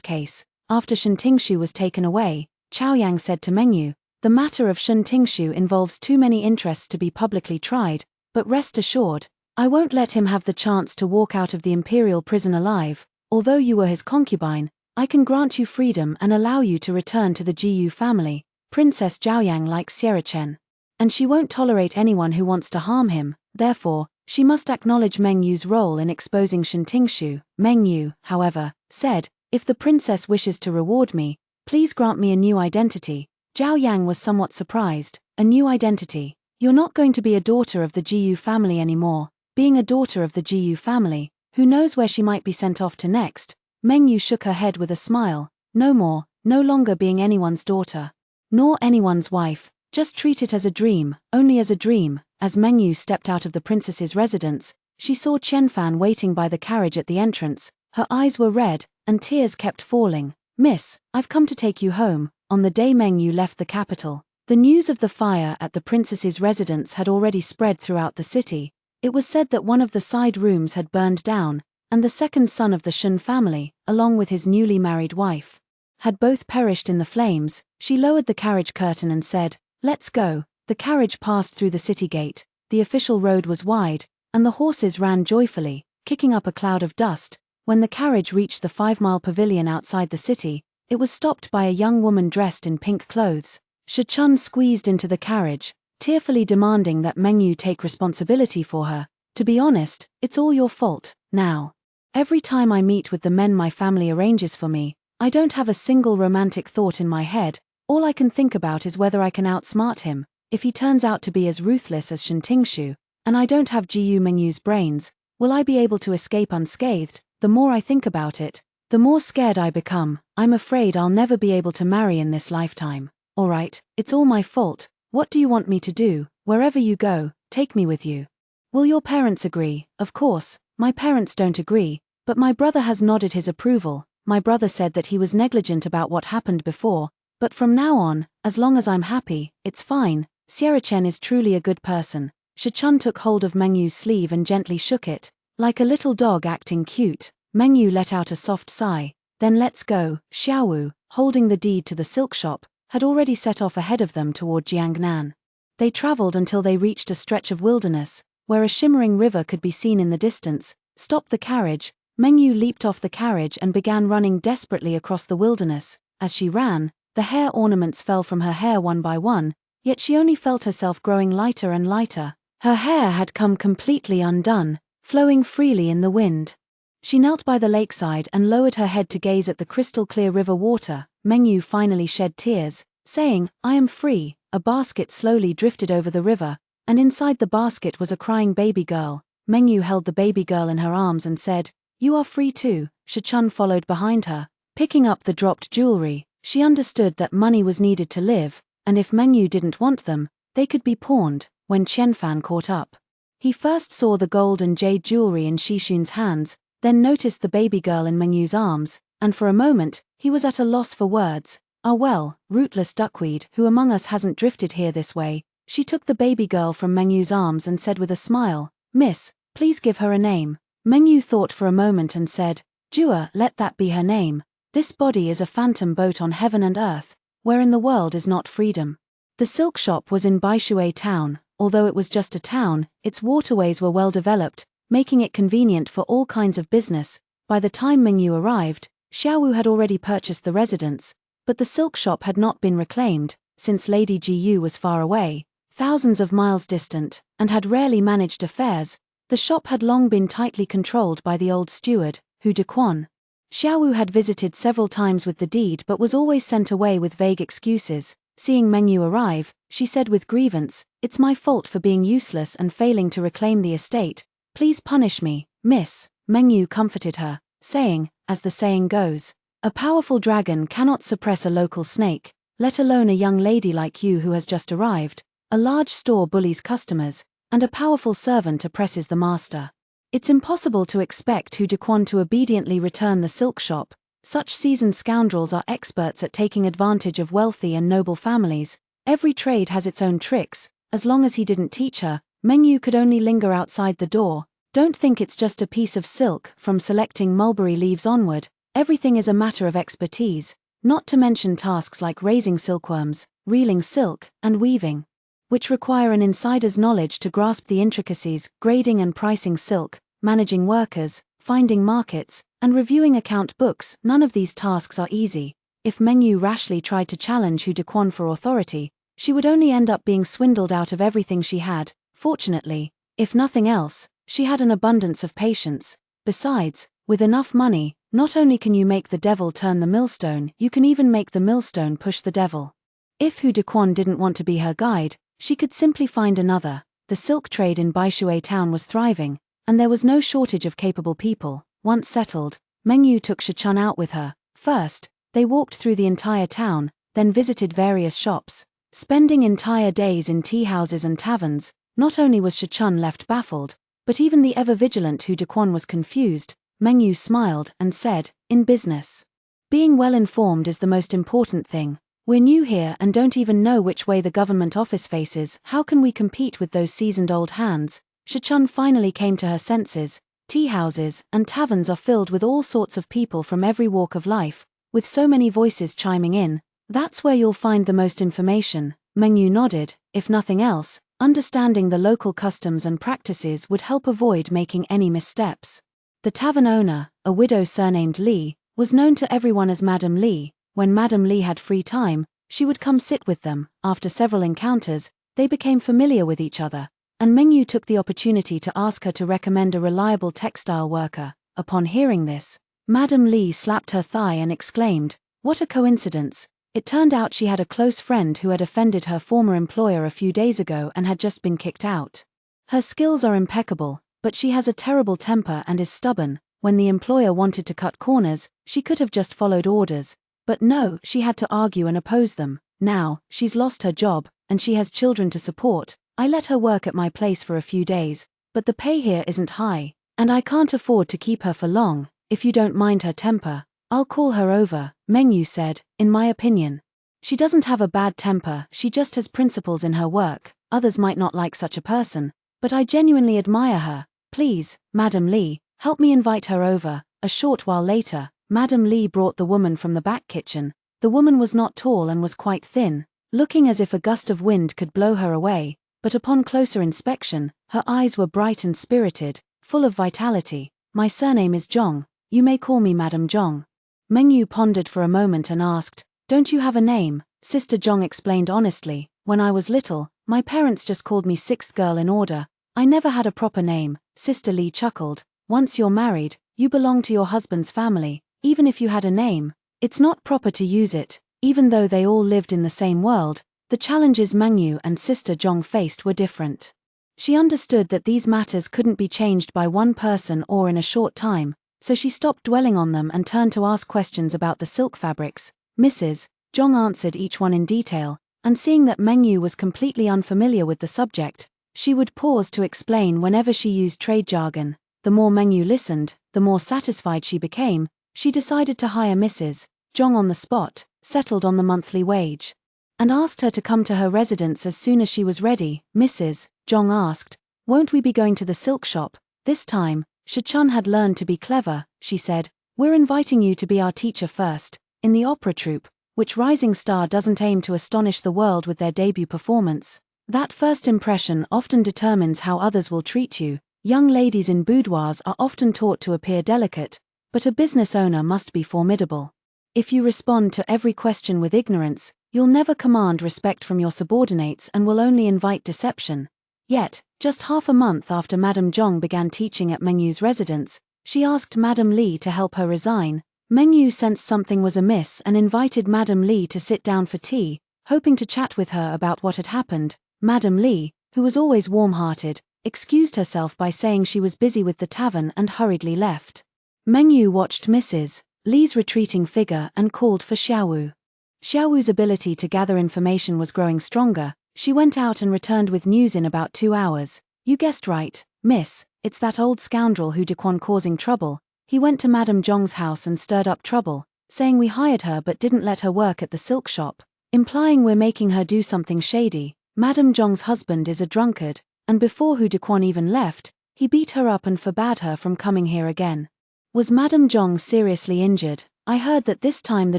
case." After Shen Tingshu was taken away, Chaoyang said to Meng Yu, "The matter of Shen Tingshu involves too many interests to be publicly tried, but rest assured, I won't let him have the chance to walk out of the imperial prison alive. Although you were his concubine, I can grant you freedom and allow you to return to the Jiyu family. Princess Zhaoyang likes Sierra Chen, and she won't tolerate anyone who wants to harm him. Therefore, she must acknowledge Meng Yu's role in exposing Shen Tingshu." Meng Yu, however, said, "If the princess wishes to reward me, please grant me a new identity." Zhaoyang was somewhat surprised. "A new identity? You're not going to be a daughter of the Jiyu family anymore." Being a daughter of the Jiyu family, who knows where she might be sent off to next? Meng Yu shook her head with a smile. "No more, no longer being anyone's daughter, nor anyone's wife. Just treat it as a dream, only as a dream." As Meng Yu stepped out of the princess's residence, she saw Qianfan waiting by the carriage at the entrance. Her eyes were red, and tears kept falling. "Miss, I've come to take you home." On the day Meng Yu left the capital, the news of the fire at the princess's residence had already spread throughout the city. It was said that one of the side rooms had burned down, and the second son of the Shen family, along with his newly married wife, had both perished in the flames. She lowered the carriage curtain and said, "Let's go." The carriage passed through the city gate. The official road was wide, and the horses ran joyfully, kicking up a cloud of dust. When the carriage reached the 5-mile pavilion outside the city, it was stopped by a young woman dressed in pink clothes. Shi Chun squeezed into the carriage, tearfully demanding that Meng Yu take responsibility for her. "To be honest, it's all your fault. Now, every time I meet with the men my family arranges for me, I don't have a single romantic thought in my head. All I can think about is whether I can outsmart him. If he turns out to be as ruthless as Shen Tingshu, and I don't have Jiyu Meng Yu's brains, will I be able to escape unscathed? The more I think about it, the more scared I become. I'm afraid I'll never be able to marry in this lifetime." "Alright, it's all my fault. What do you want me to do? Wherever you go, take me with you." "Will your parents agree?" "Of course, my parents don't agree, but my brother has nodded his approval. My brother said that he was negligent about what happened before, but from now on, as long as I'm happy, it's fine. Sierra Chen is truly a good person." Shi Chun took hold of Meng Yu's sleeve and gently shook it, like a little dog acting cute. Meng Yu let out a soft sigh. "Then let's go." Xiaowu, holding the deed to the silk shop, had already set off ahead of them toward Jiangnan. They traveled until they reached a stretch of wilderness. where a shimmering river could be seen in the distance, stopped the carriage. Mengyu leaped off the carriage and began running desperately across the wilderness. As she ran, the hair ornaments fell from her hair one by one, yet she only felt herself growing lighter and lighter. Her hair had come completely undone, flowing freely in the wind. She knelt by the lakeside and lowered her head to gaze at the crystal-clear river water. Mengyu finally shed tears, saying, "I am free." A basket slowly drifted over the river, and inside the basket was a crying baby girl. Mengyu held the baby girl in her arms and said, "You are free too." Shichun followed behind her, picking up the dropped jewelry. She understood that money was needed to live, and if Mengyu didn't want them, they could be pawned. When Qianfan caught up, he first saw the gold and jade jewelry in Shishun's hands, then noticed the baby girl in Mengyu's arms, and for a moment, he was at a loss for words. "Ah well, rootless duckweed, who among us hasn't drifted here this way?" She took the baby girl from Mengyu's arms and said with a smile, "Miss, please give her a name." Mengyu thought for a moment and said, "Jua, let that be her name. This body is a phantom boat on heaven and earth, where in the world is not freedom." The silk shop was in Baishui town. Although it was just a town, its waterways were well developed, making it convenient for all kinds of business. By the time Mengyu arrived, Xiaowu had already purchased the residence, but the silk shop had not been reclaimed, since Lady Jiyu was far away, thousands of miles distant, and had rarely managed affairs. The shop had long been tightly controlled by the old steward, Hu Dequan. Xiaowu had visited several times with the deed but was always sent away with vague excuses. Seeing Mengyu arrive, she said with grievance, "It's my fault for being useless and failing to reclaim the estate. Please punish me, miss." Mengyu comforted her, saying, as the saying goes, "A powerful dragon cannot suppress a local snake, let alone a young lady like you who has just arrived. A large store bullies customers, and a powerful servant oppresses the master. It's impossible to expect Hu Dequan to obediently return the silk shop. Such seasoned scoundrels are experts at taking advantage of wealthy and noble families. Every trade has its own tricks." As long as he didn't teach her, Mengyu could only linger outside the door. "Don't think it's just a piece of silk. From selecting mulberry leaves onward, everything is a matter of expertise, not to mention tasks like raising silkworms, reeling silk, and weaving, which require an insider's knowledge to grasp the intricacies, grading and pricing silk, managing workers, finding markets, and reviewing account books. None of these tasks are easy. If Mengyu rashly tried to challenge Hu Dequan for authority, she would only end up being swindled out of everything she had. Fortunately, if nothing else, she had an abundance of patience. Besides, with enough money, not only can you make the devil turn the millstone, you can even make the millstone push the devil. If Hu Dequan didn't want to be her guide, she could simply find another. The silk trade in Baishui town was thriving, and there was no shortage of capable people. Once settled, Mengyu took Shichun out with her. First, they walked through the entire town, then visited various shops. Spending entire days in tea houses and taverns, not only was Shichun left baffled, but even the ever-vigilant Hu Dequan was confused. Mengyu smiled and said, "In business, being well-informed is the most important thing. We're new here and don't even know which way the government office faces. How can we compete with those seasoned old hands?" Shichun finally came to her senses. Tea houses and taverns are filled with all sorts of people from every walk of life, with so many voices chiming in. "That's where you'll find the most information." Mengyu nodded. If nothing else, understanding the local customs and practices would help avoid making any missteps. The tavern owner, a widow surnamed Li, was known to everyone as Madame Li. When Madame Li had free time, she would come sit with them. After several encounters, they became familiar with each other, and Mengyu took the opportunity to ask her to recommend a reliable textile worker. Upon hearing this, Madame Li slapped her thigh and exclaimed, "What a coincidence." It turned out she had a close friend who had offended her former employer a few days ago and had just been kicked out. Her skills are impeccable, but she has a terrible temper and is stubborn. When the employer wanted to cut corners, she could have just followed orders. But no, she had to argue and oppose them. Now, she's lost her job, and she has children to support. I let her work at my place for a few days, but the pay here isn't high, and I can't afford to keep her for long. If you don't mind her temper, I'll call her over." Mengyu said, "In my opinion, she doesn't have a bad temper, she just has principles in her work. Others might not like such a person, but I genuinely admire her. Please, Madame Li, help me invite her over." A short while later, Madame Li brought the woman from the back kitchen. The woman was not tall and was quite thin, looking as if a gust of wind could blow her away, but upon closer inspection, Her eyes were bright and spirited, full of vitality. "My surname is Zhong. You may call me Madame Zhong." Mengyu pondered for a moment and asked, "Don't you have a name?" Sister Zhong explained honestly, "When I was little, my parents just called me sixth girl in order. I never had a proper name." Sister Lee chuckled. "Once you're married, you belong to your husband's family. Even if you had a name, it's not proper to use it." Even though they all lived in the same world, the challenges Mengyu and Sister Zhong faced were different. She understood that these matters couldn't be changed by one person or in a short time, so she stopped dwelling on them and turned to ask questions about the silk fabrics. Mrs. Zhong answered each one in detail, and seeing that Mengyu was completely unfamiliar with the subject, she would pause to explain whenever she used trade jargon. The more Mengyu listened, the more satisfied she became. She decided to hire Mrs. Zhong on the spot, settled on the monthly wage, and asked her to come to her residence as soon as she was ready. Mrs. Zhong asked, "Won't we be going to the silk shop?" This time, Shi-chun had learned to be clever. She said, "We're inviting you to be our teacher first. In the opera troupe, which rising star doesn't aim to astonish the world with their debut performance? That first impression often determines how others will treat you. Young ladies in boudoirs are often taught to appear delicate, but a business owner must be formidable. If you respond to every question with ignorance, you'll never command respect from your subordinates and will only invite deception." Yet, just half a month after Madame Zhong began teaching at Mengyu's residence, she asked Madame Li to help her resign. Mengyu sensed something was amiss and invited Madame Li to sit down for tea, hoping to chat with her about what had happened. Madame Li, who was always warm-hearted, excused herself by saying she was busy with the tavern and hurriedly left. Mengyu watched Mrs. Li's retreating figure and called for Xiaowu. Xiaowu's ability to gather information was growing stronger. She went out and returned with news in about 2 hours. "You guessed right, miss, it's that old scoundrel Hu Dequan causing trouble. He went to Madame Zhong's house and stirred up trouble, saying we hired her but didn't let her work at the silk shop, implying we're making her do something shady. Madame Zhong's husband is a drunkard, and before Hu Dequan even left, he beat her up and forbade her from coming here again." "Was Madame Zhong seriously injured?" "I heard that this time the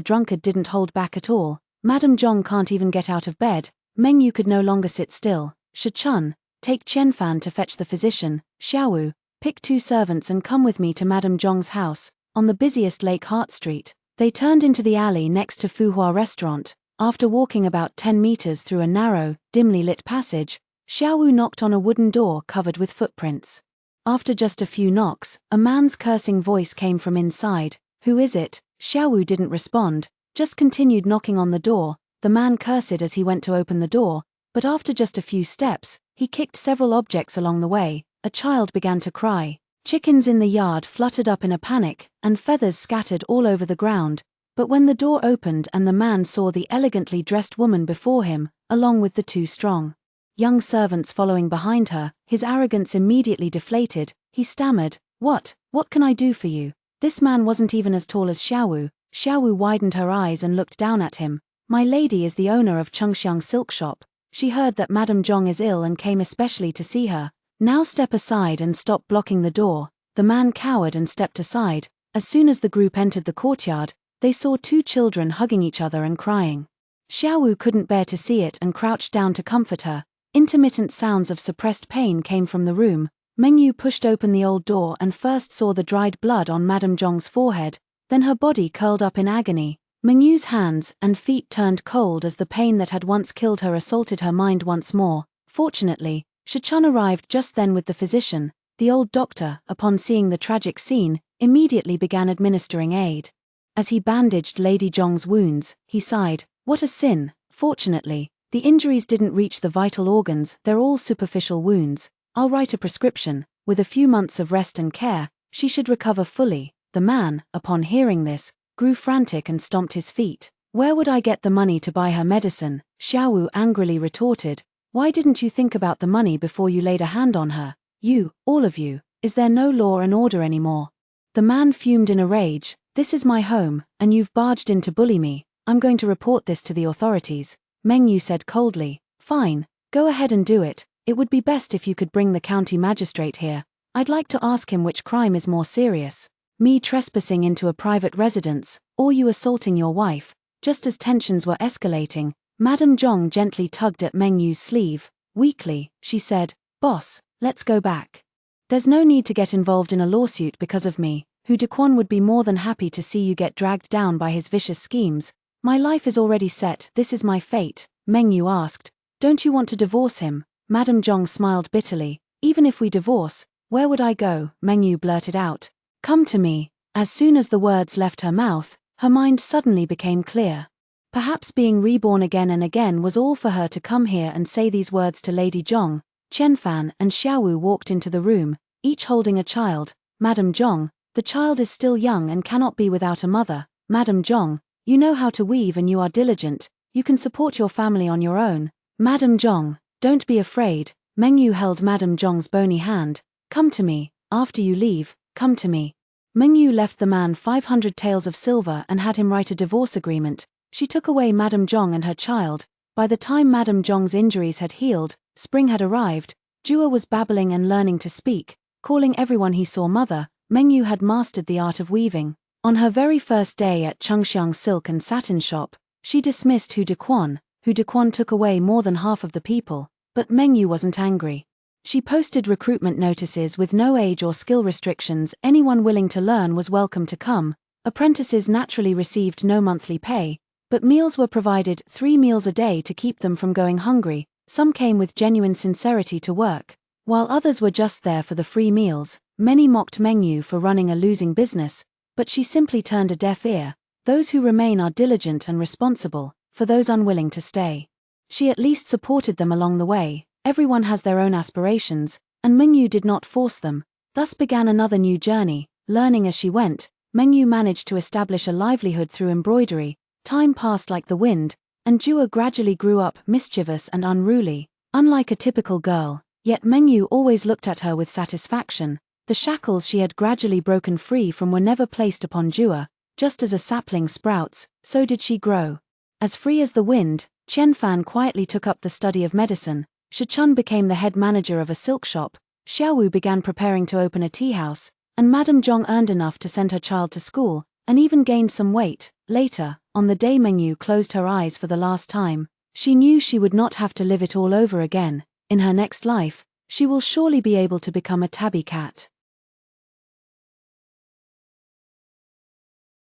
drunkard didn't hold back at all. Madame Zhong can't even get out of bed." Mengyu could no longer sit still. "Shi-chun, take Qianfan to fetch the physician. Xiaowu, pick 2 servants and come with me to Madame Zhong's house, on the busiest Lake Hart Street." They turned into the alley next to Fuhua Restaurant. After walking about 10 meters through a narrow, dimly lit passage, Xiaowu knocked on a wooden door covered with footprints. After just a few knocks, a man's cursing voice came from inside. "Who is it?" Xiaowu didn't respond, just continued knocking on the door. The man cursed as he went to open the door, but after just a few steps, he kicked several objects along the way. A child began to cry. Chickens in the yard fluttered up in a panic, and feathers scattered all over the ground. But when the door opened and the man saw the elegantly dressed woman before him, along with the 2 strong young servants following behind her, his arrogance immediately deflated. He stammered, What can I do for you?" This man wasn't even as tall as Xiaowu. Xiaowu widened her eyes and looked down at him. "My lady is the owner of Chengxiang Silk Shop. She heard that Madame Zhong is ill and came especially to see her. Now step aside and stop blocking the door." The man cowered and stepped aside. As soon as the group entered the courtyard, they saw 2 children hugging each other and crying. Xiaowu couldn't bear to see it and crouched down to comfort her. Intermittent sounds of suppressed pain came from the room. Mengyu pushed open the old door and first saw the dried blood on Madame Zhong's forehead, then her body curled up in agony. Mengyu's hands and feet turned cold as the pain that had once killed her assaulted her mind once more. Fortunately, Shi-chun arrived just then with the physician. The old doctor, upon seeing the tragic scene, immediately began administering aid. As he bandaged Lady Zhong's wounds, he sighed, "What a sin." Fortunately, the injuries didn't reach the vital organs, they're all superficial wounds. "I'll write a prescription. With a few months of rest and care, she should recover fully." The man, upon hearing this, grew frantic and stomped his feet. "Where would I get the money to buy her medicine?" Xiaowu angrily retorted. "Why didn't you think about the money before you laid a hand on her? You, all of you, is there no law and order anymore?" The man fumed in a rage. "This is my home, and you've barged in to bully me. I'm going to report this to the authorities." Mengyu said coldly, "Fine, go ahead and do it. It would be best if you could bring the county magistrate here. I'd like to ask him which crime is more serious. Me trespassing into a private residence, or you assaulting your wife." Just as tensions were escalating, Madame Zhong gently tugged at Mengyu's sleeve. Weakly, she said, "Boss, let's go back. There's no need to get involved in a lawsuit because of me. Hu Dequan would be more than happy to see you get dragged down by his vicious schemes. My life is already set, this is my fate, Meng Yu asked. Don't you want to divorce him? Madame Zhong smiled bitterly. Even if we divorce, where would I go? Meng Yu blurted out. Come to me. As soon as the words left her mouth, her mind suddenly became clear. Perhaps being reborn again and again was all for her to come here and say these words to Lady Zhong. Qianfan and Xiaowu walked into the room, each holding a child. Madame Zhong, the child is still young and cannot be without a mother. Madame Zhong, you know how to weave and you are diligent, you can support your family on your own. Madame Zhong, don't be afraid. Meng Yu held Madame Zhong's bony hand. Come to me, after you leave, come to me. Meng Yu left the man 500 taels of silver and had him write a divorce agreement. She took away Madame Zhong and her child. By the time Madame Zhong's injuries had healed, spring had arrived. Jua was babbling and learning to speak, calling everyone he saw mother. Meng Yu had mastered the art of weaving. On her very first day at Chengxiang's silk and satin shop, she dismissed Hu Dequan. Hu Dequan took away more than half of the people, but Meng Yu wasn't angry. She posted recruitment notices with no age or skill restrictions. Anyone willing to learn was welcome to come. Apprentices naturally received no monthly pay, but meals were provided, 3 meals a day to keep them from going hungry. Some came with genuine sincerity to work, while others were just there for the free meals. Many mocked Meng Yu for running a losing business, but she simply turned a deaf ear. Those who remain are diligent and responsible. For those unwilling to stay, she at least supported them along the way. Everyone has their own aspirations, and Meng Yu did not force them. Thus began another new journey. Learning as she went, Meng Yu managed to establish a livelihood through embroidery. Time passed like the wind, and Jua gradually grew up mischievous and unruly. Unlike a typical girl, yet Meng Yu always looked at her with satisfaction. The shackles she had gradually broken free from were never placed upon Jua. Just as a sapling sprouts, so did she grow. As free as the wind, Qianfan quietly took up the study of medicine. Shichun became the head manager of a silk shop. Xiaowu began preparing to open a tea house, and Madame Zhong earned enough to send her child to school, and even gained some weight. Later, on the day Meng Yu closed her eyes for the last time, she knew she would not have to live it all over again. In her next life, she will surely be able to become a tabby cat.